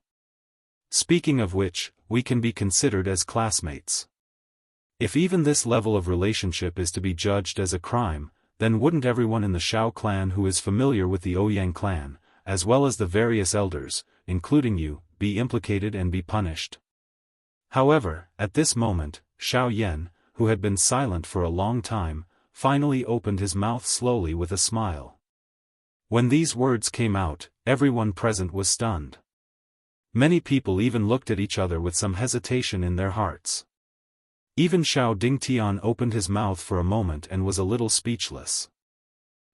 Speaking of which, we can be considered as classmates. If even this level of relationship is to be judged as a crime, then wouldn't everyone in the Xiao clan who is familiar with the Ouyang clan, as well as the various elders, including you, be implicated and be punished? However, at this moment, Xiao Yan, who had been silent for a long time, finally opened his mouth slowly with a smile. When these words came out, everyone present was stunned. Many people even looked at each other with some hesitation in their hearts. Even Xiao Dingtian opened his mouth for a moment and was a little speechless.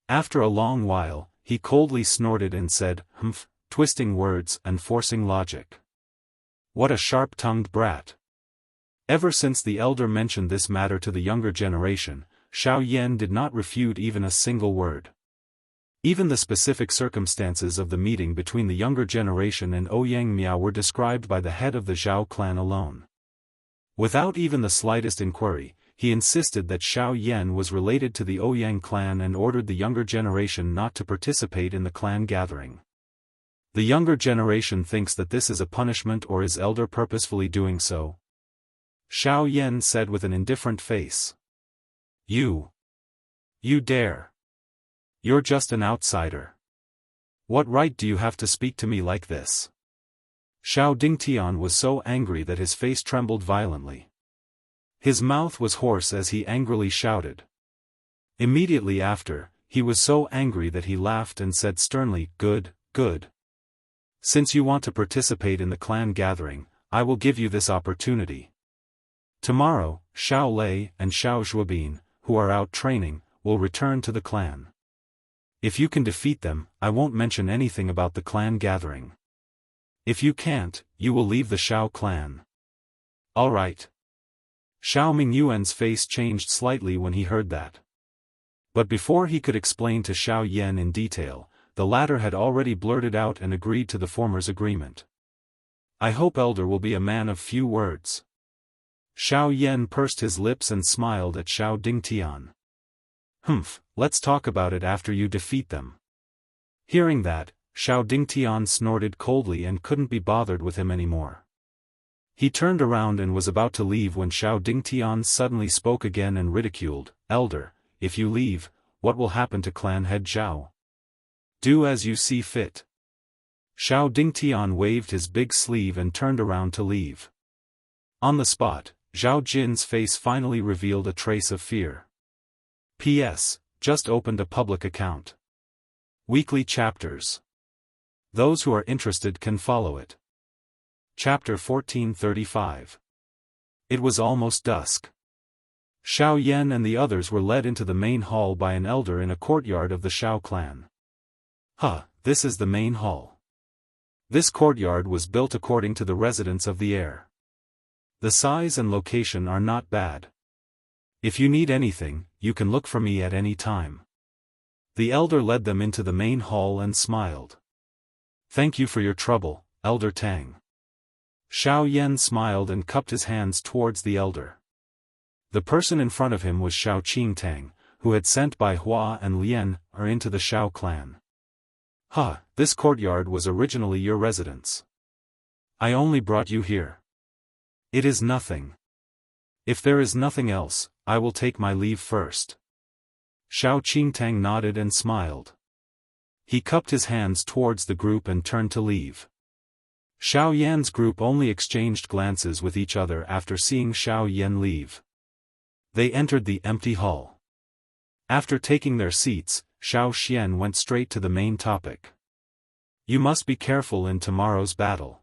After a long while, he coldly snorted and said, "Humph," twisting words and forcing logic. What a sharp-tongued brat. Ever since the elder mentioned this matter to the younger generation, Xiao Yan did not refute even a single word. Even the specific circumstances of the meeting between the younger generation and Ouyang Miao were described by the head of the Zhao clan alone. Without even the slightest inquiry, he insisted that Xiao Yan was related to the Ouyang clan and ordered the younger generation not to participate in the clan gathering. The younger generation thinks that this is a punishment, or is elder purposefully doing so? Xiao Yan said with an indifferent face. You dare. You're just an outsider. What right do you have to speak to me like this? Xiao Dingtian was so angry that his face trembled violently. His mouth was hoarse as he angrily shouted. Immediately after, he was so angry that he laughed and said sternly, "Good, good. Since you want to participate in the clan gathering, I will give you this opportunity. Tomorrow, Xiao Lei and Xiao Zhuobin, who are out training, will return to the clan. If you can defeat them, I won't mention anything about the clan gathering. If you can't, you will leave the Xiao clan." "All right." Xiao Mingyuan's face changed slightly when he heard that. But before he could explain to Xiao Yan in detail, the latter had already blurted out and agreed to the former's agreement. "I hope elder will be a man of few words." Xiao Yan pursed his lips and smiled at Xiao Dingtian. "Humph, let's talk about it after you defeat them." Hearing that, Xiao Dingtian snorted coldly and couldn't be bothered with him anymore. He turned around and was about to leave when Xiao Dingtian suddenly spoke again and ridiculed, "Elder, if you leave, what will happen to clan head Zhao? Do as you see fit." Xiao Dingtian waved his big sleeve and turned around to leave. On the spot, Zhao Jin's face finally revealed a trace of fear. P.S. Just opened a public account. Weekly chapters. Those who are interested can follow it. Chapter 1435. It was almost dusk. Xiao Yan and the others were led into the main hall by an elder in a courtyard of the Xiao clan. This is the main hall. This courtyard was built according to the residents of the heir. The size and location are not bad. If you need anything, you can look for me at any time. The elder led them into the main hall and smiled. "Thank you for your trouble, Elder Tang." Xiao Yan smiled and cupped his hands towards the elder. The person in front of him was Xiao Qingtang, who had sent by Hua and Lian into the Xiao clan. This courtyard was originally your residence. I only brought you here. It is nothing. If there is nothing else, I will take my leave first. Xiao Qingtang nodded and smiled. He cupped his hands towards the group and turned to leave. Xiao Yan's group only exchanged glances with each other after seeing Xiao Yan leave. They entered the empty hall. After taking their seats, Xiao Xian went straight to the main topic. "You must be careful in tomorrow's battle.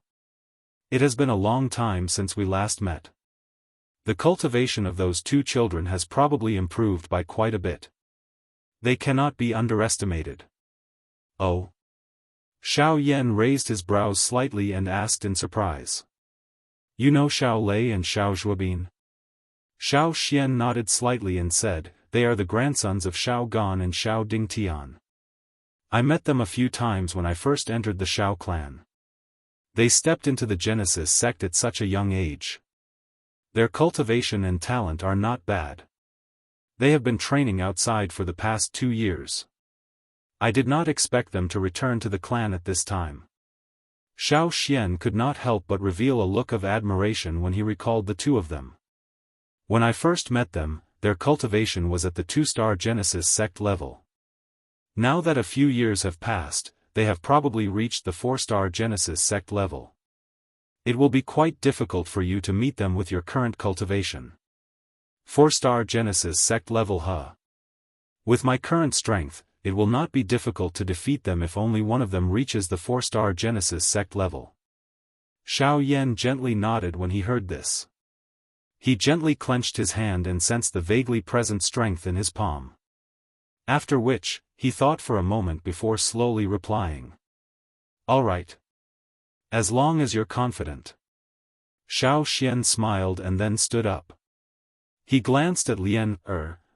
It has been a long time since we last met. The cultivation of those two children has probably improved by quite a bit. They cannot be underestimated." "Oh?" Xiao Yan raised his brows slightly and asked in surprise. "You know Xiao Lei and Xiao Zhuobin?" Xiao Xian nodded slightly and said, "They are the grandsons of Xiao Gan and Xiao Dingtian. I met them a few times when I first entered the Xiao clan. They stepped into the Genesis sect at such a young age. Their cultivation and talent are not bad. They have been training outside for the past 2 years. I did not expect them to return to the clan at this time." Xiao Xian could not help but reveal a look of admiration when he recalled the two of them. "When I first met them, their cultivation was at the 2-star Genesis sect level. Now that a few years have passed, they have probably reached the 4-star Genesis sect level. It will be quite difficult for you to meet them with your current cultivation. 4-star Genesis sect level. With my current strength, it will not be difficult to defeat them if only one of them reaches the 4-star Genesis sect level." Xiao Yan gently nodded when he heard this. He gently clenched his hand and sensed the vaguely present strength in his palm. After which, he thought for a moment before slowly replying. "All right. As long as you're confident." Xiao Xian smiled and then stood up. He glanced at Lien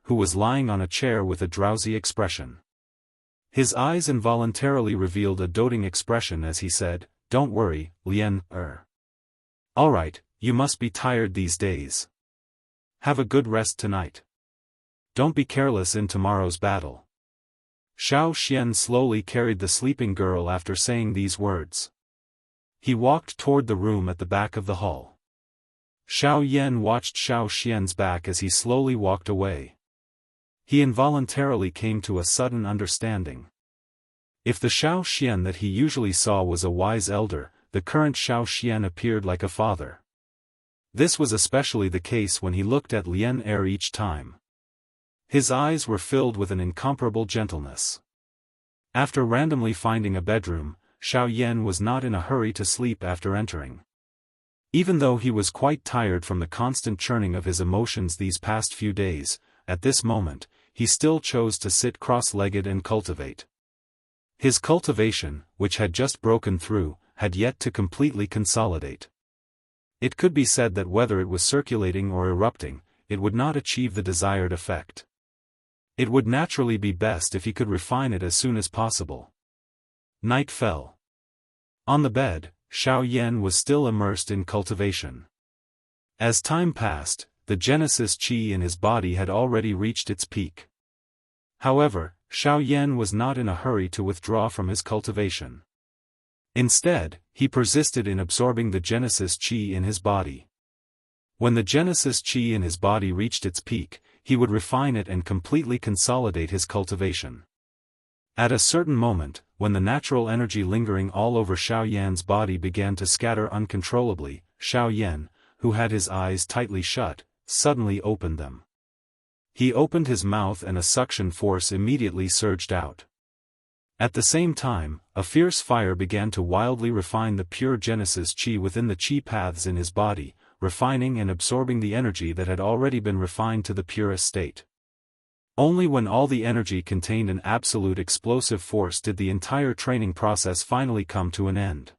who was lying on a chair with a drowsy expression. His eyes involuntarily revealed a doting expression as he said, "Don't worry, Lien All right, you must be tired these days. Have a good rest tonight. Don't be careless in tomorrow's battle." Xiao Xian slowly carried the sleeping girl after saying these words. He walked toward the room at the back of the hall. Xiao Yan watched Xiao Xian's back as he slowly walked away. He involuntarily came to a sudden understanding. If the Xiao Xian that he usually saw was a wise elder, the current Xiao Xian appeared like a father. This was especially the case when he looked at Lien each time. His eyes were filled with an incomparable gentleness. After randomly finding a bedroom, Xiao Yan was not in a hurry to sleep after entering. Even though he was quite tired from the constant churning of his emotions these past few days, at this moment, he still chose to sit cross-legged and cultivate. His cultivation, which had just broken through, had yet to completely consolidate. It could be said that whether it was circulating or erupting, it would not achieve the desired effect. It would naturally be best if he could refine it as soon as possible. Night fell. On the bed, Xiao Yan was still immersed in cultivation. As time passed, the Genesis Qi in his body had already reached its peak. However, Xiao Yan was not in a hurry to withdraw from his cultivation. Instead, he persisted in absorbing the Genesis Qi in his body. When the Genesis Qi in his body reached its peak, he would refine it and completely consolidate his cultivation. At a certain moment, when the natural energy lingering all over Xiao Yan's body began to scatter uncontrollably, Xiao Yan, who had his eyes tightly shut, suddenly opened them. He opened his mouth and a suction force immediately surged out. At the same time, a fierce fire began to wildly refine the pure Genesis Qi within the Qi paths in his body, refining and absorbing the energy that had already been refined to the purest state. Only when all the energy contained an absolute explosive force did the entire training process finally come to an end.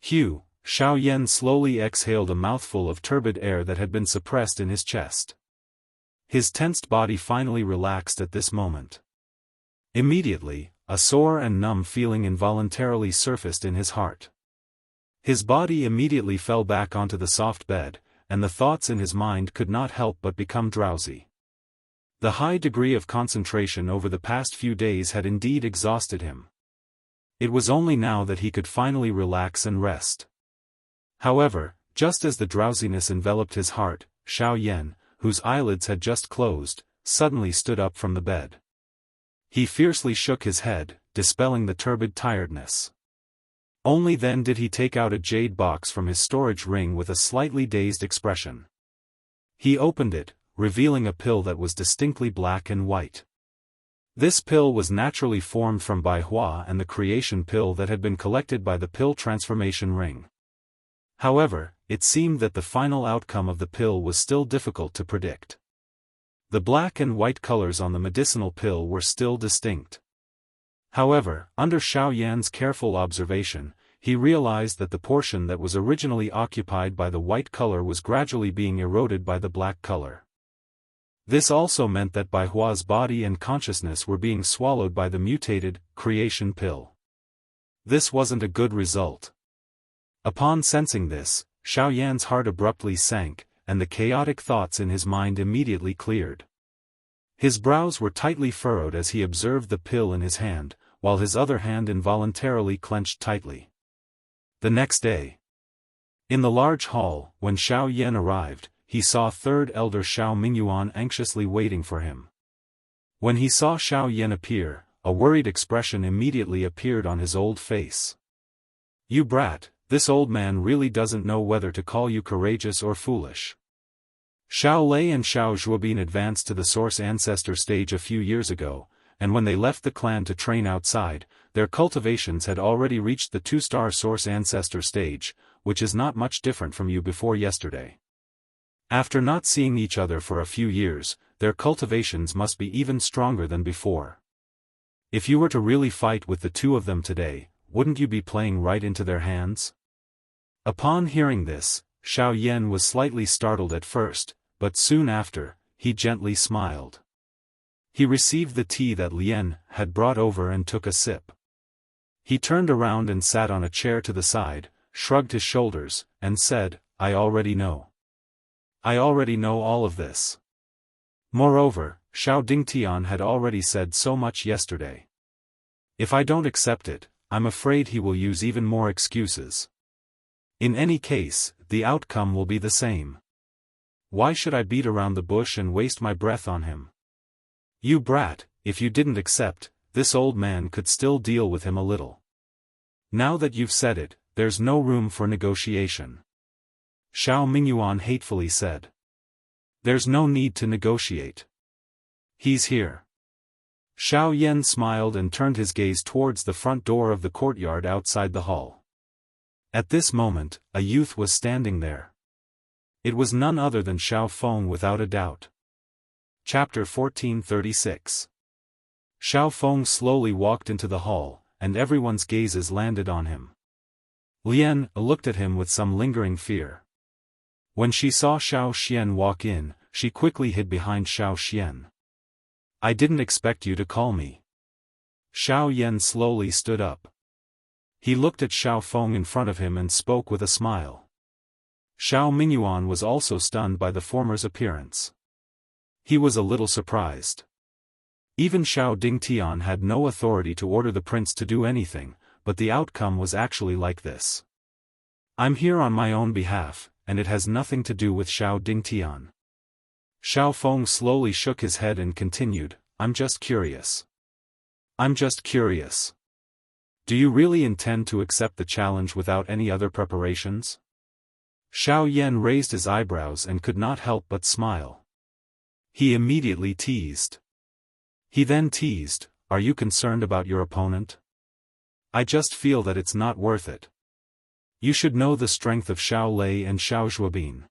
Xiao Yan slowly exhaled a mouthful of turbid air that had been suppressed in his chest. His tensed body finally relaxed at this moment. Immediately, a sore and numb feeling involuntarily surfaced in his heart. His body immediately fell back onto the soft bed, and the thoughts in his mind could not help but become drowsy. The high degree of concentration over the past few days had indeed exhausted him. It was only now that he could finally relax and rest. However, just as the drowsiness enveloped his heart, Xiao Yan, whose eyelids had just closed, suddenly stood up from the bed. He fiercely shook his head, dispelling the turbid tiredness. Only then did he take out a jade box from his storage ring with a slightly dazed expression. He opened it, revealing a pill that was distinctly black and white. This pill was naturally formed from Baihua and the creation pill that had been collected by the pill transformation ring. However, it seemed that the final outcome of the pill was still difficult to predict. The black and white colors on the medicinal pill were still distinct. However, under Xiao Yan's careful observation, he realized that the portion that was originally occupied by the white color was gradually being eroded by the black color. This also meant that Baihua's body and consciousness were being swallowed by the mutated, creation pill. This wasn't a good result. Upon sensing this, Xiao Yan's heart abruptly sank, and the chaotic thoughts in his mind immediately cleared. His brows were tightly furrowed as he observed the pill in his hand, while his other hand involuntarily clenched tightly. The next day, in the large hall, when Xiao Yan arrived, he saw third elder Xiao Mingyuan anxiously waiting for him. When he saw Xiao Yan appear, a worried expression immediately appeared on his old face. "You brat, this old man really doesn't know whether to call you courageous or foolish." Xiao Lei and Xiao Zhuobin advanced to the Source Ancestor stage a few years ago, and when they left the clan to train outside, their cultivations had already reached the 2-star Source Ancestor stage, which is not much different from you before yesterday. After not seeing each other for a few years, their cultivations must be even stronger than before. If you were to really fight with the two of them today, wouldn't you be playing right into their hands? Upon hearing this, Xiao Yan was slightly startled at first, but soon after, he gently smiled. He received the tea that Lien had brought over and took a sip. He turned around and sat on a chair to the side, shrugged his shoulders, and said, I already know. I already know all of this. Moreover, Xiao Dingtian had already said so much yesterday. If I don't accept it, I'm afraid he will use even more excuses. In any case, the outcome will be the same. Why should I beat around the bush and waste my breath on him? You brat, if you didn't accept, this old man could still deal with him a little. Now that you've said it, there's no room for negotiation. Xiao Mingyuan hatefully said. There's no need to negotiate. He's here. Xiao Yan smiled and turned his gaze towards the front door of the courtyard outside the hall. At this moment, a youth was standing there. It was none other than Xiao Feng without a doubt. Chapter 1436. Xiao Feng slowly walked into the hall, and everyone's gazes landed on him. Lien looked at him with some lingering fear. When she saw Xiao Xian walk in, she quickly hid behind Xiao Xian. I didn't expect you to call me. Xiao Yan slowly stood up. He looked at Xiao Feng in front of him and spoke with a smile. Xiao Mingyuan was also stunned by the former's appearance. He was a little surprised. Even Xiao Dingtian had no authority to order the prince to do anything, but the outcome was actually like this. I'm here on my own behalf, and it has nothing to do with Xiao Dingtian. Xiao Feng slowly shook his head and continued, I'm just curious. I'm just curious. Do you really intend to accept the challenge without any other preparations? Xiao Yan raised his eyebrows and could not help but smile. He immediately teased. He then teased, are you concerned about your opponent? I just feel that it's not worth it. You should know the strength of Xiao Lei and Xiao Zhuobin.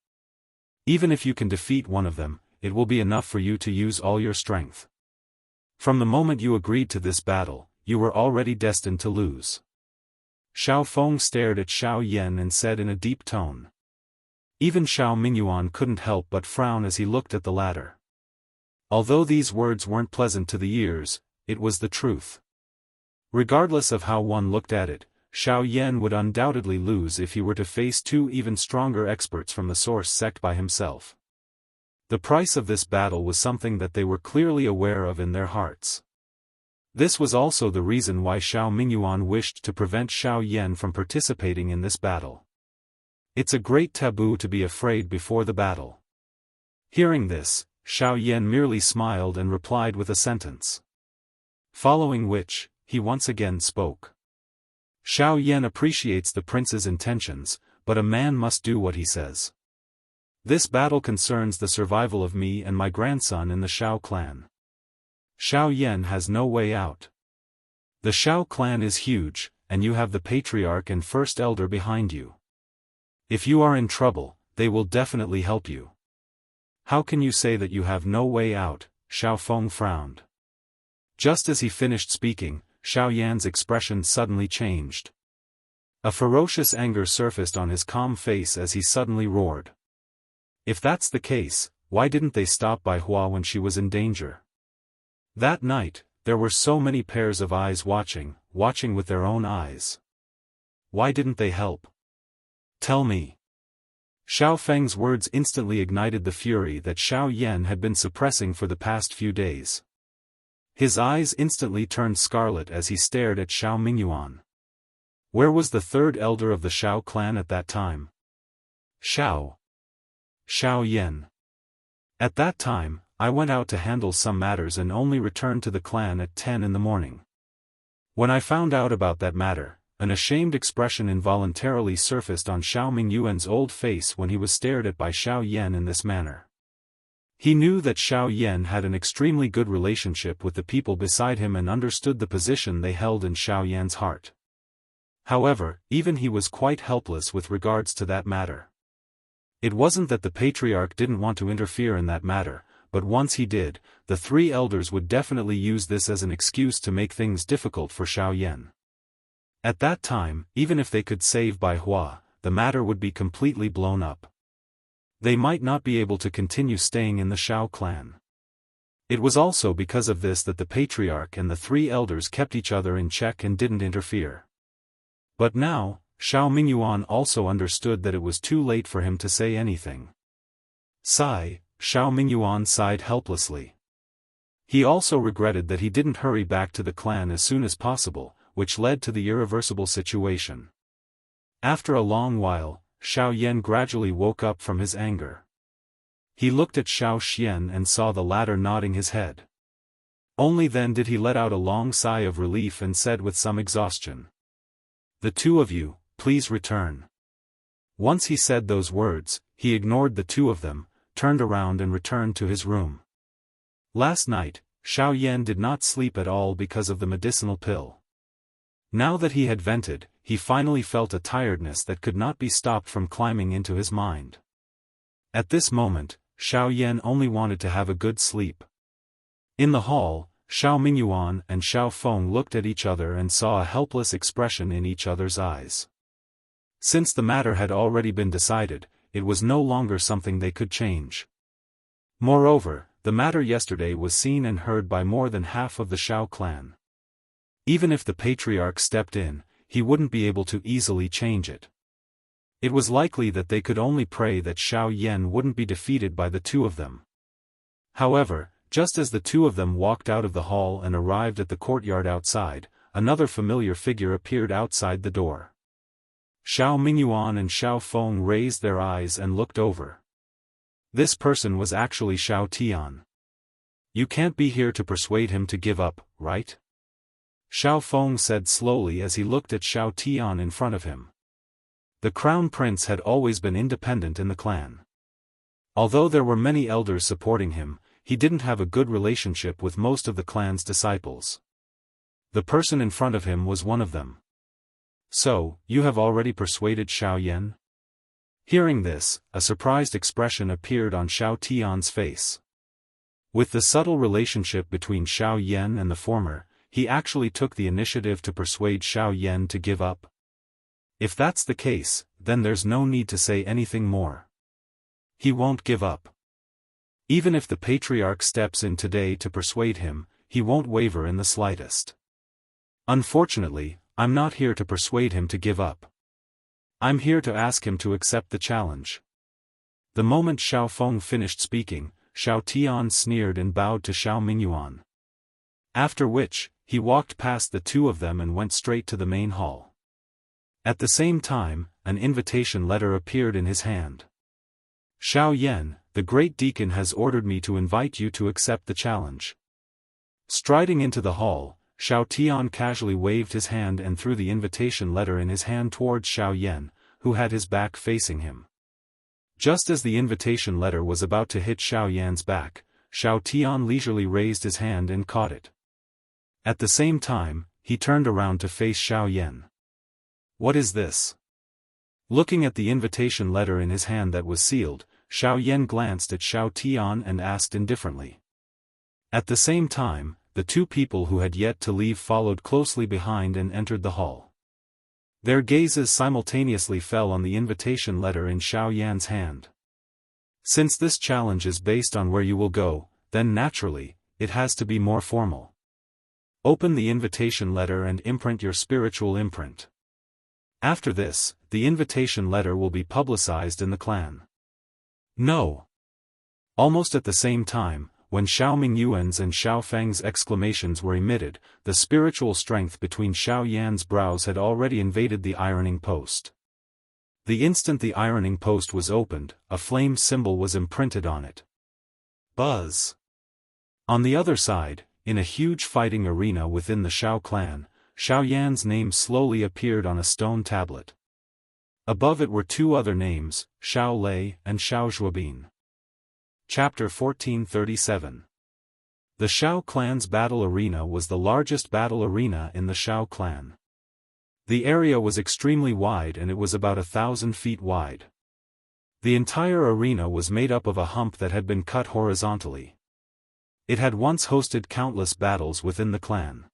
Even if you can defeat one of them, it will be enough for you to use all your strength. From the moment you agreed to this battle, you were already destined to lose. Xiao Feng stared at Xiao Yan and said in a deep tone. Even Xiao Mingyuan couldn't help but frown as he looked at the latter. Although these words weren't pleasant to the ears, it was the truth. Regardless of how one looked at it, Xiao Yan would undoubtedly lose if he were to face two even stronger experts from the Source sect by himself. The price of this battle was something that they were clearly aware of in their hearts. This was also the reason why Xiao Mingyuan wished to prevent Xiao Yan from participating in this battle. It's a great taboo to be afraid before the battle. Hearing this, Xiao Yan merely smiled and replied with a sentence. Following which, he once again spoke. Xiao Yan appreciates the prince's intentions, but a man must do what he says. This battle concerns the survival of me and my grandson in the Xiao clan. Xiao Yan has no way out. The Xiao clan is huge, and you have the patriarch and first elder behind you. If you are in trouble, they will definitely help you. How can you say that you have no way out? Xiao Feng frowned. Just as he finished speaking, Xiao Yan's expression suddenly changed. A ferocious anger surfaced on his calm face as he suddenly roared. If that's the case, why didn't they stop Bai Hua when she was in danger? That night, there were so many pairs of eyes watching with their own eyes. Why didn't they help? Tell me. Xiao Feng's words instantly ignited the fury that Xiao Yan had been suppressing for the past few days. His eyes instantly turned scarlet as he stared at Xiao Mingyuan. Where was the third elder of the Xiao clan at that time? Xiao Yan. At that time, I went out to handle some matters and only returned to the clan at 10 in the morning. When I found out about that matter, an ashamed expression involuntarily surfaced on Xiao Mingyuan's old face when he was stared at by Xiao Yan in this manner. He knew that Xiao Yan had an extremely good relationship with the people beside him and understood the position they held in Xiao Yan's heart. However, even he was quite helpless with regards to that matter. It wasn't that the patriarch didn't want to interfere in that matter, but once he did, the three elders would definitely use this as an excuse to make things difficult for Xiao Yan. At that time, even if they could save Bai Hua, the matter would be completely blown up. They might not be able to continue staying in the Xiao clan. It was also because of this that the patriarch and the three elders kept each other in check and didn't interfere. But now, Xiao Mingyuan also understood that it was too late for him to say anything. Sigh, Xiao Mingyuan sighed helplessly. He also regretted that he didn't hurry back to the clan as soon as possible, which led to the irreversible situation. After a long while, Xiao Yan gradually woke up from his anger. He looked at Xiao Xian and saw the latter nodding his head. Only then did he let out a long sigh of relief and said with some exhaustion, "The two of you, please return." Once he said those words, he ignored the two of them, turned around and returned to his room. Last night, Xiao Yan did not sleep at all because of the medicinal pill. Now that he had vented, he finally felt a tiredness that could not be stopped from climbing into his mind. At this moment, Xiao Yan only wanted to have a good sleep. In the hall, Xiao Mingyuan and Xiao Feng looked at each other and saw a helpless expression in each other's eyes. Since the matter had already been decided, it was no longer something they could change. Moreover, the matter yesterday was seen and heard by more than half of the Xiao clan. Even if the patriarch stepped in, he wouldn't be able to easily change it. It was likely that they could only pray that Xiao Yan wouldn't be defeated by the two of them. However, just as the two of them walked out of the hall and arrived at the courtyard outside, another familiar figure appeared outside the door. Xiao Mingyuan and Xiao Feng raised their eyes and looked over. This person was actually Xiao Tian. "You can't be here to persuade him to give up, right?" Xiao Feng said slowly as he looked at Xiao Tian in front of him. The crown prince had always been independent in the clan. Although there were many elders supporting him, he didn't have a good relationship with most of the clan's disciples. The person in front of him was one of them. "So, you have already persuaded Xiao Yan?" Hearing this, a surprised expression appeared on Xiao Tian's face. With the subtle relationship between Xiao Yan and the former, he actually took the initiative to persuade Xiao Yan to give up. If that's the case, then there's no need to say anything more. He won't give up. Even if the patriarch steps in today to persuade him, he won't waver in the slightest. Unfortunately, I'm not here to persuade him to give up. I'm here to ask him to accept the challenge. The moment Xiao Feng finished speaking, Xiao Tian sneered and bowed to Xiao Mingyuan. After which, he walked past the two of them and went straight to the main hall. At the same time, an invitation letter appeared in his hand. "Xiao Yan, the great deacon has ordered me to invite you to accept the challenge." Striding into the hall, Xiao Tian casually waved his hand and threw the invitation letter in his hand towards Xiao Yan, who had his back facing him. Just as the invitation letter was about to hit Xiao Yan's back, Xiao Tian leisurely raised his hand and caught it. At the same time, he turned around to face Xiao Yan. "What is this?" Looking at the invitation letter in his hand that was sealed, Xiao Yan glanced at Xiao Tian and asked indifferently. At the same time, the two people who had yet to leave followed closely behind and entered the hall. Their gazes simultaneously fell on the invitation letter in Xiao Yan's hand. Since this challenge is based on where you will go, then naturally, it has to be more formal. Open the invitation letter and imprint your spiritual imprint. After this, the invitation letter will be publicized in the clan. No. Almost at the same time, when Xiao Mingyuan's and Xiao Feng's exclamations were emitted, the spiritual strength between Xiao Yan's brows had already invaded the ironing post. The instant the ironing post was opened, a flame symbol was imprinted on it. Buzz. On the other side, in a huge fighting arena within the Xiao clan, Xiao Yan's name slowly appeared on a stone tablet. Above it were two other names, Xiao Lei and Xiao Zhuobin. Chapter 1437. The Xiao clan's battle arena was the largest battle arena in the Xiao clan. The area was extremely wide and it was about 1,000 feet wide. The entire arena was made up of a hump that had been cut horizontally. It had once hosted countless battles within the clan.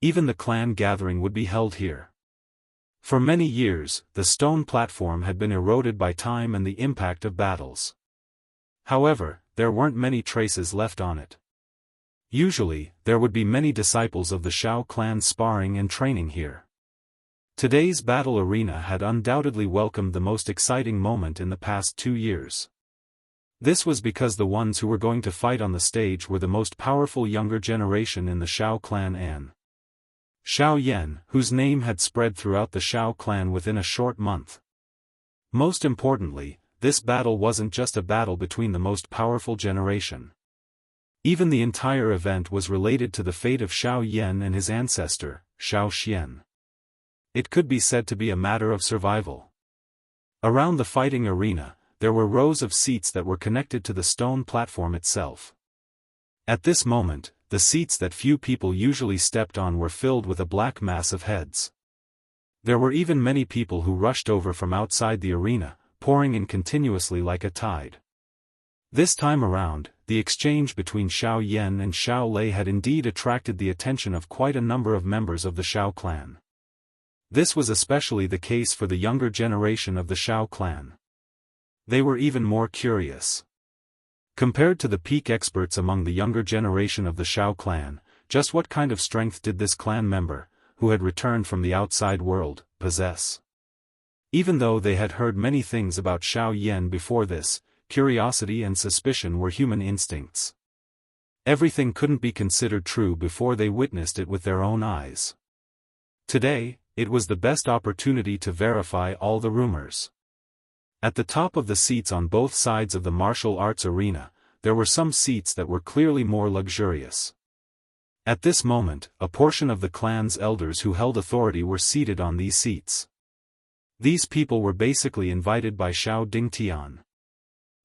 Even the clan gathering would be held here. For many years, the stone platform had been eroded by time and the impact of battles. However, there weren't many traces left on it. Usually, there would be many disciples of the Shao clan sparring and training here. Today's battle arena had undoubtedly welcomed the most exciting moment in the past 2 years. This was because the ones who were going to fight on the stage were the most powerful younger generation in the Shao clan and Shao Yan, whose name had spread throughout the Shao clan within a short month. Most importantly, this battle wasn't just a battle between the most powerful generation. Even the entire event was related to the fate of Shao Yan and his ancestor, Shao Xian. It could be said to be a matter of survival. Around the fighting arena, there were rows of seats that were connected to the stone platform itself. At this moment, the seats that few people usually stepped on were filled with a black mass of heads. There were even many people who rushed over from outside the arena, pouring in continuously like a tide. This time around, the exchange between Shao Yan and Shao Lei had indeed attracted the attention of quite a number of members of the Shao clan. This was especially the case for the younger generation of the Shao clan. They were even more curious. Compared to the peak experts among the younger generation of the Shao clan, just what kind of strength did this clan member, who had returned from the outside world, possess? Even though they had heard many things about Shao Yan before this, curiosity and suspicion were human instincts. Everything couldn't be considered true before they witnessed it with their own eyes. Today, it was the best opportunity to verify all the rumors. At the top of the seats on both sides of the martial arts arena, there were some seats that were clearly more luxurious. At this moment, a portion of the clan's elders who held authority were seated on these seats. These people were basically invited by Shao Dingtian.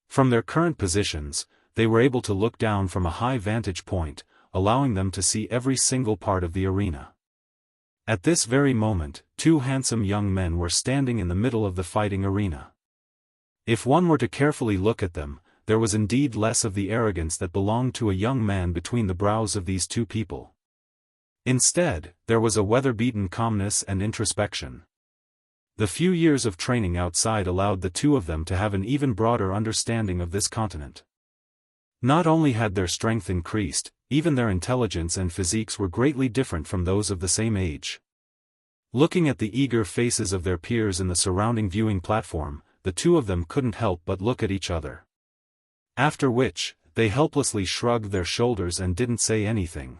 From their current positions, they were able to look down from a high vantage point, allowing them to see every single part of the arena. At this very moment, 2 handsome young men were standing in the middle of the fighting arena. If one were to carefully look at them, there was indeed less of the arrogance that belonged to a young man between the brows of these 2 people. Instead, there was a weather-beaten calmness and introspection. The few years of training outside allowed the 2 of them to have an even broader understanding of this continent. Not only had their strength increased, even their intelligence and physiques were greatly different from those of the same age. Looking at the eager faces of their peers in the surrounding viewing platform, the 2 of them couldn't help but look at each other. After which, they helplessly shrugged their shoulders and didn't say anything.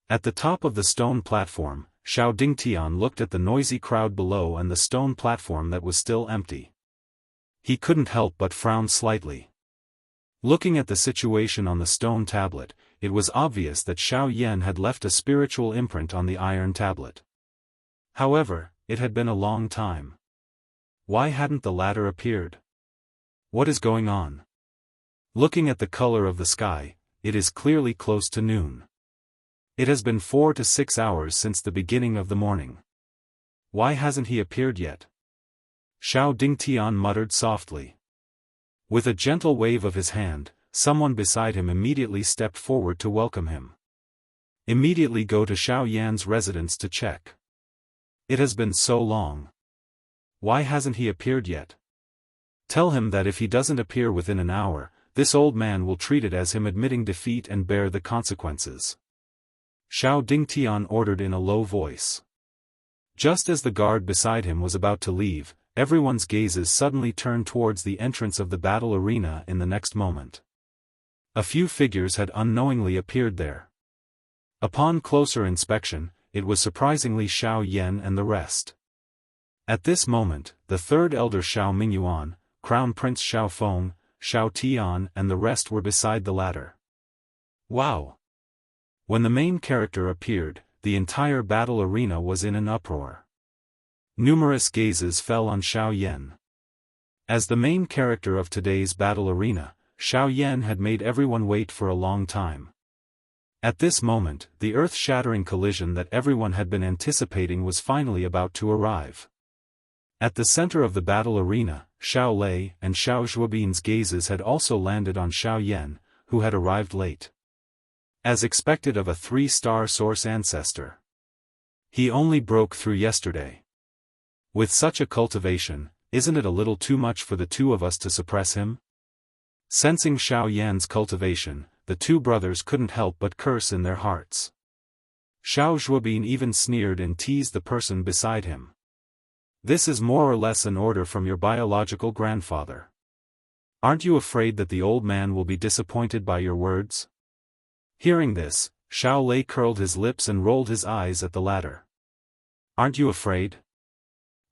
At the top of the stone platform, Shao Dingtian looked at the noisy crowd below and the stone platform that was still empty. He couldn't help but frown slightly. Looking at the situation on the stone tablet, it was obvious that Shao Yan had left a spiritual imprint on the iron tablet. However, it had been a long time. Why hadn't the latter appeared? What is going on? Looking at the color of the sky, it is clearly close to noon. It has been 4 to 6 hours since the beginning of the morning. Why hasn't he appeared yet? Shao Dingtian muttered softly. With a gentle wave of his hand, someone beside him immediately stepped forward to welcome him. Immediately go to Shao Yan's residence to check. It has been so long. Why hasn't he appeared yet? Tell him that if he doesn't appear within an hour, this old man will treat it as him admitting defeat and bear the consequences. Shao Dingtian ordered in a low voice. Just as the guard beside him was about to leave, everyone's gazes suddenly turned towards the entrance of the battle arena in the next moment. A few figures had unknowingly appeared there. Upon closer inspection, it was surprisingly Shao Yan and the rest. At this moment, the 3rd elder Shao Mingyuan, Crown Prince Shao Feng, Shao Tian and the rest were beside the latter. Wow! When the main character appeared, the entire battle arena was in an uproar. Numerous gazes fell on Shao Yan. As the main character of today's battle arena, Shao Yan had made everyone wait for a long time. At this moment, the earth-shattering collision that everyone had been anticipating was finally about to arrive. At the center of the battle arena, Xiao Lei and Xiao Zhuobin's gazes had also landed on Xiao Yan, who had arrived late. As expected of a 3-star source ancestor. He only broke through yesterday. With such a cultivation, isn't it a little too much for the two of us to suppress him? Sensing Xiao Yan's cultivation, the two brothers couldn't help but curse in their hearts. Xiao Zhuobin even sneered and teased the person beside him. This is more or less an order from your biological grandfather. Aren't you afraid that the old man will be disappointed by your words? Hearing this, Xiao Lei curled his lips and rolled his eyes at the latter. Aren't you afraid?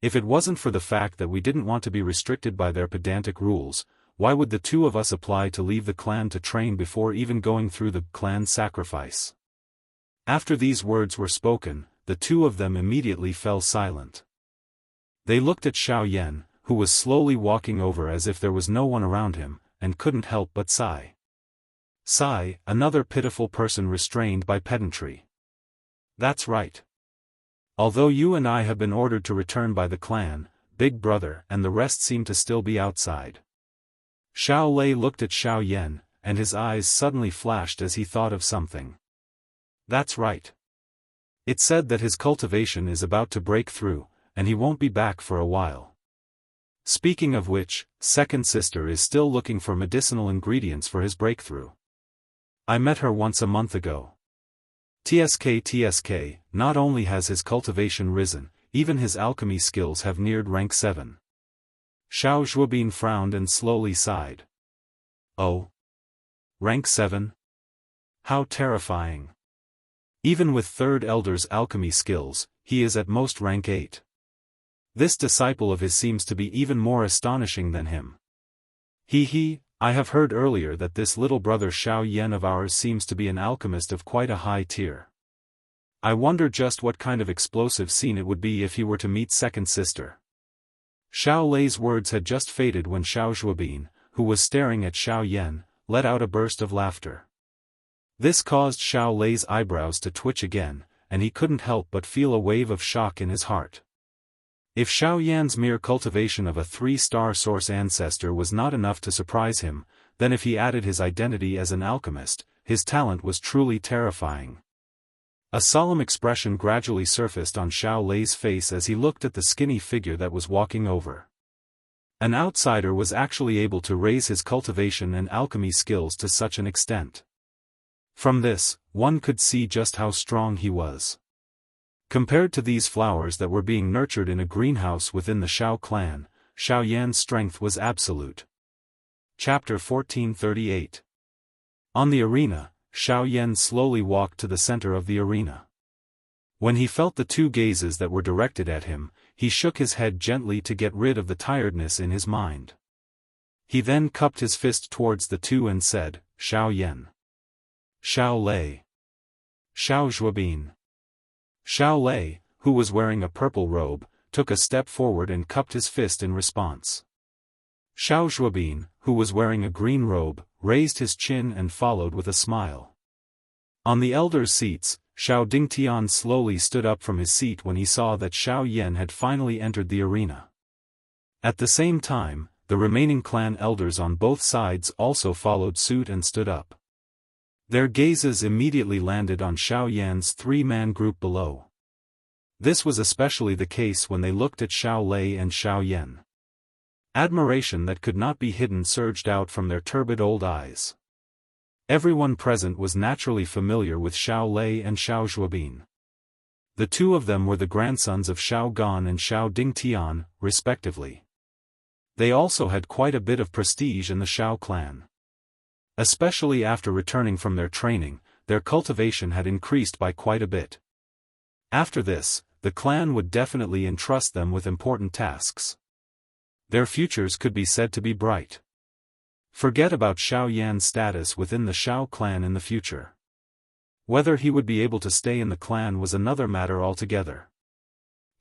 If it wasn't for the fact that we didn't want to be restricted by their pedantic rules, why would the two of us apply to leave the clan to train before even going through the clan sacrifice? After these words were spoken, the two of them immediately fell silent. They looked at Xiao Yan, who was slowly walking over as if there was no one around him, and couldn't help but sigh. Sigh, another pitiful person restrained by pedantry. That's right. Although you and I have been ordered to return by the clan, Big Brother and the rest seem to still be outside. Xiao Lei looked at Xiao Yan, and his eyes suddenly flashed as he thought of something. That's right. It's said that his cultivation is about to break through, and he won't be back for a while. Speaking of which, second sister is still looking for medicinal ingredients for his breakthrough. I met her once a month ago. TSK, not only has his cultivation risen, even his alchemy skills have neared rank 7. Xiao Zhuobin frowned and slowly sighed. Oh? Rank 7? How terrifying. Even with third elder's alchemy skills, he is at most rank 8. This disciple of his seems to be even more astonishing than him. I have heard earlier that this little brother Xiao Yan of ours seems to be an alchemist of quite a high tier. I wonder just what kind of explosive scene it would be if he were to meet second sister. Xiao Lei's words had just faded when Xiao Zhuobin, who was staring at Xiao Yan, let out a burst of laughter. This caused Xiao Lei's eyebrows to twitch again, and he couldn't help but feel a wave of shock in his heart. If Xiao Yan's mere cultivation of a 3-star source ancestor was not enough to surprise him, then if he added his identity as an alchemist, his talent was truly terrifying. A solemn expression gradually surfaced on Xiao Lei's face as he looked at the skinny figure that was walking over. An outsider was actually able to raise his cultivation and alchemy skills to such an extent. From this, one could see just how strong he was. Compared to these flowers that were being nurtured in a greenhouse within the Xiao clan, Xiao Yan's strength was absolute. Chapter 1438. On the arena, Xiao Yan slowly walked to the center of the arena. When he felt the two gazes that were directed at him, he shook his head gently to get rid of the tiredness in his mind. He then cupped his fist towards the two and said, Xiao Yan. Xiao Lei. Xiao Zhuobin. Xiao Lei, who was wearing a purple robe, took a step forward and cupped his fist in response. Xiao Zhuobin, who was wearing a green robe, raised his chin and followed with a smile. On the elders' seats, Xiao Dingtian slowly stood up from his seat when he saw that Xiao Yan had finally entered the arena. At the same time, the remaining clan elders on both sides also followed suit and stood up. Their gazes immediately landed on Xiao Yan's 3-man group below. This was especially the case when they looked at Xiao Lei and Xiao Yan. Admiration that could not be hidden surged out from their turbid old eyes. Everyone present was naturally familiar with Xiao Lei and Xiao Zhuobin. The two of them were the grandsons of Xiao Gan and Xiao Dingtian, respectively. They also had quite a bit of prestige in the Xiao clan. Especially after returning from their training, their cultivation had increased by quite a bit. After this, the clan would definitely entrust them with important tasks. Their futures could be said to be bright. Forget about Xiao Yan's status within the Xiao clan in the future. Whether he would be able to stay in the clan was another matter altogether.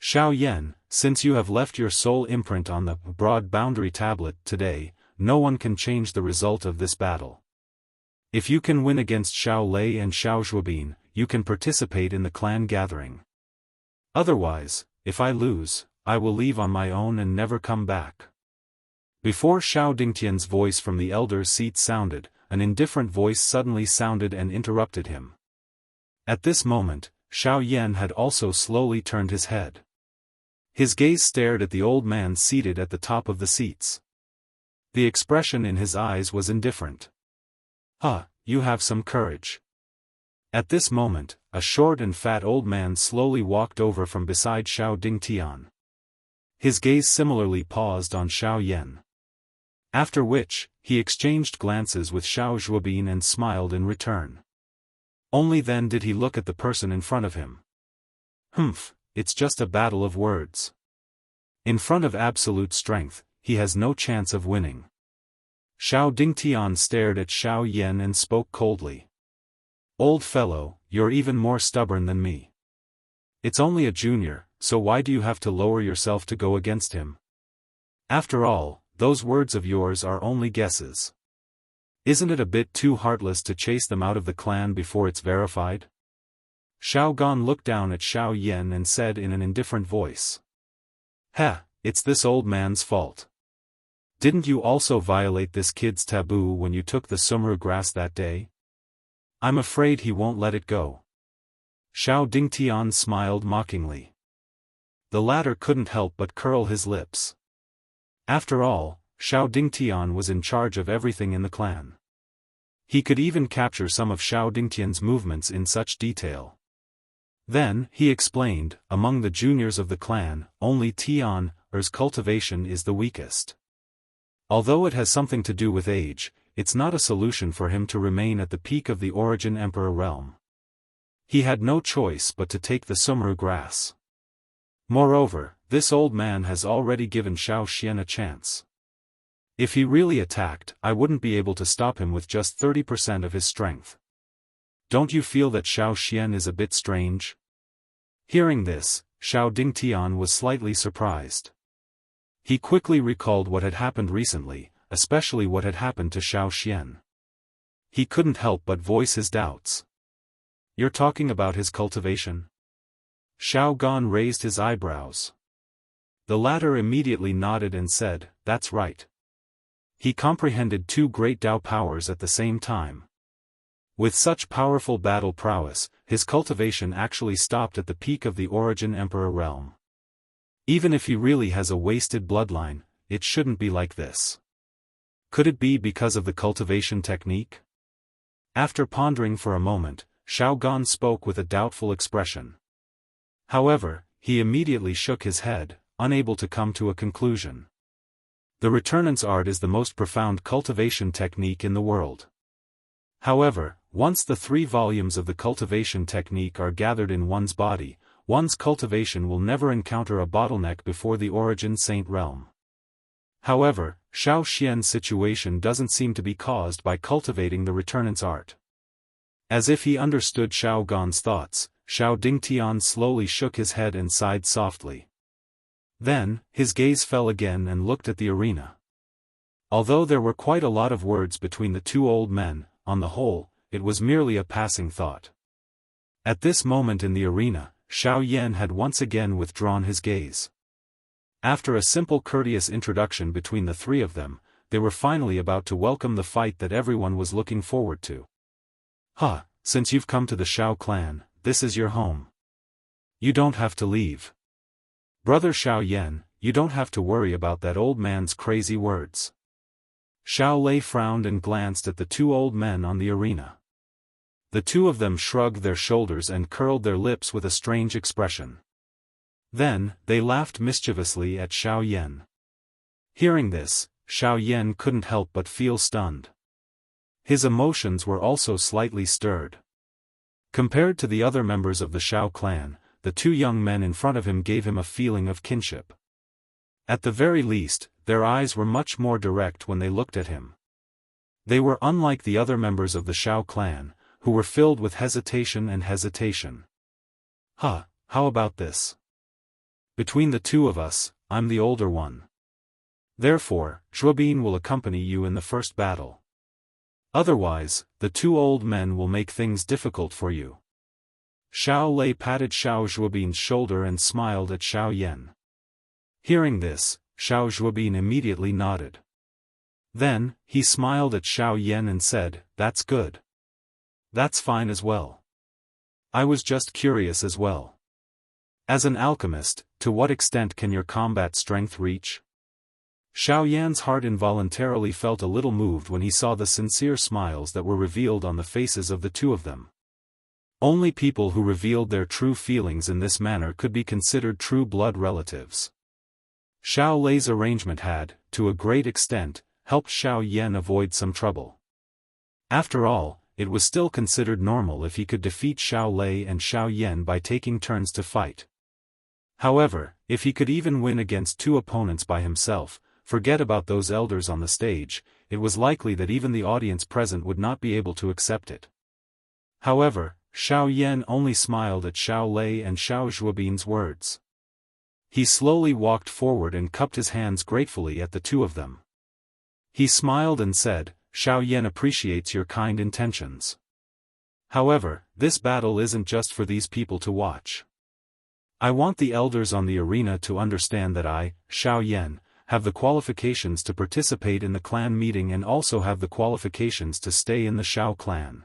Xiao Yan, since you have left your soul imprint on the broad boundary tablet today, no one can change the result of this battle. If you can win against Xiao Lei and Xiao Zhuobin, you can participate in the clan gathering. Otherwise, if I lose, I will leave on my own and never come back. Before Xiao Dingtian's voice from the elder's seat sounded, an indifferent voice suddenly sounded and interrupted him. At this moment, Xiao Yan had also slowly turned his head. His gaze stared at the old man seated at the top of the seats. The expression in his eyes was indifferent. You have some courage. At this moment, a short and fat old man slowly walked over from beside Xiao Dingtian. His gaze similarly paused on Xiao Yan. After which, he exchanged glances with Xiao Zhuobin and smiled in return. Only then did he look at the person in front of him. It's just a battle of words. In front of absolute strength, he has no chance of winning. Xiao Dingtian stared at Xiao Yan and spoke coldly. Old fellow, you're even more stubborn than me. It's only a junior, so why do you have to lower yourself to go against him? After all, those words of yours are only guesses. Isn't it a bit too heartless to chase them out of the clan before it's verified? Xiao Gan looked down at Xiao Yan and said in an indifferent voice. It's this old man's fault. Didn't you also violate this kid's taboo when you took the sumru grass that day? I'm afraid he won't let it go. Xiao Dingtian smiled mockingly. The latter couldn't help but curl his lips. After all, Xiao Dingtian was in charge of everything in the clan. He could even capture some of Xiao Dingtian's movements in such detail. Then, he explained, among the juniors of the clan, only Tian's cultivation is the weakest. Although it has something to do with age, it's not a solution for him to remain at the peak of the Origin Emperor realm. He had no choice but to take the sumru grass. Moreover, this old man has already given Xiao Xian a chance. If he really attacked, I wouldn't be able to stop him with just 30% of his strength. Don't you feel that Xiao Xian is a bit strange? Hearing this, Xiao Dingtian was slightly surprised. He quickly recalled what had happened recently, especially what had happened to Xiao Xian. He couldn't help but voice his doubts. You're talking about his cultivation? Xiao Gan raised his eyebrows. The latter immediately nodded and said, that's right. He comprehended two great Dao powers at the same time. With such powerful battle prowess, his cultivation actually stopped at the peak of the Origin Emperor realm. Even if he really has a wasted bloodline, it shouldn't be like this. Could it be because of the cultivation technique? After pondering for a moment, Xiao Gan spoke with a doubtful expression. However, he immediately shook his head, unable to come to a conclusion. The returnance art is the most profound cultivation technique in the world. However, once the 3 volumes of the cultivation technique are gathered in one's body, one's cultivation will never encounter a bottleneck before the Origin Saint realm. However, Xiao Xian's situation doesn't seem to be caused by cultivating the returnance art. As if he understood Xiao Gan's thoughts, Xiao Dingtian slowly shook his head and sighed softly. Then, his gaze fell again and looked at the arena. Although there were quite a lot of words between the two old men, on the whole, it was merely a passing thought. At this moment in the arena, Xiao Yan had once again withdrawn his gaze. After a simple courteous introduction between the three of them, they were finally about to welcome the fight that everyone was looking forward to. Since you've come to the Xiao clan, this is your home. You don't have to leave. Brother Xiao Yan, you don't have to worry about that old man's crazy words. Xiao Lei frowned and glanced at the two old men on the arena. The two of them shrugged their shoulders and curled their lips with a strange expression. Then, they laughed mischievously at Xiao Yan. Hearing this, Xiao Yan couldn't help but feel stunned. His emotions were also slightly stirred. Compared to the other members of the Xiao clan, the two young men in front of him gave him a feeling of kinship. At the very least, their eyes were much more direct when they looked at him. They were unlike the other members of the Xiao clan, who were filled with hesitation and hesitation. How about this? Between the two of us, I'm the older one. Therefore, Zhuobin will accompany you in the first battle. Otherwise, the two old men will make things difficult for you. Xiao Lei patted Xiao Zhuobin's shoulder and smiled at Xiao Yan. Hearing this, Xiao Zhuobin immediately nodded. Then, he smiled at Xiao Yan and said, "That's good. That's fine as well. I was just curious as well. As an alchemist, to what extent can your combat strength reach?" Xiao Yan's heart involuntarily felt a little moved when he saw the sincere smiles that were revealed on the faces of the two of them. Only people who revealed their true feelings in this manner could be considered true blood relatives. Xiao Lei's arrangement had, to a great extent, helped Xiao Yan avoid some trouble. After all, it was still considered normal if he could defeat Xiao Lei and Xiao Yan by taking turns to fight. However, if he could even win against two opponents by himself, forget about those elders on the stage, it was likely that even the audience present would not be able to accept it. However, Xiao Yan only smiled at Xiao Lei and Xiao Zhuobin's words. He slowly walked forward and cupped his hands gratefully at the two of them. He smiled and said, "Xiao Yan appreciates your kind intentions. However, this battle isn't just for these people to watch. I want the elders on the arena to understand that I, Xiao Yan, have the qualifications to participate in the clan meeting and also have the qualifications to stay in the Xiao clan."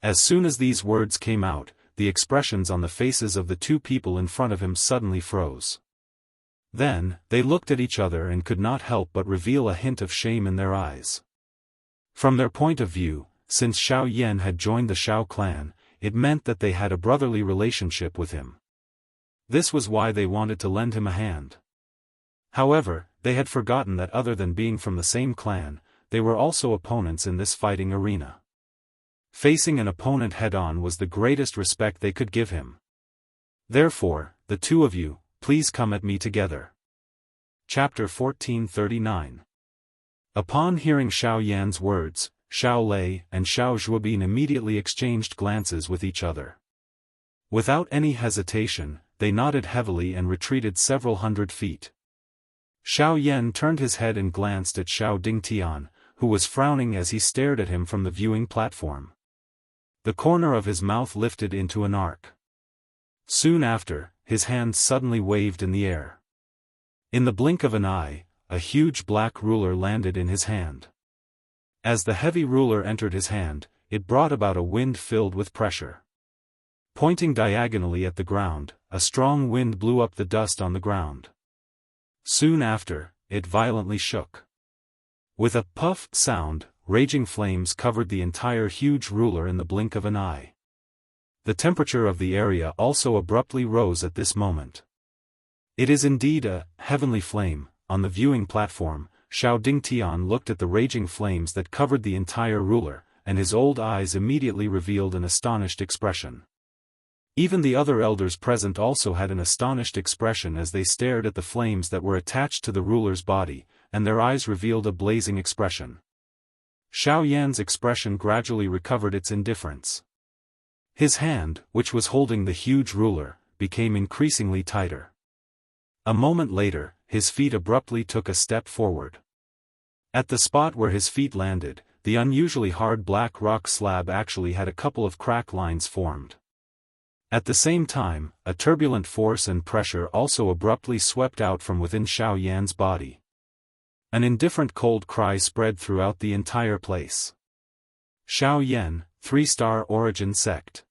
As soon as these words came out, the expressions on the faces of the two people in front of him suddenly froze. Then, they looked at each other and could not help but reveal a hint of shame in their eyes. From their point of view, since Xiao Yan had joined the Xiao clan, it meant that they had a brotherly relationship with him. This was why they wanted to lend him a hand. However, they had forgotten that other than being from the same clan, they were also opponents in this fighting arena. Facing an opponent head-on was the greatest respect they could give him. Therefore, the two of you, please come at me together. Chapter 1439. Upon hearing Xiao Yan's words, Xiao Lei and Xiao Zhuobin immediately exchanged glances with each other. Without any hesitation, they nodded heavily and retreated several hundred feet. Xiao Yan turned his head and glanced at Xiao Dingtian, who was frowning as he stared at him from the viewing platform. The corner of his mouth lifted into an arc. Soon after, his hand suddenly waved in the air. In the blink of an eye, a huge black ruler landed in his hand. As the heavy ruler entered his hand, it brought about a wind filled with pressure. Pointing diagonally at the ground, a strong wind blew up the dust on the ground. Soon after, it violently shook. With a puff sound, raging flames covered the entire huge ruler in the blink of an eye. The temperature of the area also abruptly rose at this moment. It is indeed a heavenly flame. On the viewing platform, Xiao Dingtian looked at the raging flames that covered the entire ruler, and his old eyes immediately revealed an astonished expression. Even the other elders present also had an astonished expression as they stared at the flames that were attached to the ruler's body, and their eyes revealed a blazing expression. Xiao Yan's expression gradually recovered its indifference. His hand, which was holding the huge ruler, became increasingly tighter. A moment later, his feet abruptly took a step forward. At the spot where his feet landed, the unusually hard black rock slab actually had a couple of crack lines formed. At the same time, a turbulent force and pressure also abruptly swept out from within Xiao Yan's body. An indifferent cold cry spread throughout the entire place. Xiao Yan, 3-star origin sect.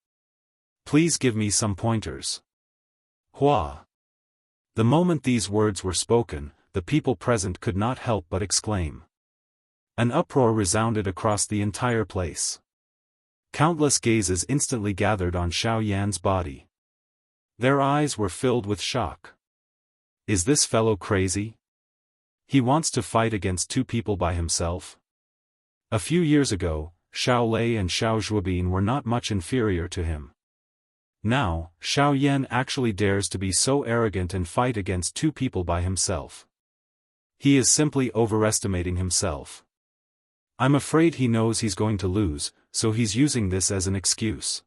Please give me some pointers. Hua. The moment these words were spoken, the people present could not help but exclaim. An uproar resounded across the entire place. Countless gazes instantly gathered on Xiao Yan's body. Their eyes were filled with shock. Is this fellow crazy? He wants to fight against two people by himself? A few years ago, Xiao Lei and Xiao Zhuobin were not much inferior to him. Now, Xiao Yan actually dares to be so arrogant and fight against two people by himself. He is simply overestimating himself. I'm afraid he knows he's going to lose, so he's using this as an excuse.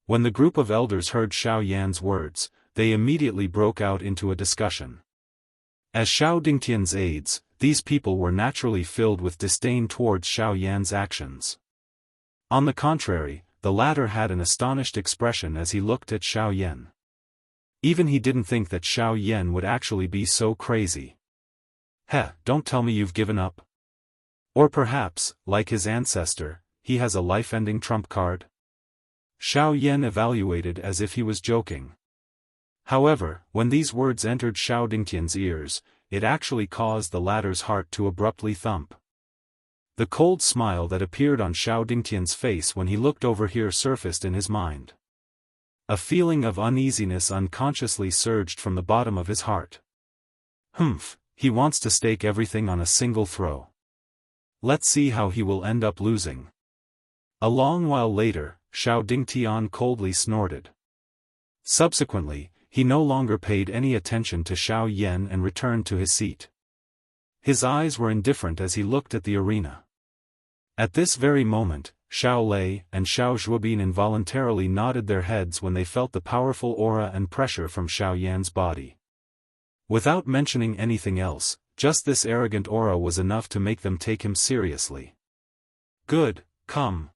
When the group of elders heard Xiao Yan's words, they immediately broke out into a discussion. As Xiao Dingtian's aides, these people were naturally filled with disdain towards Xiao Yan's actions. On the contrary, the latter had an astonished expression as he looked at Xiao Yan. Even he didn't think that Xiao Yan would actually be so crazy. Heh, don't tell me you've given up. Or perhaps, like his ancestor, he has a life-ending trump card? Xiao Yan evaluated as if he was joking. However, when these words entered Xiao Dingtian's ears, it actually caused the latter's heart to abruptly thump. The cold smile that appeared on Xiao Dingtian's face when he looked over here surfaced in his mind. A feeling of uneasiness unconsciously surged from the bottom of his heart. Humph, he wants to stake everything on a single throw. Let's see how he will end up losing. A long while later, Xiao Dingtian coldly snorted. Subsequently, he no longer paid any attention to Xiao Yan and returned to his seat. His eyes were indifferent as he looked at the arena. At this very moment, Xiao Lei and Xiao Zhuobin involuntarily nodded their heads when they felt the powerful aura and pressure from Xiao Yan's body. Without mentioning anything else, just this arrogant aura was enough to make them take him seriously. Good, come.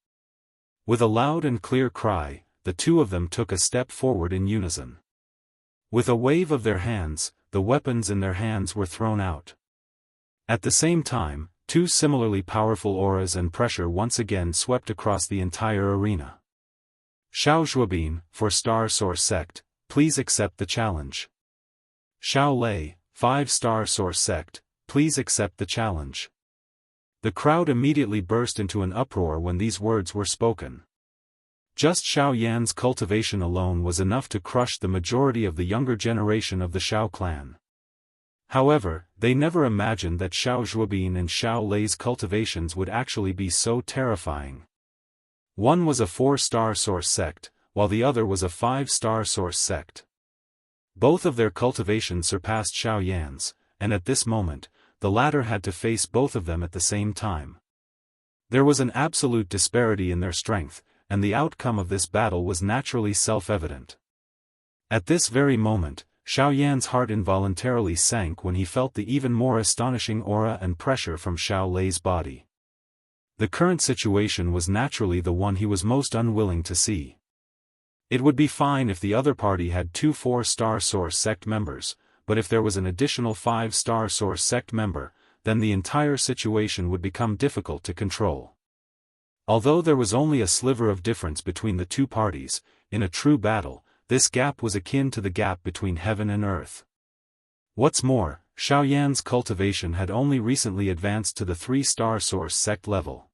With a loud and clear cry, the two of them took a step forward in unison. With a wave of their hands, the weapons in their hands were thrown out. At the same time, two similarly powerful auras and pressure once again swept across the entire arena. Xiao Zhuobin, for Star Source Sect, please accept the challenge. Xiao Lei, 5-star Source Sect, please accept the challenge. The crowd immediately burst into an uproar when these words were spoken. Just Xiao Yan's cultivation alone was enough to crush the majority of the younger generation of the Xiao clan. However, they never imagined that Xiao Zhuobin and Xiao Lei's cultivations would actually be so terrifying. One was a 4-star Source Sect, while the other was a 5-star Source Sect. Both of their cultivations surpassed Xiao Yan's, and at this moment, the latter had to face both of them at the same time. There was an absolute disparity in their strength, and the outcome of this battle was naturally self-evident. At this very moment, Xiao Yan's heart involuntarily sank when he felt the even more astonishing aura and pressure from Xiao Lei's body. The current situation was naturally the one he was most unwilling to see. It would be fine if the other party had 2 4-star Source Sect members, but if there was an additional 5-star Source Sect member, then the entire situation would become difficult to control. Although there was only a sliver of difference between the two parties, in a true battle, this gap was akin to the gap between heaven and earth. What's more, Xiao Yan's cultivation had only recently advanced to the 3-star Source Sect level.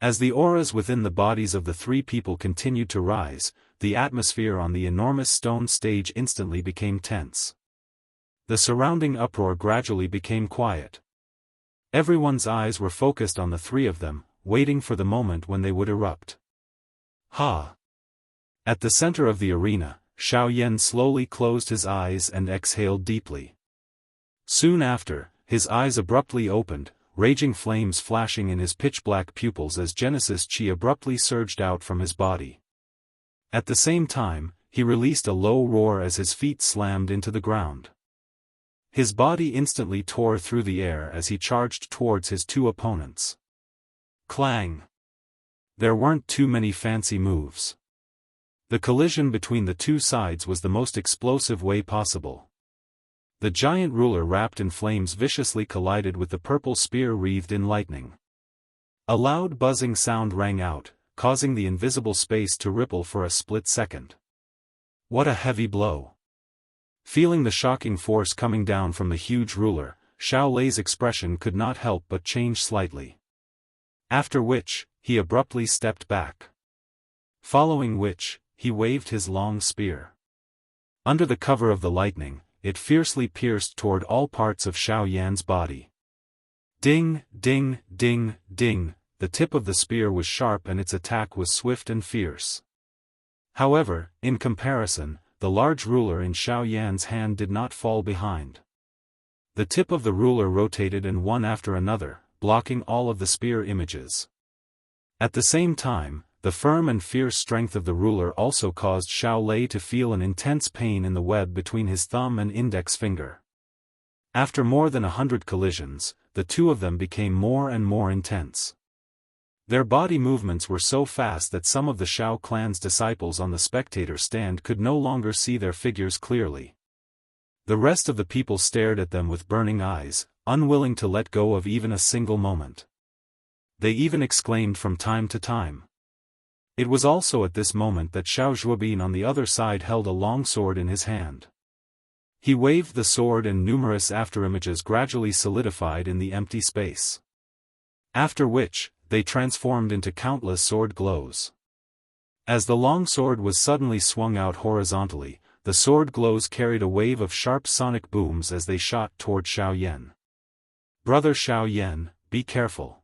As the auras within the bodies of the three people continued to rise, the atmosphere on the enormous stone stage instantly became tense. The surrounding uproar gradually became quiet. Everyone's eyes were focused on the three of them, waiting for the moment when they would erupt. Ha! At the center of the arena, Xiao Yan slowly closed his eyes and exhaled deeply. Soon after, his eyes abruptly opened, raging flames flashing in his pitch-black pupils as Genesis Chi abruptly surged out from his body. At the same time, he released a low roar as his feet slammed into the ground. His body instantly tore through the air as he charged towards his two opponents. Clang! There weren't too many fancy moves. The collision between the two sides was the most explosive way possible. The giant ruler wrapped in flames viciously collided with the purple spear wreathed in lightning. A loud buzzing sound rang out, causing the invisible space to ripple for a split second. What a heavy blow! Feeling the shocking force coming down from the huge ruler, Xiao Lei's expression could not help but change slightly. After which, he abruptly stepped back. Following which, he waved his long spear. Under the cover of the lightning, it fiercely pierced toward all parts of Xiao Yan's body. Ding, ding, ding, ding, the tip of the spear was sharp and its attack was swift and fierce. However, in comparison, the large ruler in Xiao Yan's hand did not fall behind. The tip of the ruler rotated in one after another, blocking all of the spear images. At the same time, the firm and fierce strength of the ruler also caused Xiao Lei to feel an intense pain in the web between his thumb and index finger. After more than 100 collisions, the two of them became more and more intense. Their body movements were so fast that some of the Xiao clan's disciples on the spectator stand could no longer see their figures clearly. The rest of the people stared at them with burning eyes, unwilling to let go of even a single moment. they even exclaimed from time to time. It was also at this moment that Xiao Zhuobin on the other side held a long sword in his hand. He waved the sword and numerous afterimages gradually solidified in the empty space. After which, they transformed into countless sword glows. As the long sword was suddenly swung out horizontally, the sword glows carried a wave of sharp sonic booms as they shot toward Xiao Yan. Brother Xiao Yan, be careful.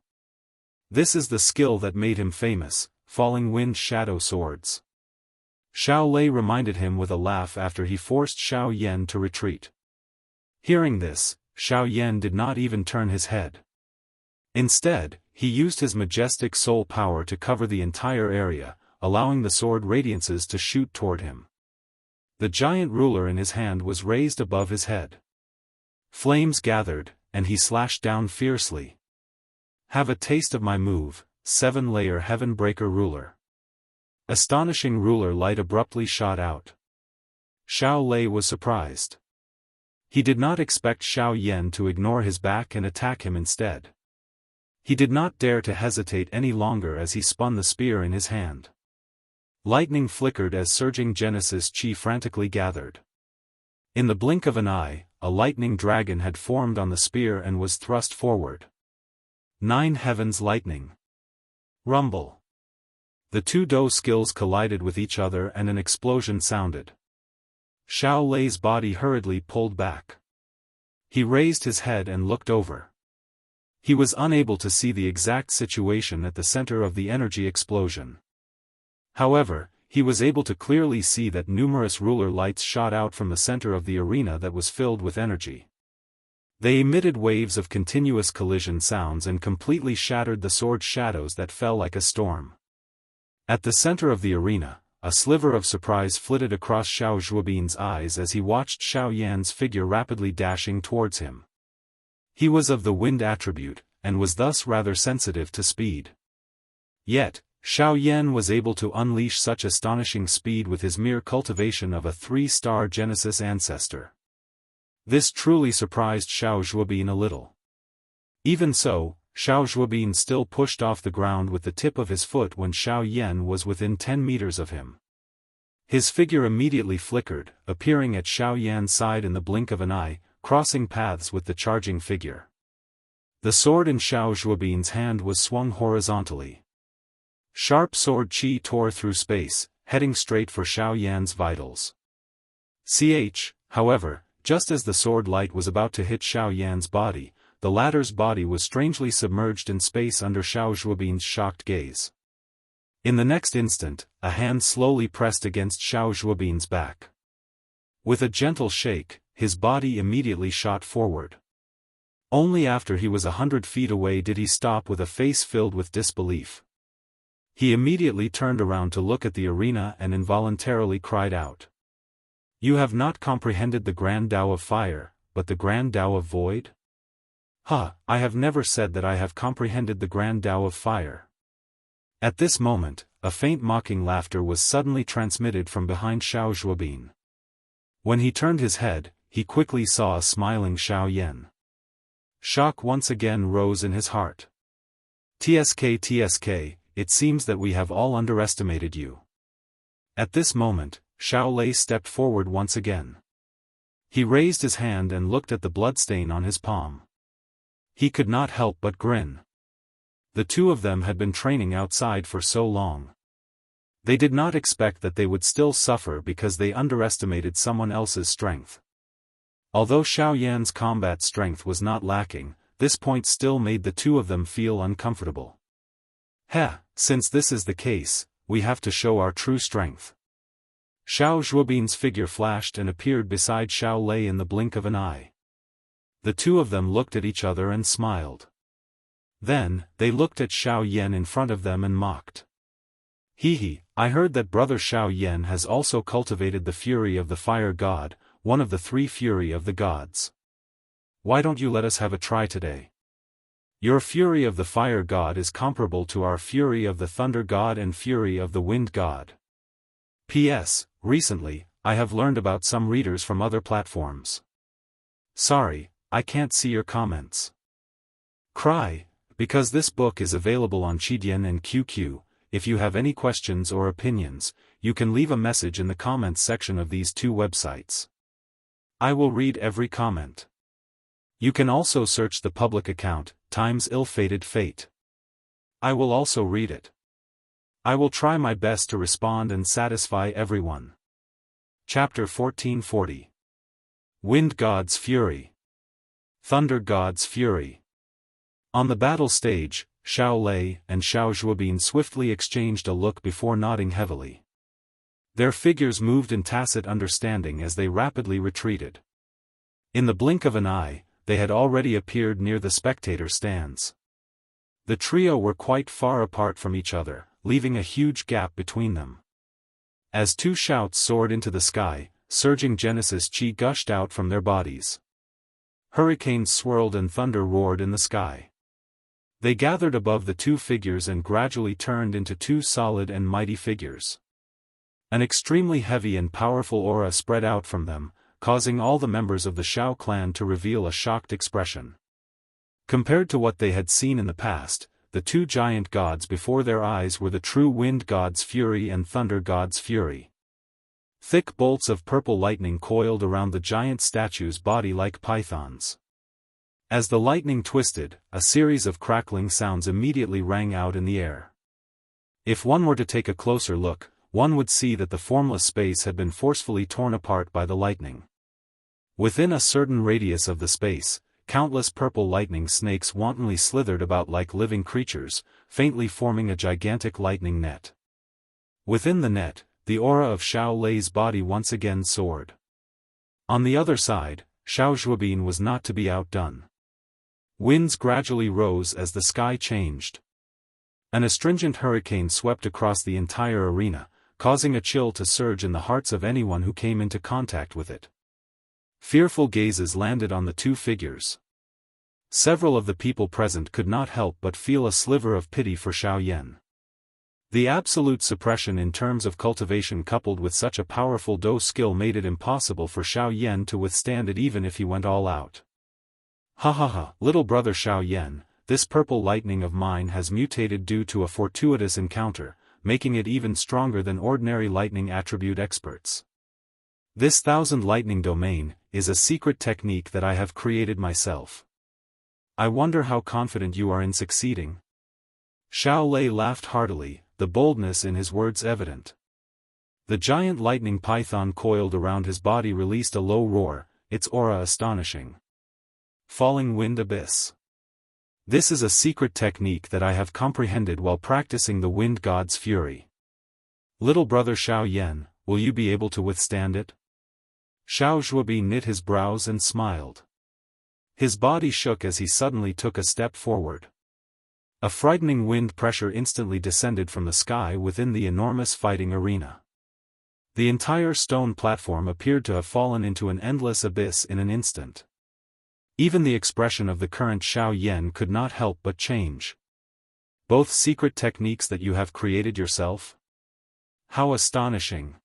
This is the skill that made him famous, falling wind shadow swords. Xiao Lei reminded him with a laugh after he forced Xiao Yan to retreat. Hearing this, Xiao Yan did not even turn his head. Instead, he used his majestic soul power to cover the entire area, allowing the sword radiances to shoot toward him. The giant ruler in his hand was raised above his head. Flames gathered, and he slashed down fiercely. Have a taste of my move, 7-layer Heaven-breaker ruler. Astonishing ruler light abruptly shot out. Xiao Lei was surprised. He did not expect Xiao Yan to ignore his back and attack him instead. He did not dare to hesitate any longer as he spun the spear in his hand. Lightning flickered as surging Genesis Chi frantically gathered. In the blink of an eye, a lightning dragon had formed on the spear and was thrust forward. 9 heavens lightning. Rumble. The two Dou skills collided with each other and an explosion sounded. Xiao Lei's body hurriedly pulled back. He raised his head and looked over. He was unable to see the exact situation at the center of the energy explosion. However, he was able to clearly see that numerous ruler lights shot out from the center of the arena that was filled with energy. They emitted waves of continuous collision sounds and completely shattered the sword shadows that fell like a storm. At the center of the arena, a sliver of surprise flitted across Xiao Zhuobin's eyes as he watched Xiao Yan's figure rapidly dashing towards him. He was of the wind attribute, and was thus rather sensitive to speed. Yet, Xiao Yan was able to unleash such astonishing speed with his mere cultivation of a 3-star Genesis ancestor. This truly surprised Xiao Zhuobin a little. Even so, Xiao Zhuobin still pushed off the ground with the tip of his foot when Xiao Yan was within 10 meters of him. His figure immediately flickered, appearing at Xiao Yan's side in the blink of an eye, crossing paths with the charging figure. The sword in Xiao Zhuobin's hand was swung horizontally. Sharp sword chi tore through space, heading straight for Xiao Yan's vitals. However, just as the sword light was about to hit Xiao Yan's body, the latter's body was strangely submerged in space under Xiao Zhuobin's shocked gaze. In the next instant, a hand slowly pressed against Xiao Zhuobin's back. With a gentle shake, his body immediately shot forward. Only after he was 100 feet away did he stop with a face filled with disbelief. He immediately turned around to look at the arena and involuntarily cried out. You have not comprehended the Grand Tao of Fire, but the Grand Tao of Void? I have never said that I have comprehended the Grand Tao of Fire. At this moment, a faint mocking laughter was suddenly transmitted from behind Xiao Zhuobin. When he turned his head, he quickly saw a smiling Xiao Yan. Shock once again rose in his heart. TSK, it seems that we have all underestimated you. At this moment, Xiao Lei stepped forward once again. He raised his hand and looked at the bloodstain on his palm. He could not help but grin. The two of them had been training outside for so long. They did not expect that they would still suffer because they underestimated someone else's strength. Although Xiao Yan's combat strength was not lacking, this point still made the two of them feel uncomfortable. Since this is the case, we have to show our true strength. Xiao Zhuobin's figure flashed and appeared beside Xiao Lei in the blink of an eye. The two of them looked at each other and smiled. Then, they looked at Xiao Yan in front of them and mocked. I heard that brother Xiao Yan has also cultivated the fury of the fire god, one of the 3 fury of the gods. Why don't you let us have a try today? Your fury of the fire god is comparable to our fury of the thunder god and fury of the wind god. P.S. Recently, I have learned about some readers from other platforms. Sorry, I can't see your comments. Because this book is available on Qidian and QQ, if you have any questions or opinions, you can leave a message in the comments section of these two websites. I will read every comment. You can also search the public account, Time's Ill-Fated Fate. I will also read it. I will try my best to respond and satisfy everyone. Chapter 1440. Wind God's Fury. Thunder God's Fury. On the battle stage, Xiao Lei and Xiao Zhuobin swiftly exchanged a look before nodding heavily. Their figures moved in tacit understanding as they rapidly retreated. In the blink of an eye, they had already appeared near the spectator stands. The trio were quite far apart from each other, leaving a huge gap between them. As two shouts soared into the sky, surging Genesis Qi gushed out from their bodies. Hurricanes swirled and thunder roared in the sky. They gathered above the two figures and gradually turned into two solid and mighty figures. An extremely heavy and powerful aura spread out from them, causing all the members of the Shao clan to reveal a shocked expression. Compared to what they had seen in the past, the two giant gods before their eyes were the true Wind God's Fury and Thunder God's Fury. Thick bolts of purple lightning coiled around the giant statue's body like pythons. As the lightning twisted, a series of crackling sounds immediately rang out in the air. If one were to take a closer look, one would see that the formless space had been forcefully torn apart by the lightning. Within a certain radius of the space, countless purple lightning snakes wantonly slithered about like living creatures, faintly forming a gigantic lightning net. Within the net, the aura of Xiao Lei's body once again soared. On the other side, Xiao Zhuobin was not to be outdone. Winds gradually rose as the sky changed. An astringent hurricane swept across the entire arena, causing a chill to surge in the hearts of anyone who came into contact with it. Fearful gazes landed on the two figures. Several of the people present could not help but feel a sliver of pity for Xiao Yan. The absolute suppression in terms of cultivation coupled with such a powerful Dou skill made it impossible for Xiao Yan to withstand it even if he went all out. Ha ha ha, little brother Xiao Yan, this purple lightning of mine has mutated due to a fortuitous encounter, making it even stronger than ordinary lightning attribute experts. This thousand lightning domain is a secret technique that I have created myself. I wonder how confident you are in succeeding. Xiao Lei laughed heartily, the boldness in his words evident. The giant lightning python coiled around his body released a low roar, its aura astonishing. Falling Wind Abyss. This is a secret technique that I have comprehended while practicing the Wind God's Fury. Little brother Xiao Yan, will you be able to withstand it? Xiao Zhuobin knit his brows and smiled. His body shook as he suddenly took a step forward. A frightening wind pressure instantly descended from the sky within the enormous fighting arena. The entire stone platform appeared to have fallen into an endless abyss in an instant. Even the expression of the current Xiao Yan could not help but change. Both secret techniques that you have created yourself? How astonishing!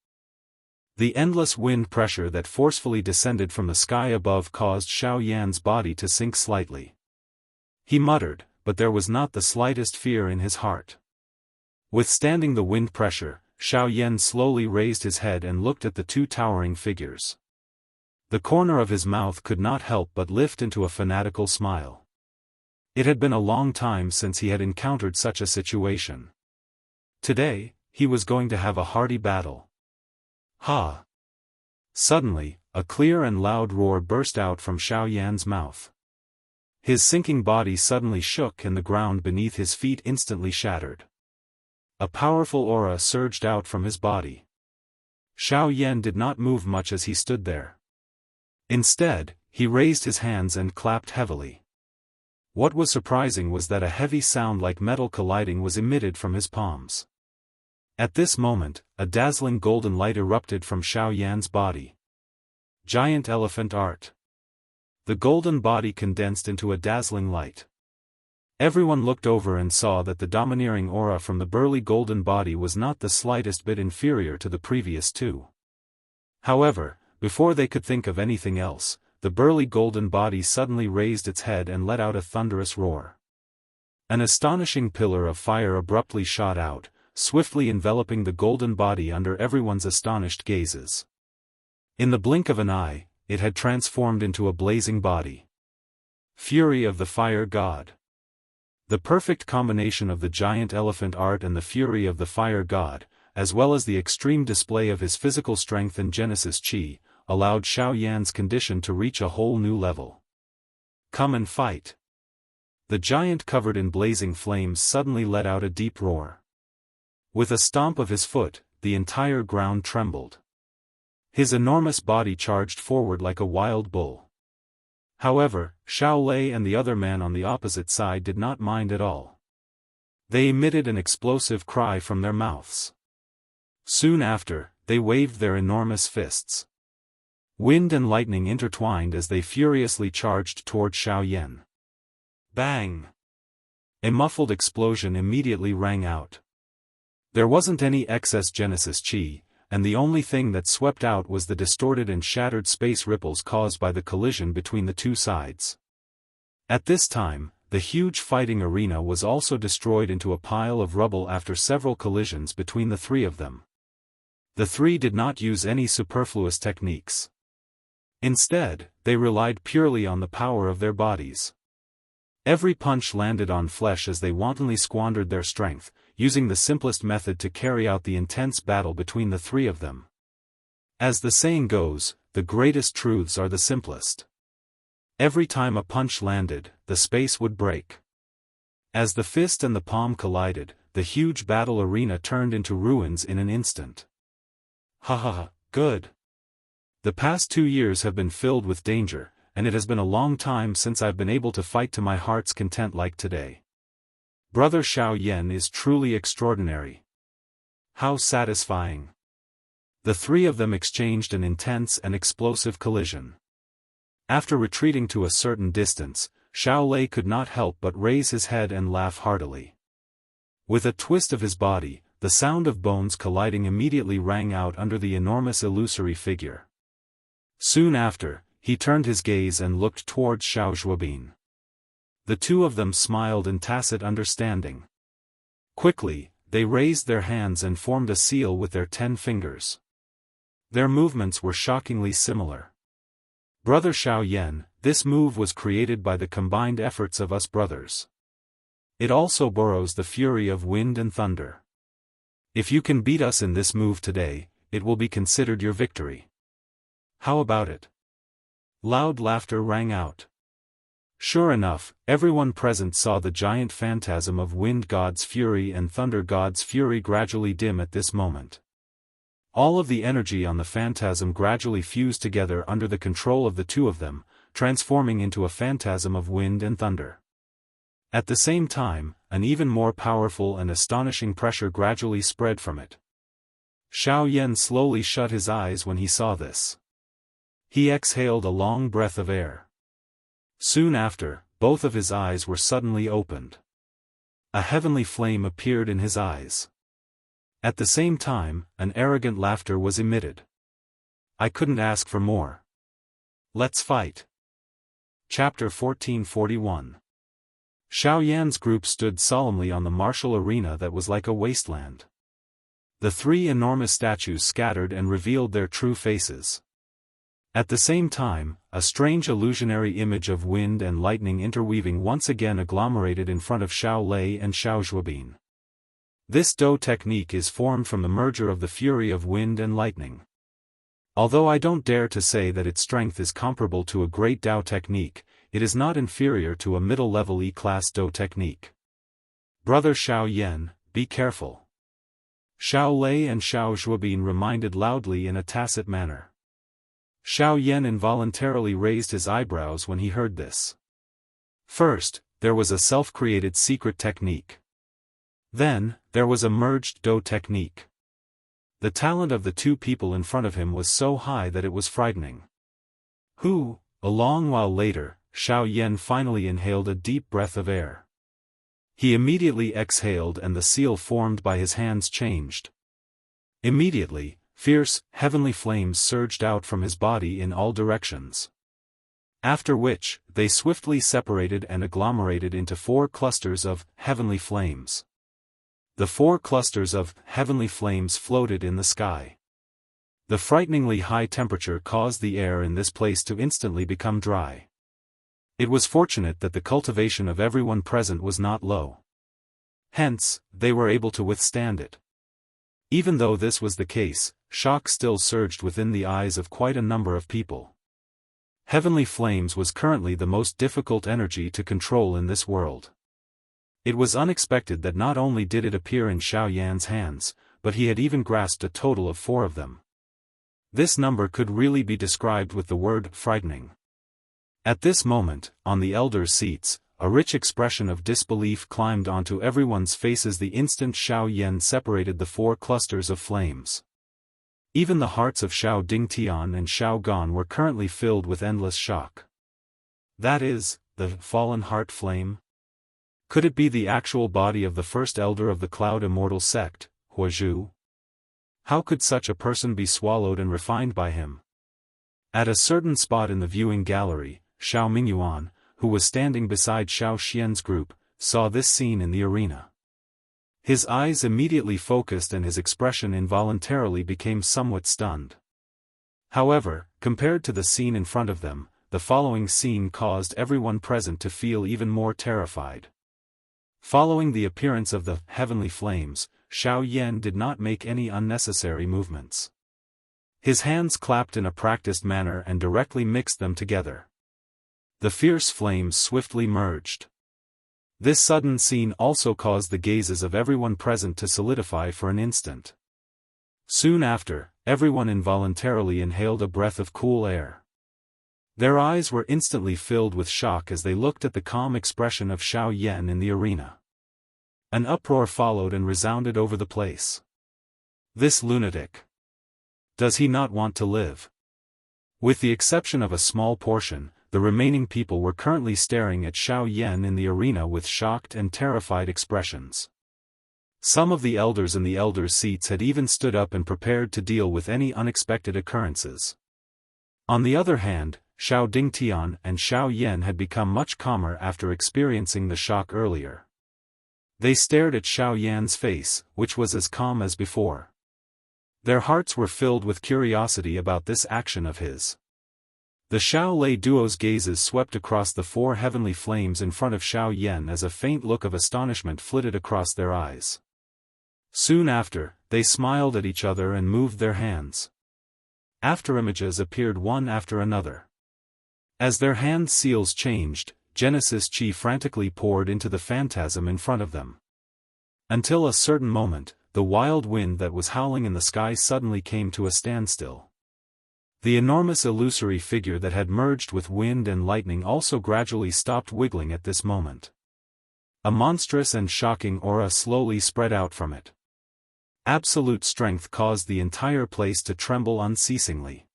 The endless wind pressure that forcefully descended from the sky above caused Xiao Yan's body to sink slightly. He muttered, but there was not the slightest fear in his heart. Withstanding the wind pressure, Xiao Yan slowly raised his head and looked at the two towering figures. The corner of his mouth could not help but lift into a fanatical smile. It had been a long time since he had encountered such a situation. Today, he was going to have a hearty battle. Ha! Suddenly, a clear and loud roar burst out from Xiao Yan's mouth. His sinking body suddenly shook and the ground beneath his feet instantly shattered. A powerful aura surged out from his body. Xiao Yan did not move much as he stood there. Instead, he raised his hands and clapped heavily. What was surprising was that a heavy sound like metal colliding was emitted from his palms. At this moment, a dazzling golden light erupted from Xiao Yan's body. Giant elephant art. The golden body condensed into a dazzling light. Everyone looked over and saw that the domineering aura from the burly golden body was not the slightest bit inferior to the previous two. However, before they could think of anything else, the burly golden body suddenly raised its head and let out a thunderous roar. An astonishing pillar of fire abruptly shot out, swiftly enveloping the golden body under everyone's astonished gazes. In the blink of an eye, it had transformed into a blazing body. Fury of the Fire God. The perfect combination of the giant elephant art and the fury of the Fire God, as well as the extreme display of his physical strength and Genesis Chi, allowed Xiao Yan's condition to reach a whole new level. Come and fight. The giant covered in blazing flames suddenly let out a deep roar. With a stomp of his foot, the entire ground trembled. His enormous body charged forward like a wild bull. However, Xiao Lei and the other man on the opposite side did not mind at all. They emitted an explosive cry from their mouths. Soon after, they waved their enormous fists. Wind and lightning intertwined as they furiously charged toward Xiao Yan. Bang! A muffled explosion immediately rang out. There wasn't any excess Genesis Chi, and the only thing that swept out was the distorted and shattered space ripples caused by the collision between the two sides. At this time, the huge fighting arena was also destroyed into a pile of rubble after several collisions between the three of them. The three did not use any superfluous techniques. Instead, they relied purely on the power of their bodies. Every punch landed on flesh as they wantonly squandered their strength, using the simplest method to carry out the intense battle between the three of them. As the saying goes, the greatest truths are the simplest. Every time a punch landed, the space would break. As the fist and the palm collided, the huge battle arena turned into ruins in an instant. Ha ha ha, good. The past 2 years have been filled with danger, and it has been a long time since I've been able to fight to my heart's content like today. Brother Xiao Yan is truly extraordinary. How satisfying. The three of them exchanged an intense and explosive collision. After retreating to a certain distance, Xiao Lei could not help but raise his head and laugh heartily. With a twist of his body, the sound of bones colliding immediately rang out under the enormous illusory figure. Soon after, he turned his gaze and looked towards Xiao Zhuobin. The two of them smiled in tacit understanding. Quickly, they raised their hands and formed a seal with their 10 fingers. Their movements were shockingly similar. Brother Xiao Yan, this move was created by the combined efforts of us brothers. It also borrows the fury of wind and thunder. If you can beat us in this move today, it will be considered your victory. How about it? Loud laughter rang out. Sure enough, everyone present saw the giant phantasm of Wind God's fury and Thunder God's fury gradually dim at this moment. All of the energy on the phantasm gradually fused together under the control of the two of them, transforming into a phantasm of wind and thunder. At the same time, an even more powerful and astonishing pressure gradually spread from it. Xiao Yan slowly shut his eyes when he saw this. He exhaled a long breath of air. Soon after, both of his eyes were suddenly opened. A heavenly flame appeared in his eyes. At the same time, an arrogant laughter was emitted. I couldn't ask for more. Let's fight. Chapter 1441. Xiao Yan's group stood solemnly on the martial arena that was like a wasteland. The three enormous statues scattered and revealed their true faces. At the same time, a strange illusionary image of wind and lightning interweaving once again agglomerated in front of Xiao Lei and Xiao Zhuobin. This Dou technique is formed from the merger of the fury of wind and lightning. Although I don't dare to say that its strength is comparable to a great Dao technique, it is not inferior to a middle-level E-class Dou technique. Brother Xiao Yan, be careful. Xiao Lei and Xiao Zhuobin reminded loudly in a tacit manner. Xiao Yan involuntarily raised his eyebrows when he heard this. First, there was a self-created secret technique. Then, there was a merged Dou technique. The talent of the two people in front of him was so high that it was frightening. A long while later, Xiao Yan finally inhaled a deep breath of air. He immediately exhaled and the seal formed by his hands changed. Immediately, fierce, heavenly flames surged out from his body in all directions. After which, they swiftly separated and agglomerated into 4 clusters of heavenly flames. The 4 clusters of heavenly flames floated in the sky. The frighteningly high temperature caused the air in this place to instantly become dry. It was fortunate that the cultivation of everyone present was not low. Hence, they were able to withstand it. Even though this was the case, shock still surged within the eyes of quite a number of people. Heavenly flames was currently the most difficult energy to control in this world. It was unexpected that not only did it appear in Xiao Yan's hands, but he had even grasped a total of 4 of them. This number could really be described with the word frightening. At this moment, on the elders' seats, a rich expression of disbelief climbed onto everyone's faces the instant Xiao Yan separated the 4 clusters of flames. Even the hearts of Xiao Dingtian and Xiao Gan were currently filled with endless shock. That is, the fallen heart flame? Could it be the actual body of the first elder of the Cloud Immortal sect, Huazhu? How could such a person be swallowed and refined by him? At a certain spot in the viewing gallery, Xiao Mingyuan, who was standing beside Xiao Xian's group, saw this scene in the arena. His eyes immediately focused and his expression involuntarily became somewhat stunned. However, compared to the scene in front of them, the following scene caused everyone present to feel even more terrified. Following the appearance of the heavenly flames, Xiao Yan did not make any unnecessary movements. His hands clapped in a practiced manner and directly mixed them together. The fierce flames swiftly merged. This sudden scene also caused the gazes of everyone present to solidify for an instant. Soon after, everyone involuntarily inhaled a breath of cool air. Their eyes were instantly filled with shock as they looked at the calm expression of Xiao Yan in the arena. An uproar followed and resounded over the place. This lunatic! Does he not want to live? With the exception of a small portion, the remaining people were currently staring at Xiao Yan in the arena with shocked and terrified expressions. Some of the elders in the elders' seats had even stood up and prepared to deal with any unexpected occurrences. On the other hand, Xiao Dingtian and Xiao Yan had become much calmer after experiencing the shock earlier. They stared at Xiao Yan's face, which was as calm as before. Their hearts were filled with curiosity about this action of his. The Xiao Lei duo's gazes swept across the 4 heavenly flames in front of Xiao Yan as a faint look of astonishment flitted across their eyes. Soon after, they smiled at each other and moved their hands. After images appeared one after another. As their hand seals changed, Genesis Chi frantically poured into the phantasm in front of them. Until a certain moment, the wild wind that was howling in the sky suddenly came to a standstill. The enormous illusory figure that had merged with wind and lightning also gradually stopped wiggling at this moment. A monstrous and shocking aura slowly spread out from it. Absolute strength caused the entire place to tremble unceasingly.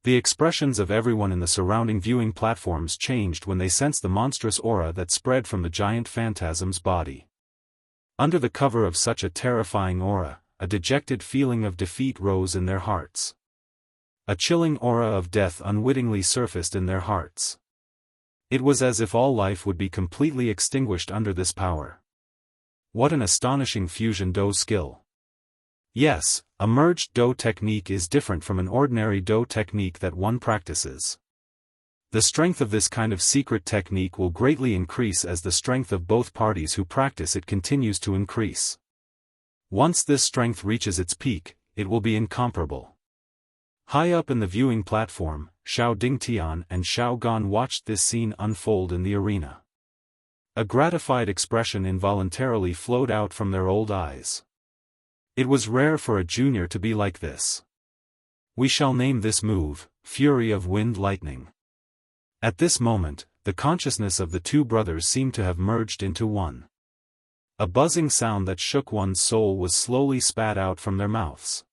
The expressions of everyone in the surrounding viewing platforms changed when they sensed the monstrous aura that spread from the giant phantasm's body. Under the cover of such a terrifying aura, a dejected feeling of defeat rose in their hearts. A chilling aura of death unwittingly surfaced in their hearts. It was as if all life would be completely extinguished under this power. What an astonishing fusion Do skill! Yes, a merged Do technique is different from an ordinary Do technique that one practices. The strength of this kind of secret technique will greatly increase as the strength of both parties who practice it continues to increase. Once this strength reaches its peak, it will be incomparable. High up in the viewing platform, Xiao Dingtian and Xiao Gan watched this scene unfold in the arena. A gratified expression involuntarily flowed out from their old eyes. It was rare for a junior to be like this. We shall name this move, Fury of Wind Lightning. At this moment, the consciousness of the 2 brothers seemed to have merged into one. A buzzing sound that shook one's soul was slowly spat out from their mouths.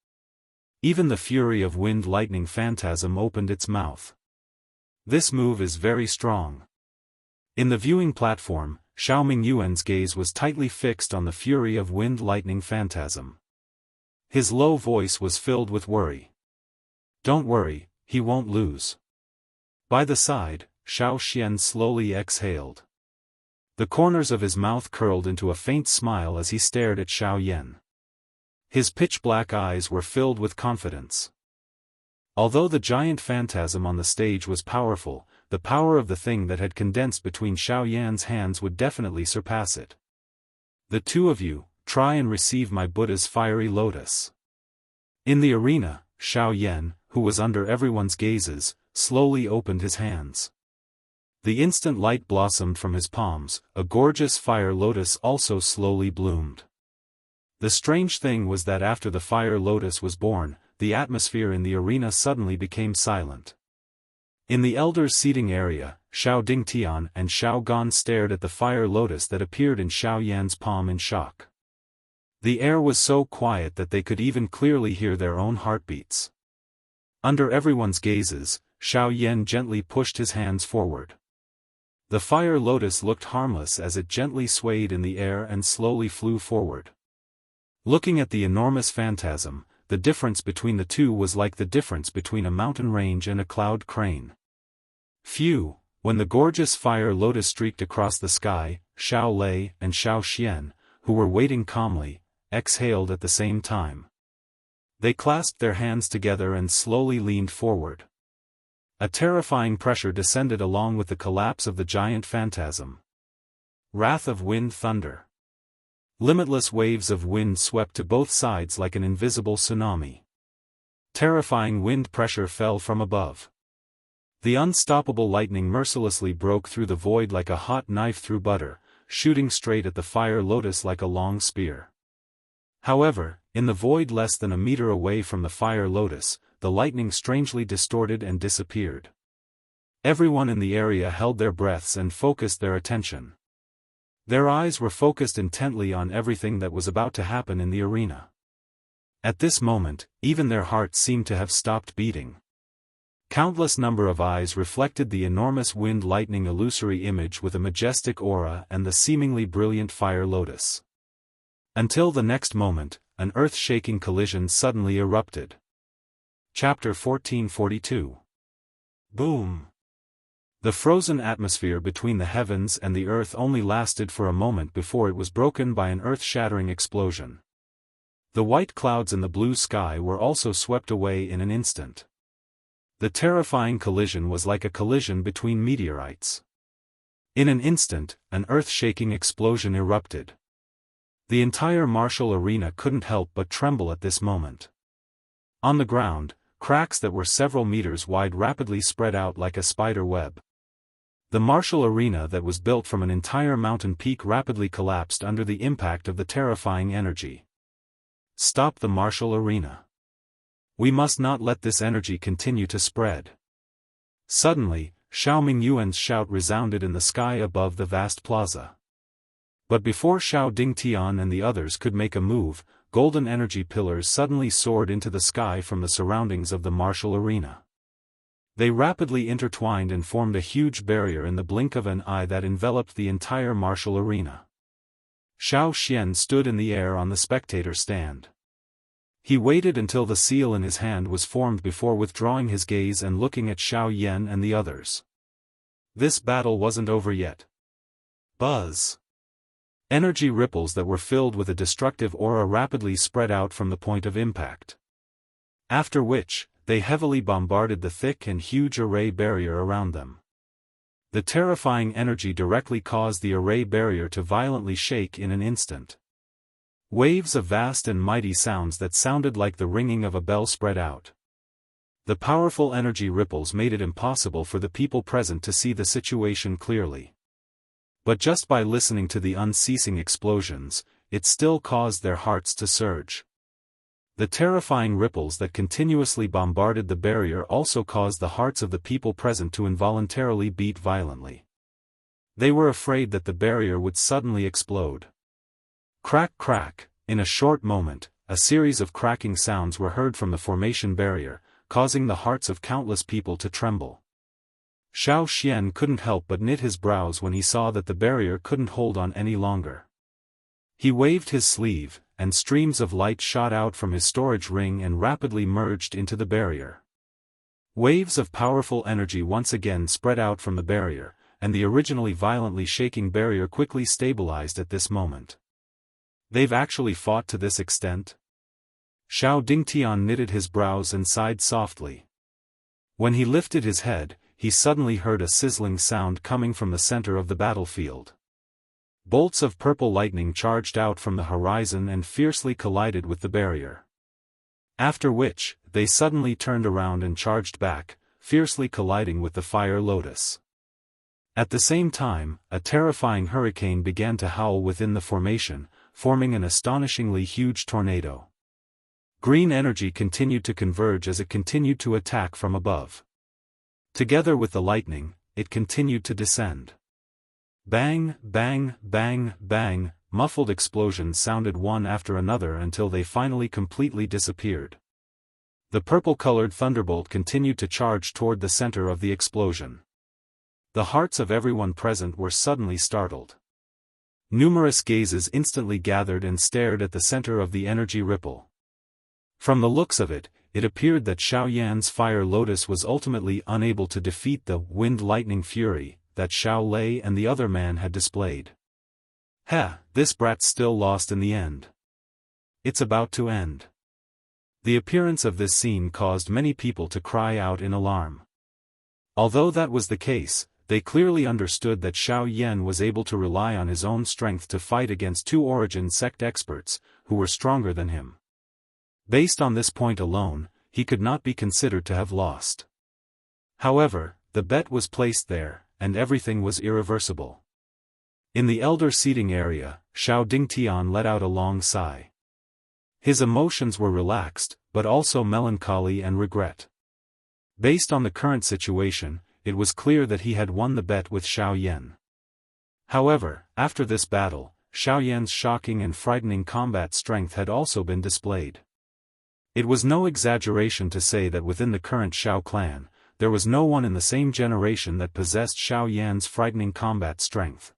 Even the Fury of Wind Lightning phantasm opened its mouth. This move is very strong. In the viewing platform, Xiao Mingyuan's gaze was tightly fixed on the Fury of Wind Lightning phantasm. His low voice was filled with worry. Don't worry, he won't lose. By the side, Xiao Xian slowly exhaled. The corners of his mouth curled into a faint smile as he stared at Xiao Yan. His pitch-black eyes were filled with confidence. Although the giant phantasm on the stage was powerful, the power of the thing that had condensed between Xiao Yan's hands would definitely surpass it. The two of you, try and receive my Buddha's fiery lotus. In the arena, Xiao Yan, who was under everyone's gazes, slowly opened his hands. The instant light blossomed from his palms, a gorgeous fire lotus also slowly bloomed. The strange thing was that after the fire lotus was born, the atmosphere in the arena suddenly became silent. In the elders' seating area, Xiao Dingtian and Xiao Gan stared at the fire lotus that appeared in Xiao Yan's palm in shock. The air was so quiet that they could even clearly hear their own heartbeats. Under everyone's gazes, Xiao Yan gently pushed his hands forward. The fire lotus looked harmless as it gently swayed in the air and slowly flew forward. Looking at the enormous phantasm, the difference between the two was like the difference between a mountain range and a cloud crane. Phew! When the gorgeous fire lotus streaked across the sky, Xiao Lei and Xiao Xian, who were waiting calmly, exhaled at the same time. They clasped their hands together and slowly leaned forward. A terrifying pressure descended along with the collapse of the giant phantasm. Wrath of wind thunder. Limitless waves of wind swept to both sides like an invisible tsunami. Terrifying wind pressure fell from above. The unstoppable lightning mercilessly broke through the void like a hot knife through butter, shooting straight at the fire lotus like a long spear. However, in the void less than a meter away from the fire lotus, the lightning strangely distorted and disappeared. Everyone in the area held their breaths and focused their attention. Their eyes were focused intently on everything that was about to happen in the arena. At this moment, even their hearts seemed to have stopped beating. Countless number of eyes reflected the enormous wind lightning illusory image with a majestic aura and the seemingly brilliant fire lotus. Until the next moment, an earth-shaking collision suddenly erupted. Chapter 1442. Boom! The frozen atmosphere between the heavens and the earth only lasted for a moment before it was broken by an earth-shattering explosion. The white clouds in the blue sky were also swept away in an instant. The terrifying collision was like a collision between meteorites. In an instant, an earth-shaking explosion erupted. The entire martial arena couldn't help but tremble at this moment. On the ground, cracks that were several meters wide rapidly spread out like a spider web. The martial arena that was built from an entire mountain peak rapidly collapsed under the impact of the terrifying energy. Stop the martial arena. We must not let this energy continue to spread. Suddenly, Xiao Mingyuan's shout resounded in the sky above the vast plaza. But before Xiao Dingtian and the others could make a move, golden energy pillars suddenly soared into the sky from the surroundings of the martial arena. They rapidly intertwined and formed a huge barrier in the blink of an eye that enveloped the entire martial arena. Xiao Xian stood in the air on the spectator stand. He waited until the seal in his hand was formed before withdrawing his gaze and looking at Xiao Yan and the others. This battle wasn't over yet. Buzz! Energy ripples that were filled with a destructive aura rapidly spread out from the point of impact. After which, they heavily bombarded the thick and huge array barrier around them. The terrifying energy directly caused the array barrier to violently shake in an instant. Waves of vast and mighty sounds that sounded like the ringing of a bell spread out. The powerful energy ripples made it impossible for the people present to see the situation clearly. But just by listening to the unceasing explosions, it still caused their hearts to surge. The terrifying ripples that continuously bombarded the barrier also caused the hearts of the people present to involuntarily beat violently. They were afraid that the barrier would suddenly explode. Crack crack, in a short moment, a series of cracking sounds were heard from the formation barrier, causing the hearts of countless people to tremble. Xiao Xian couldn't help but knit his brows when he saw that the barrier couldn't hold on any longer. He waved his sleeve, and streams of light shot out from his storage ring and rapidly merged into the barrier. Waves of powerful energy once again spread out from the barrier, and the originally violently shaking barrier quickly stabilized at this moment. They've actually fought to this extent? Xiao Dingtian knitted his brows and sighed softly. When he lifted his head, he suddenly heard a sizzling sound coming from the center of the battlefield. Bolts of purple lightning charged out from the horizon and fiercely collided with the barrier. After which, they suddenly turned around and charged back, fiercely colliding with the fire lotus. At the same time, a terrifying hurricane began to howl within the formation, forming an astonishingly huge tornado. Green energy continued to converge as it continued to attack from above. Together with the lightning, it continued to descend. Bang, bang, bang, bang, muffled explosions sounded one after another until they finally completely disappeared. The purple-colored thunderbolt continued to charge toward the center of the explosion. The hearts of everyone present were suddenly startled. Numerous gazes instantly gathered and stared at the center of the energy ripple. From the looks of it, it appeared that Xiao Yan's fire lotus was ultimately unable to defeat the wind lightning fury that Xiao Lei and the other man had displayed. This brat's still lost in the end. It's about to end. The appearance of this scene caused many people to cry out in alarm. Although that was the case, they clearly understood that Xiao Yan was able to rely on his own strength to fight against two origin sect experts, who were stronger than him. Based on this point alone, he could not be considered to have lost. However, the bet was placed there, and everything was irreversible. In the elder seating area, Xiao Dingtian let out a long sigh. His emotions were relaxed, but also melancholy and regret. Based on the current situation, it was clear that he had won the bet with Xiao Yan. However, after this battle, Xiao Yan's shocking and frightening combat strength had also been displayed. It was no exaggeration to say that within the current Xiao clan, there was no one in the same generation that possessed Xiao Yan's frightening combat strength.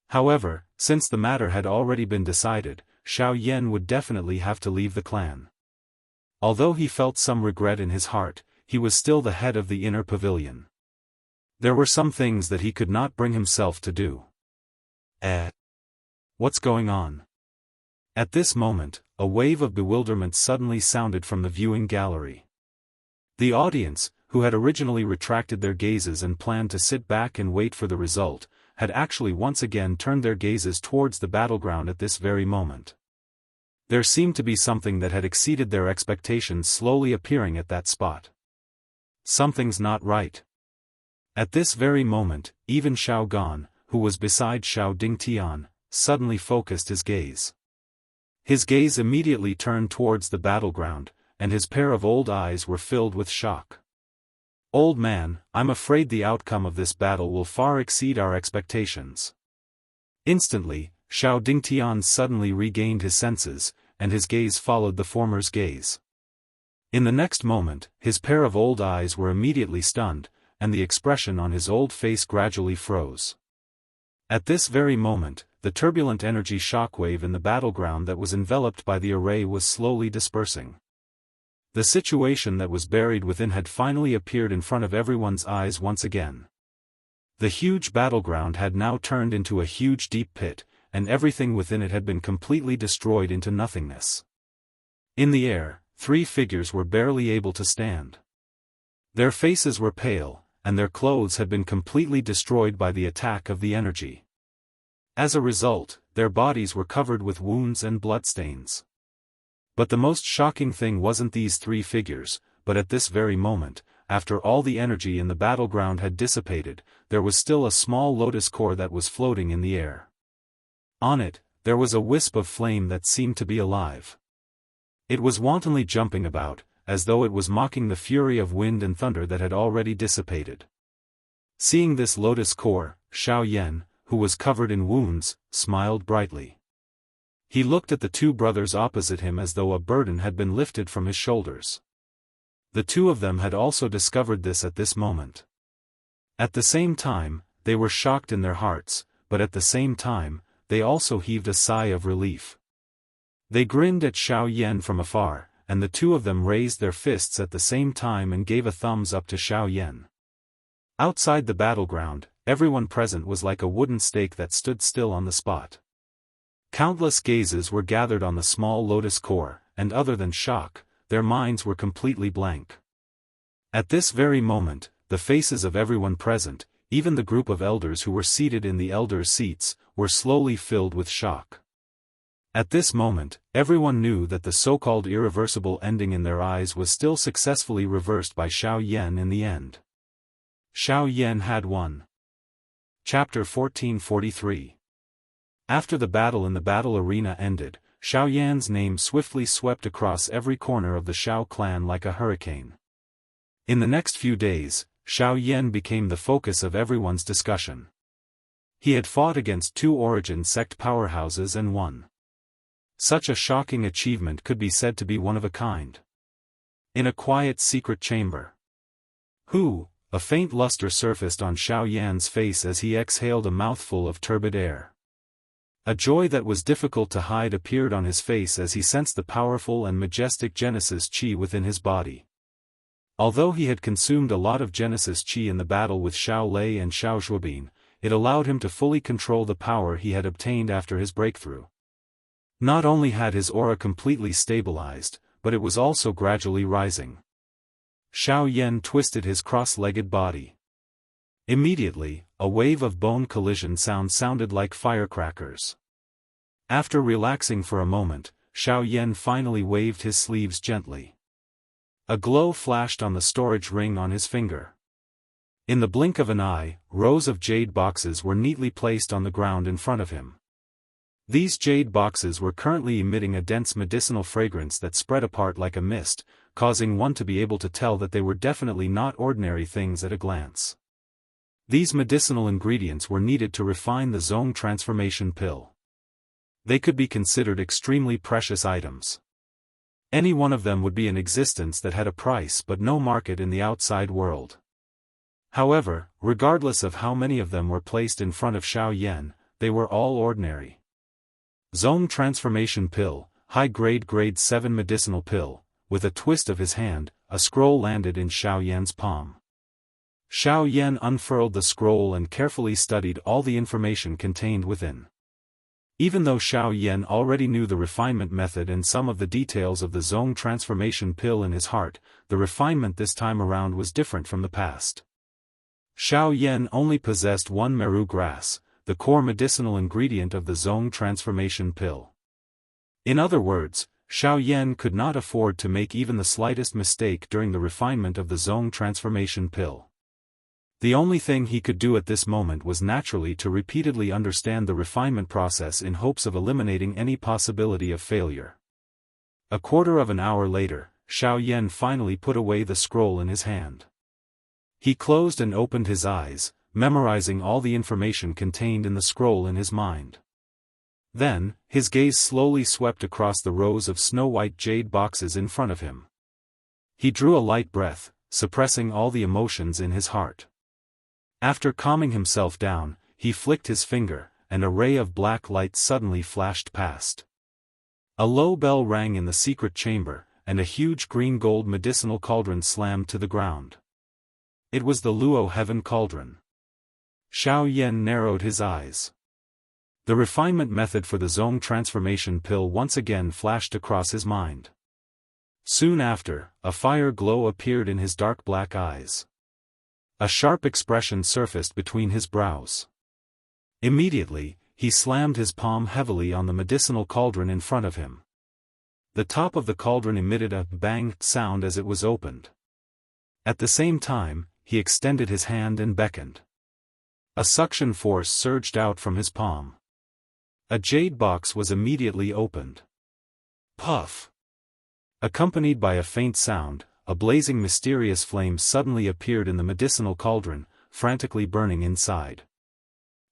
However, since the matter had already been decided, Xiao Yan would definitely have to leave the clan. Although he felt some regret in his heart, he was still the head of the inner pavilion. There were some things that he could not bring himself to do. What's going on? At this moment, a wave of bewilderment suddenly sounded from the viewing gallery. The audience, who had originally retracted their gazes and planned to sit back and wait for the result, had actually once again turned their gazes towards the battleground at this very moment. There seemed to be something that had exceeded their expectations slowly appearing at that spot. Something's not right. At this very moment, even Xiao Gan, who was beside Xiao Dingtian, suddenly focused his gaze. His gaze immediately turned towards the battleground, and his pair of old eyes were filled with shock. "Old man, I'm afraid the outcome of this battle will far exceed our expectations." Instantly, Xiao Dingtian suddenly regained his senses, and his gaze followed the former's gaze. In the next moment, his pair of old eyes were immediately stunned, and the expression on his old face gradually froze. At this very moment, the turbulent energy shockwave in the battleground that was enveloped by the array was slowly dispersing. The situation that was buried within had finally appeared in front of everyone's eyes once again. The huge battleground had now turned into a huge deep pit, and everything within it had been completely destroyed into nothingness. In the air, three figures were barely able to stand. Their faces were pale, and their clothes had been completely destroyed by the attack of the energy. As a result, their bodies were covered with wounds and bloodstains. But the most shocking thing wasn't these three figures, but at this very moment, after all the energy in the battleground had dissipated, there was still a small lotus core that was floating in the air. On it, there was a wisp of flame that seemed to be alive. It was wantonly jumping about, as though it was mocking the fury of wind and thunder that had already dissipated. Seeing this lotus core, Xiao Yan, who was covered in wounds, smiled brightly. He looked at the two brothers opposite him as though a burden had been lifted from his shoulders. The two of them had also discovered this at this moment. At the same time, they were shocked in their hearts, but at the same time, they also heaved a sigh of relief. They grinned at Xiao Yan from afar, and the two of them raised their fists at the same time and gave a thumbs up to Xiao Yan. Outside the battleground, everyone present was like a wooden stake that stood still on the spot. Countless gazes were gathered on the small lotus core, and other than shock, their minds were completely blank. At this very moment, the faces of everyone present, even the group of elders who were seated in the elders' seats, were slowly filled with shock. At this moment, everyone knew that the so-called irreversible ending in their eyes was still successfully reversed by Xiao Yan in the end. Xiao Yan had won. Chapter 1443. After the battle in the battle arena ended, Xiao Yan's name swiftly swept across every corner of the Xiao clan like a hurricane. In the next few days, Xiao Yan became the focus of everyone's discussion. He had fought against two origin sect powerhouses and won. Such a shocking achievement could be said to be one of a kind. In a quiet secret chamber. A faint luster surfaced on Xiao Yan's face as he exhaled a mouthful of turbid air. A joy that was difficult to hide appeared on his face as he sensed the powerful and majestic Genesis Qi within his body. Although he had consumed a lot of Genesis Qi in the battle with Xiao Lei and Xiao Zhuobin, it allowed him to fully control the power he had obtained after his breakthrough. Not only had his aura completely stabilized, but it was also gradually rising. Xiao Yan twisted his cross-legged body. Immediately, a wave of bone collision sound sounded like firecrackers. After relaxing for a moment, Xiao Yan finally waved his sleeves gently. A glow flashed on the storage ring on his finger. In the blink of an eye, rows of jade boxes were neatly placed on the ground in front of him. These jade boxes were currently emitting a dense medicinal fragrance that spread apart like a mist, causing one to be able to tell that they were definitely not ordinary things at a glance. These medicinal ingredients were needed to refine the Zong transformation pill. They could be considered extremely precious items. Any one of them would be in existence that had a price but no market in the outside world. However, regardless of how many of them were placed in front of Xiao Yan, they were all ordinary. Zong transformation pill, high-grade grade 7 medicinal pill. With a twist of his hand, a scroll landed in Xiao Yan's palm. Xiao Yan unfurled the scroll and carefully studied all the information contained within. Even though Xiao Yan already knew the refinement method and some of the details of the Zong transformation pill in his heart, the refinement this time around was different from the past. Xiao Yan only possessed one meru grass, the core medicinal ingredient of the Zong transformation pill. In other words, Xiao Yan could not afford to make even the slightest mistake during the refinement of the Zong transformation pill. The only thing he could do at this moment was naturally to repeatedly understand the refinement process in hopes of eliminating any possibility of failure. A quarter of an hour later, Xiao Yan finally put away the scroll in his hand. He closed and opened his eyes, memorizing all the information contained in the scroll in his mind. Then, his gaze slowly swept across the rows of snow-white jade boxes in front of him. He drew a light breath, suppressing all the emotions in his heart. After calming himself down, he flicked his finger, and a ray of black light suddenly flashed past. A low bell rang in the secret chamber, and a huge green-gold medicinal cauldron slammed to the ground. It was the Luo Heaven Cauldron. Xiao Yan narrowed his eyes. The refinement method for the Zong transformation pill once again flashed across his mind. Soon after, a fire glow appeared in his dark black eyes. A sharp expression surfaced between his brows. Immediately, he slammed his palm heavily on the medicinal cauldron in front of him. The top of the cauldron emitted a bang sound as it was opened. At the same time, he extended his hand and beckoned. A suction force surged out from his palm. A jade box was immediately opened. Puff! Accompanied by a faint sound, a blazing mysterious flame suddenly appeared in the medicinal cauldron, frantically burning inside.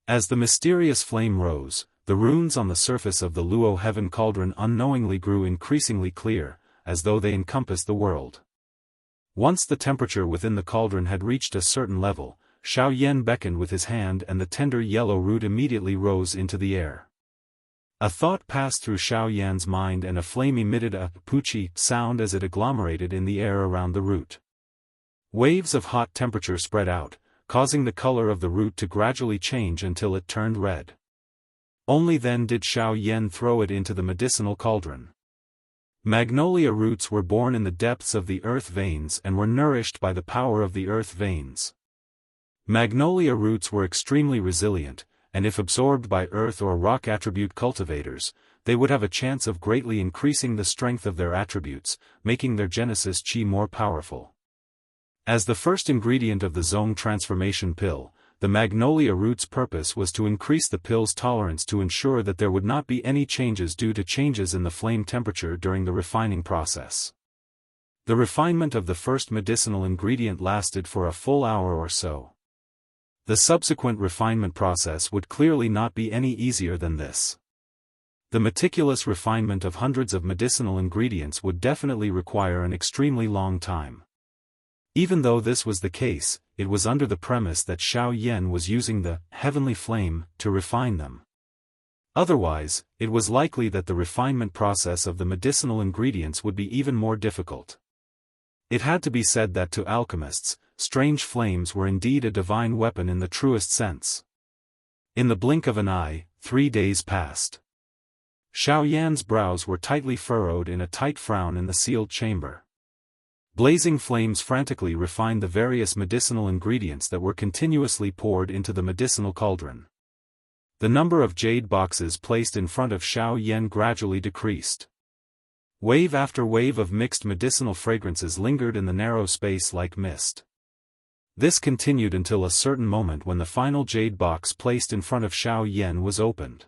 As the mysterious flame rose, the runes on the surface of the Luo Heaven Cauldron unknowingly grew increasingly clear, as though they encompassed the world. Once the temperature within the cauldron had reached a certain level, Xiao Yan beckoned with his hand and the tender yellow root immediately rose into the air. A thought passed through Xiao Yan's mind and a flame emitted a poochie sound as it agglomerated in the air around the root. Waves of hot temperature spread out, causing the color of the root to gradually change until it turned red. Only then did Xiao Yan throw it into the medicinal cauldron. Magnolia roots were born in the depths of the earth veins and were nourished by the power of the earth veins. Magnolia roots were extremely resilient, and if absorbed by earth or rock attribute cultivators, they would have a chance of greatly increasing the strength of their attributes, making their genesis chi more powerful. As the first ingredient of the zone transformation pill, the magnolia root's purpose was to increase the pill's tolerance to ensure that there would not be any changes due to changes in the flame temperature during the refining process. The refinement of the first medicinal ingredient lasted for a full hour or so. The subsequent refinement process would clearly not be any easier than this. The meticulous refinement of hundreds of medicinal ingredients would definitely require an extremely long time. Even though this was the case, it was under the premise that Xiao Yan was using the heavenly flame to refine them. Otherwise, it was likely that the refinement process of the medicinal ingredients would be even more difficult. It had to be said that to alchemists, strange flames were indeed a divine weapon in the truest sense. In the blink of an eye, 3 days passed. Xiao Yan's brows were tightly furrowed in a tight frown in the sealed chamber. Blazing flames frantically refined the various medicinal ingredients that were continuously poured into the medicinal cauldron. The number of jade boxes placed in front of Xiao Yan gradually decreased. Wave after wave of mixed medicinal fragrances lingered in the narrow space like mist. This continued until a certain moment when the final jade box placed in front of Xiao Yan was opened.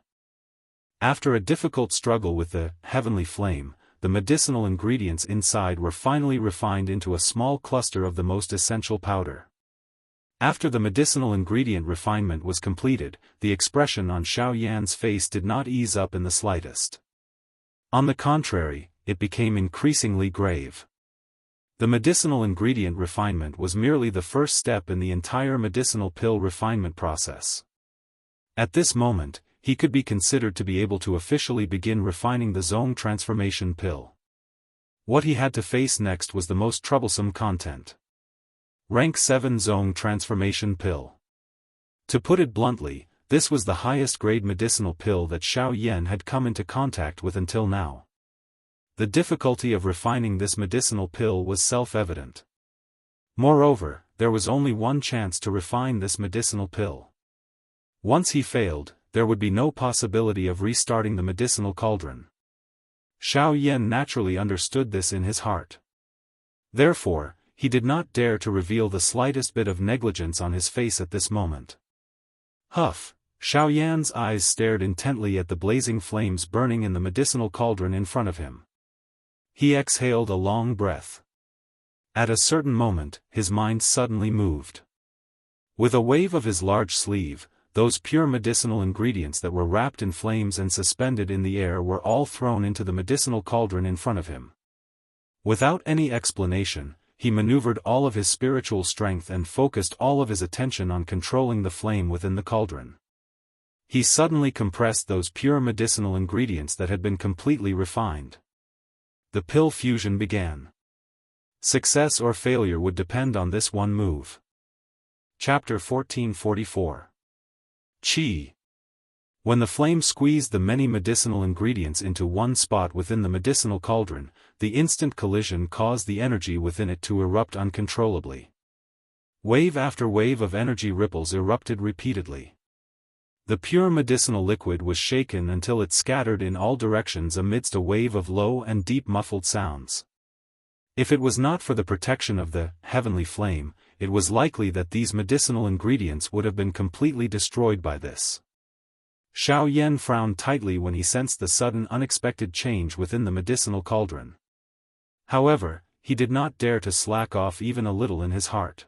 After a difficult struggle with the heavenly flame, the medicinal ingredients inside were finally refined into a small cluster of the most essential powder. After the medicinal ingredient refinement was completed, the expression on Xiao Yan's face did not ease up in the slightest. On the contrary, it became increasingly grave. The medicinal ingredient refinement was merely the first step in the entire medicinal pill refinement process. At this moment, he could be considered to be able to officially begin refining the zone transformation pill. What he had to face next was the most troublesome content. Rank 7 Zone Transformation Pill. To put it bluntly, this was the highest grade medicinal pill that Xiao Yan had come into contact with until now. The difficulty of refining this medicinal pill was self-evident. Moreover, there was only one chance to refine this medicinal pill. Once he failed, there would be no possibility of restarting the medicinal cauldron. Xiao Yan naturally understood this in his heart. Therefore, he did not dare to reveal the slightest bit of negligence on his face at this moment. Huff! Xiao Yan's eyes stared intently at the blazing flames burning in the medicinal cauldron in front of him. He exhaled a long breath. At a certain moment, his mind suddenly moved. With a wave of his large sleeve, those pure medicinal ingredients that were wrapped in flames and suspended in the air were all thrown into the medicinal cauldron in front of him. Without any explanation, he maneuvered all of his spiritual strength and focused all of his attention on controlling the flame within the cauldron. He suddenly compressed those pure medicinal ingredients that had been completely refined. The pill fusion began. Success or failure would depend on this one move. Chapter 1444. Qi. When the flame squeezed the many medicinal ingredients into one spot within the medicinal cauldron, the instant collision caused the energy within it to erupt uncontrollably. Wave after wave of energy ripples erupted repeatedly. The pure medicinal liquid was shaken until it scattered in all directions amidst a wave of low and deep muffled sounds. If it was not for the protection of the heavenly flame, it was likely that these medicinal ingredients would have been completely destroyed by this. Xiao Yan frowned tightly when he sensed the sudden unexpected change within the medicinal cauldron. However, he did not dare to slack off even a little in his heart.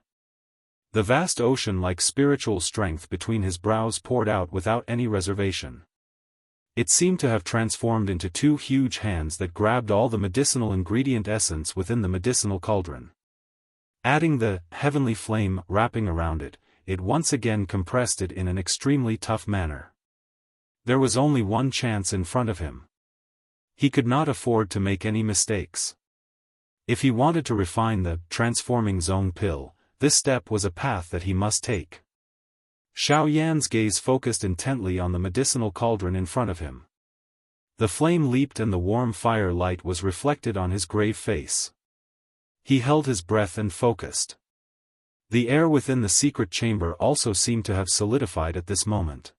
The vast ocean-like spiritual strength between his brows poured out without any reservation. It seemed to have transformed into two huge hands that grabbed all the medicinal ingredient essence within the medicinal cauldron. Adding the heavenly flame wrapping around it, it once again compressed it in an extremely tough manner. There was only one chance in front of him. He could not afford to make any mistakes. If he wanted to refine the transforming zone pill, this step was a path that he must take. Xiao Yan's gaze focused intently on the medicinal cauldron in front of him. The flame leaped and the warm fire light was reflected on his grave face. He held his breath and focused. The air within the secret chamber also seemed to have solidified at this moment.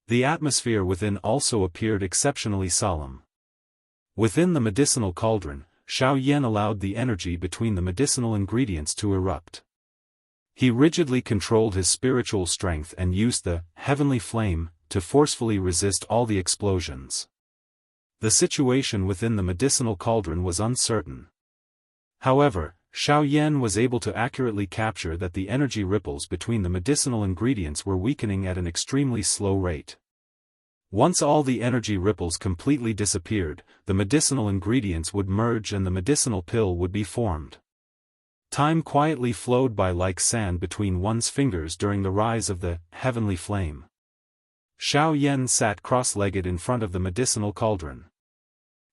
The atmosphere within also appeared exceptionally solemn. Within the medicinal cauldron, Xiao Yan allowed the energy between the medicinal ingredients to erupt. He rigidly controlled his spiritual strength and used the heavenly flame to forcefully resist all the explosions. The situation within the medicinal cauldron was uncertain. However, Xiao Yan was able to accurately capture that the energy ripples between the medicinal ingredients were weakening at an extremely slow rate. Once all the energy ripples completely disappeared, the medicinal ingredients would merge and the medicinal pill would be formed. Time quietly flowed by like sand between one's fingers during the rise of the heavenly flame. Xiao Yan sat cross-legged in front of the medicinal cauldron.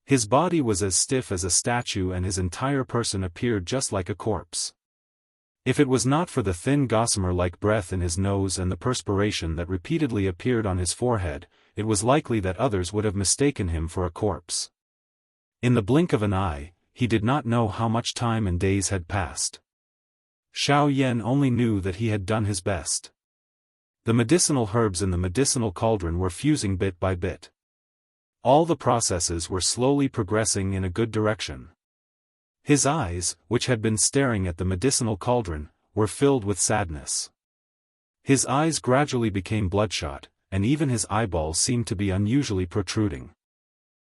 His body was as stiff as a statue and his entire person appeared just like a corpse. If it was not for the thin gossamer-like breath in his nose and the perspiration that repeatedly appeared on his forehead, it was likely that others would have mistaken him for a corpse. In the blink of an eye, he did not know how much time and days had passed. Xiao Yan only knew that he had done his best. The medicinal herbs in the medicinal cauldron were fusing bit by bit. All the processes were slowly progressing in a good direction. His eyes, which had been staring at the medicinal cauldron, were filled with sadness. His eyes gradually became bloodshot, and even his eyeballs seemed to be unusually protruding.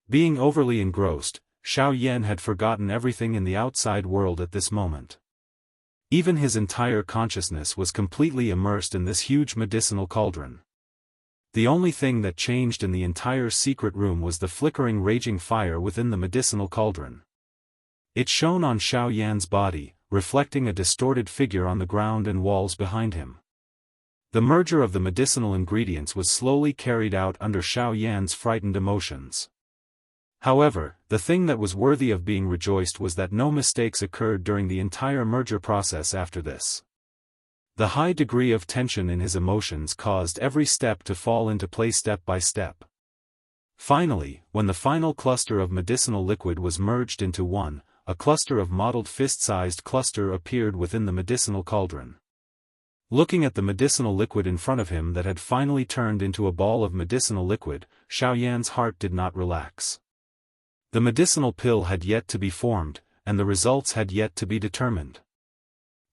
Being overly engrossed, Xiao Yan had forgotten everything in the outside world at this moment. Even his entire consciousness was completely immersed in this huge medicinal cauldron. The only thing that changed in the entire secret room was the flickering raging fire within the medicinal cauldron. It shone on Xiao Yan's body, reflecting a distorted figure on the ground and walls behind him. The merger of the medicinal ingredients was slowly carried out under Xiao Yan's frightened emotions. However, the thing that was worthy of being rejoiced was that no mistakes occurred during the entire merger process after this. The high degree of tension in his emotions caused every step to fall into place step by step. Finally, when the final cluster of medicinal liquid was merged into one, a cluster of mottled fist-sized cluster appeared within the medicinal cauldron. Looking at the medicinal liquid in front of him that had finally turned into a ball of medicinal liquid, Xiao Yan's heart did not relax. The medicinal pill had yet to be formed, and the results had yet to be determined.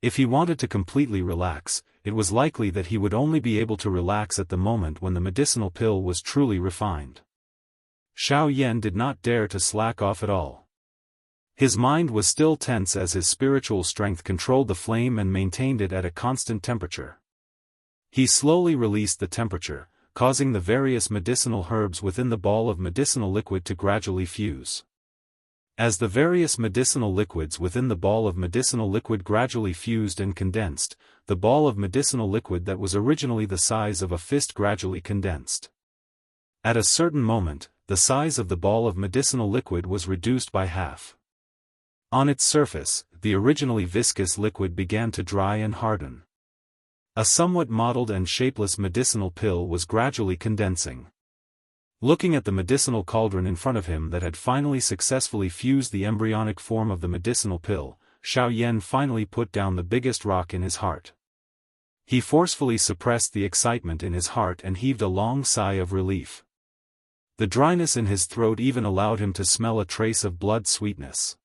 If he wanted to completely relax, it was likely that he would only be able to relax at the moment when the medicinal pill was truly refined. Xiao Yan did not dare to slack off at all. His mind was still tense as his spiritual strength controlled the flame and maintained it at a constant temperature. He slowly released the temperature, causing the various medicinal herbs within the ball of medicinal liquid to gradually fuse. As the various medicinal liquids within the ball of medicinal liquid gradually fused and condensed, the ball of medicinal liquid that was originally the size of a fist gradually condensed. At a certain moment, the size of the ball of medicinal liquid was reduced by half. On its surface, the originally viscous liquid began to dry and harden. A somewhat mottled and shapeless medicinal pill was gradually condensing. Looking at the medicinal cauldron in front of him that had finally successfully fused the embryonic form of the medicinal pill, Xiao Yan finally put down the biggest rock in his heart. He forcefully suppressed the excitement in his heart and heaved a long sigh of relief. The dryness in his throat even allowed him to smell a trace of blood sweetness.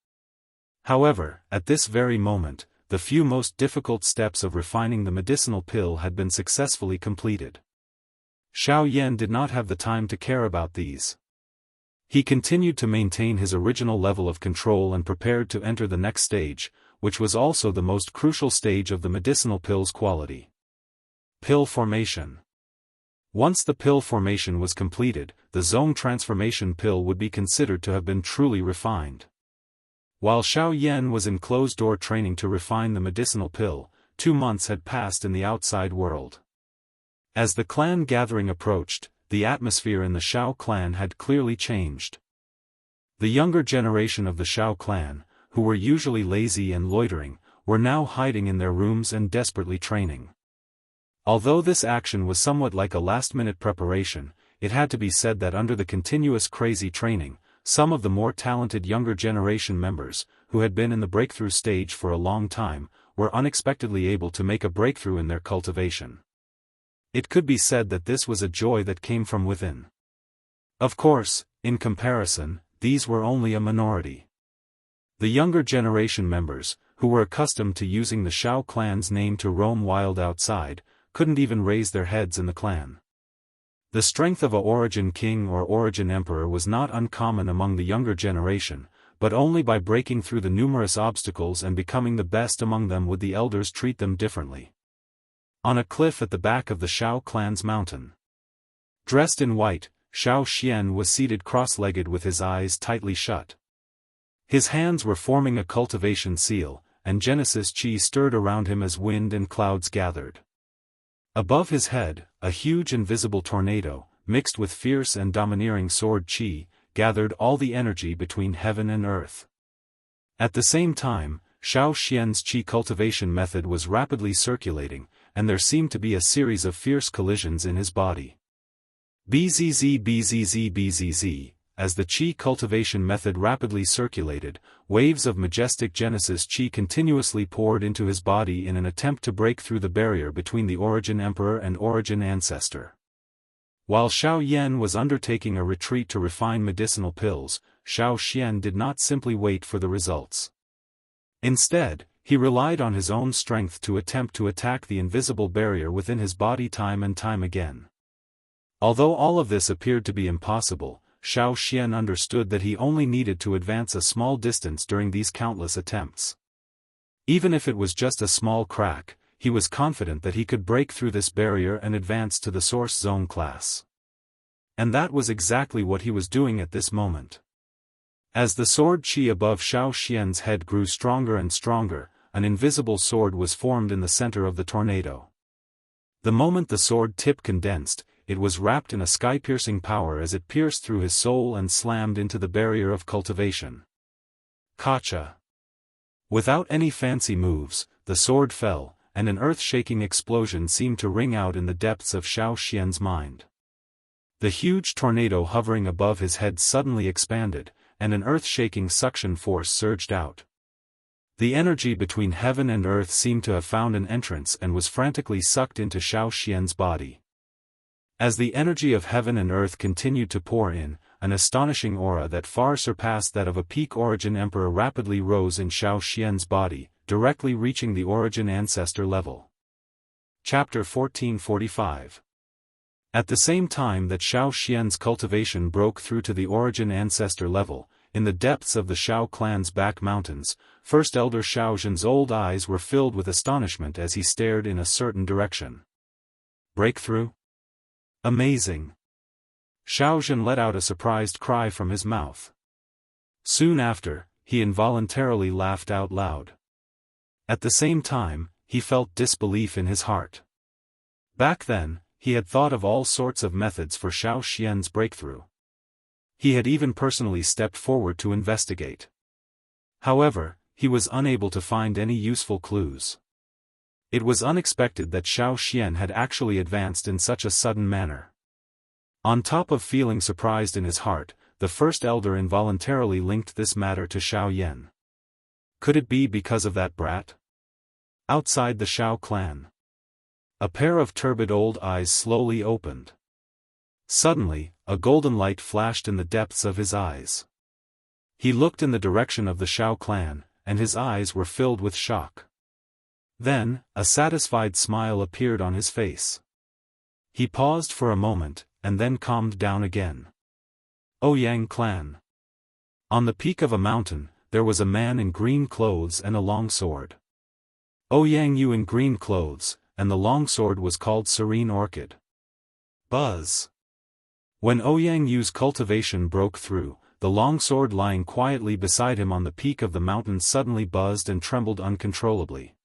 However, at this very moment, the few most difficult steps of refining the medicinal pill had been successfully completed. Xiao Yan did not have the time to care about these. He continued to maintain his original level of control and prepared to enter the next stage, which was also the most crucial stage of the medicinal pill's quality. Pill formation. Once the pill formation was completed, the zone transformation pill would be considered to have been truly refined. While Xiao Yan was in closed-door training to refine the medicinal pill, 2 months had passed in the outside world. As the clan gathering approached, the atmosphere in the Shao clan had clearly changed. The younger generation of the Shao clan, who were usually lazy and loitering, were now hiding in their rooms and desperately training. Although this action was somewhat like a last-minute preparation, it had to be said that under the continuous crazy training, some of the more talented younger generation members, who had been in the breakthrough stage for a long time, were unexpectedly able to make a breakthrough in their cultivation. It could be said that this was a joy that came from within. Of course, in comparison, these were only a minority. The younger generation members, who were accustomed to using the Shao clan's name to roam wild outside, couldn't even raise their heads in the clan. The strength of a origin king or origin emperor was not uncommon among the younger generation, but only by breaking through the numerous obstacles and becoming the best among them would the elders treat them differently. On a cliff at the back of the Shao clan's mountain. Dressed in white, Xiao Xian was seated cross-legged with his eyes tightly shut. His hands were forming a cultivation seal, and Genesis Qi stirred around him as wind and clouds gathered. Above his head, a huge invisible tornado, mixed with fierce and domineering sword Qi, gathered all the energy between heaven and earth. At the same time, Xiao Xian's Qi cultivation method was rapidly circulating, and there seemed to be a series of fierce collisions in his body. Bzz bzz bzz, as the Qi cultivation method rapidly circulated, waves of majestic Genesis Qi continuously poured into his body in an attempt to break through the barrier between the origin emperor and origin ancestor. While Xiao Yan was undertaking a retreat to refine medicinal pills, Xiao Xian did not simply wait for the results. Instead, he relied on his own strength to attempt to attack the invisible barrier within his body time and time again. Although all of this appeared to be impossible, Xiao Xian understood that he only needed to advance a small distance during these countless attempts. Even if it was just a small crack, he was confident that he could break through this barrier and advance to the Source Zone class. And that was exactly what he was doing at this moment. As the sword Qi above Xiao Xian's head grew stronger and stronger, an invisible sword was formed in the center of the tornado. The moment the sword tip condensed, it was wrapped in a sky-piercing power as it pierced through his soul and slammed into the barrier of cultivation. Kacha. Without any fancy moves, the sword fell, and an earth-shaking explosion seemed to ring out in the depths of Xiao Xian's mind. The huge tornado hovering above his head suddenly expanded, and an earth-shaking suction force surged out. The energy between heaven and earth seemed to have found an entrance and was frantically sucked into Xiao Xian's body. As the energy of heaven and earth continued to pour in, an astonishing aura that far surpassed that of a peak origin emperor rapidly rose in Xiao Xian's body, directly reaching the origin ancestor level. Chapter 1445. At the same time that Xiao Xian's cultivation broke through to the origin ancestor level, in the depths of the Shao clan's back mountains, First Elder Xiao Zhen's old eyes were filled with astonishment as he stared in a certain direction. Breakthrough? Amazing! Xiao Zhen let out a surprised cry from his mouth. Soon after, he involuntarily laughed out loud. At the same time, he felt disbelief in his heart. Back then, he had thought of all sorts of methods for Xiao Xian's breakthrough. He had even personally stepped forward to investigate. However, he was unable to find any useful clues. It was unexpected that Xiao Xian had actually advanced in such a sudden manner. On top of feeling surprised in his heart, the first elder involuntarily linked this matter to Xiao Yan. Could it be because of that brat? Outside the Shao clan. A pair of turbid old eyes slowly opened. Suddenly, a golden light flashed in the depths of his eyes. He looked in the direction of the Shao clan, and his eyes were filled with shock. Then, a satisfied smile appeared on his face. He paused for a moment, and then calmed down again. Ouyang clan. On the peak of a mountain, there was a man in green clothes and a long sword. Ouyang Yu in green clothes, and the long sword was called Serene Orchid. Buzz. When Ouyang Yu's cultivation broke through, the long sword lying quietly beside him on the peak of the mountain suddenly buzzed and trembled uncontrollably.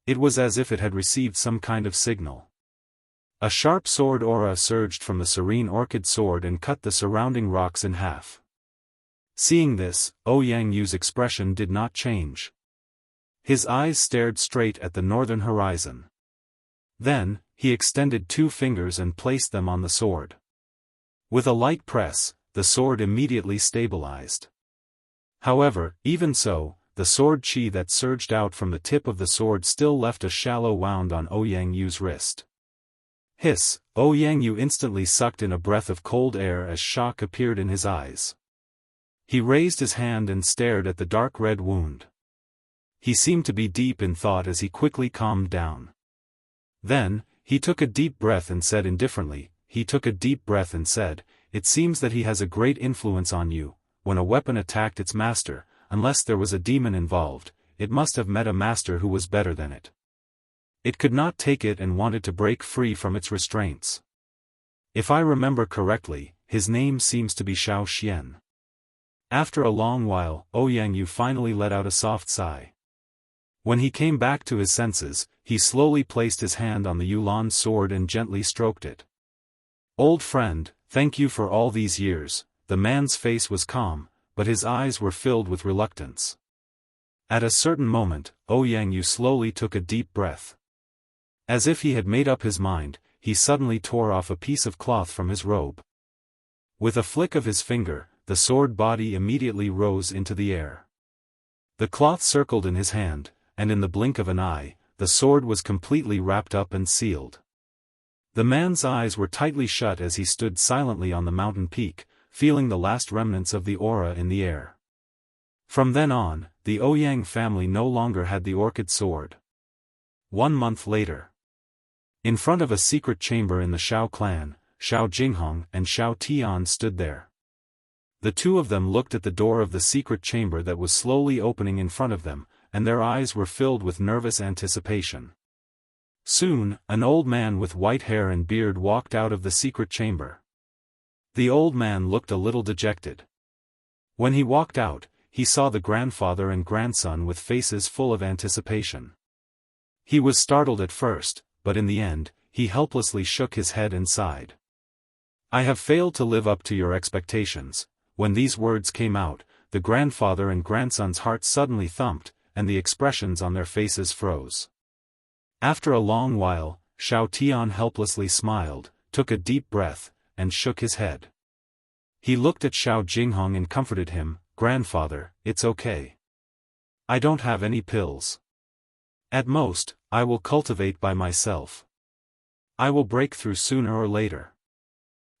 It was as if it had received some kind of signal. A sharp sword aura surged from the serene orchid sword and cut the surrounding rocks in half. Seeing this, Ouyang expression did not change. His eyes stared straight at the northern horizon. Then, he extended 2 fingers and placed them on the sword. With a light press, the sword immediately stabilized. However, even so, the sword chi that surged out from the tip of the sword still left a shallow wound on Ouyang's wrist. Hiss! Ouyang instantly sucked in a breath of cold air as shock appeared in his eyes. He raised his hand and stared at the dark red wound. He seemed to be deep in thought as he quickly calmed down. Then, he took a deep breath and said indifferently, "It seems that he has a great influence on you. When a weapon attacked its master, unless there was a demon involved, it must have met a master who was better than it. It could not take it and wanted to break free from its restraints. If I remember correctly, his name seems to be Xiao Xian." After a long while, Ouyang finally let out a soft sigh. When he came back to his senses, he slowly placed his hand on the Yulan's sword and gently stroked it. "Old friend, thank you for all these years." The man's face was calm, but his eyes were filled with reluctance. At a certain moment, Ouyang slowly took a deep breath. As if he had made up his mind, he suddenly tore off a piece of cloth from his robe. With a flick of his finger, the sword body immediately rose into the air. The cloth circled in his hand, and in the blink of an eye, the sword was completely wrapped up and sealed. The man's eyes were tightly shut as he stood silently on the mountain peak, feeling the last remnants of the aura in the air. From then on, the Ouyang family no longer had the orchid sword. 1 month later. In front of a secret chamber in the Shao clan, Shao Jinghong and Shao Tian stood there. The 2 of them looked at the door of the secret chamber that was slowly opening in front of them, and their eyes were filled with nervous anticipation. Soon, an old man with white hair and beard walked out of the secret chamber. The old man looked a little dejected. When he walked out, he saw the grandfather and grandson with faces full of anticipation. He was startled at first, but in the end, he helplessly shook his head and sighed. "I have failed to live up to your expectations." When these words came out, the grandfather and grandson's hearts suddenly thumped, and the expressions on their faces froze. After a long while, Shao Tian helplessly smiled, took a deep breath, and shook his head. He looked at Shao Jinghong and comforted him, "Grandfather, it's okay. I don't have any pills. At most, I will cultivate by myself. I will break through sooner or later."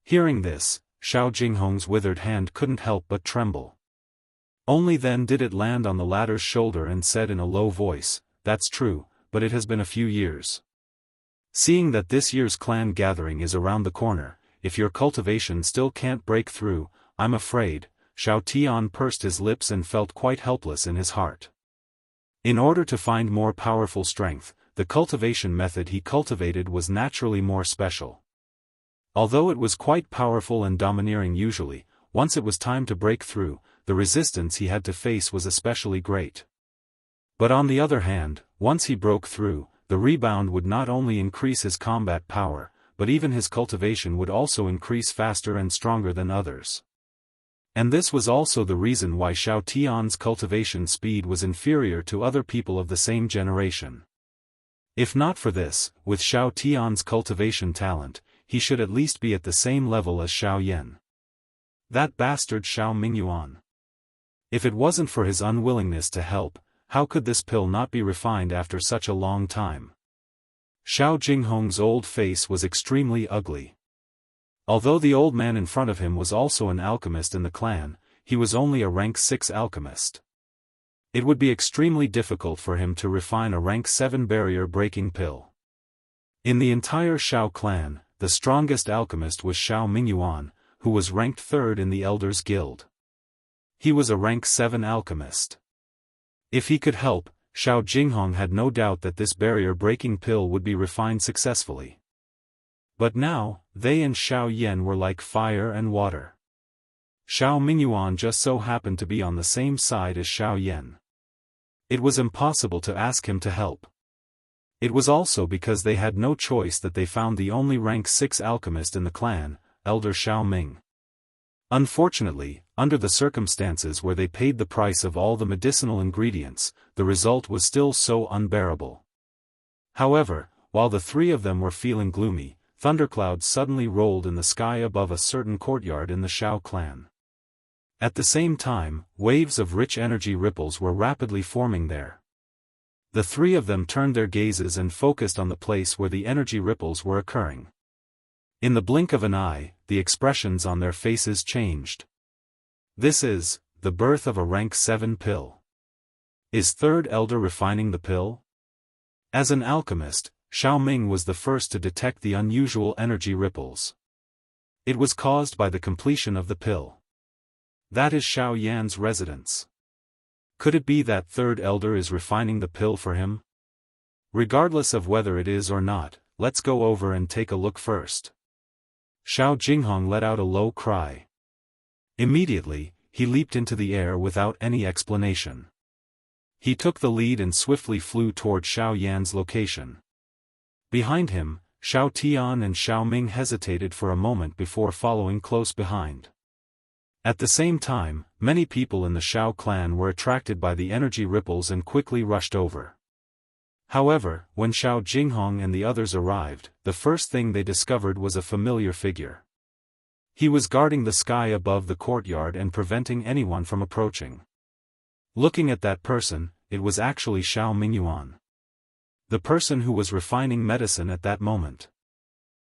Hearing this, Shao Jinghong's withered hand couldn't help but tremble. Only then did it land on the latter's shoulder and said in a low voice, "That's true, but it has been a few years. Seeing that this year's clan gathering is around the corner, if your cultivation still can't break through, I'm afraid." Shao Tian pursed his lips and felt quite helpless in his heart. In order to find more powerful strength, the cultivation method he cultivated was naturally more special. Although it was quite powerful and domineering usually, once it was time to break through, the resistance he had to face was especially great. But on the other hand, once he broke through, the rebound would not only increase his combat power, but even his cultivation would also increase faster and stronger than others. And this was also the reason why Shao Tian's cultivation speed was inferior to other people of the same generation. If not for this, with Shao Tian's cultivation talent, he should at least be at the same level as Shao Yan. That bastard Shao Mingyuan. If it wasn't for his unwillingness to help, how could this pill not be refined after such a long time? Shao Jinghong's old face was extremely ugly. Although the old man in front of him was also an alchemist in the clan, he was only a rank 6 alchemist. It would be extremely difficult for him to refine a rank 7 barrier-breaking pill. In the entire Shao clan, the strongest alchemist was Shao Mingyuan, who was ranked 3rd in the Elders Guild. He was a rank 7 alchemist. If he could help, Shao Jinghong had no doubt that this barrier-breaking pill would be refined successfully. But now, they and Shao Yan were like fire and water. Shao Mingyuan just so happened to be on the same side as Shao Yan. It was impossible to ask him to help. It was also because they had no choice that they found the only rank 6 alchemist in the clan, Elder Xiao Ming. Unfortunately, under the circumstances where they paid the price of all the medicinal ingredients, the result was still so unbearable. However, while the three of them were feeling gloomy, thunderclouds suddenly rolled in the sky above a certain courtyard in the Xiao clan. At the same time, waves of rich energy ripples were rapidly forming there. The three of them turned their gazes and focused on the place where the energy ripples were occurring. In the blink of an eye, the expressions on their faces changed. This is the birth of a rank 7 pill. Is third elder refining the pill? As an alchemist, Xiao Ming was the first to detect the unusual energy ripples. It was caused by the completion of the pill. That is Xiao Yan's residence. Could it be that third elder is refining the pill for him? Regardless of whether it is or not, let's go over and take a look first. Xiao Jinghong let out a low cry. Immediately, he leaped into the air without any explanation. He took the lead and swiftly flew toward Xiao Yan's location. Behind him, Xiao Tian and Xiao Ming hesitated for a moment before following close behind. At the same time, many people in the Xiao clan were attracted by the energy ripples and quickly rushed over. However, when Xiao Jinghong and the others arrived, the first thing they discovered was a familiar figure. He was guarding the sky above the courtyard and preventing anyone from approaching. Looking at that person, it was actually Xiao Mingyuan. The person who was refining medicine at that moment.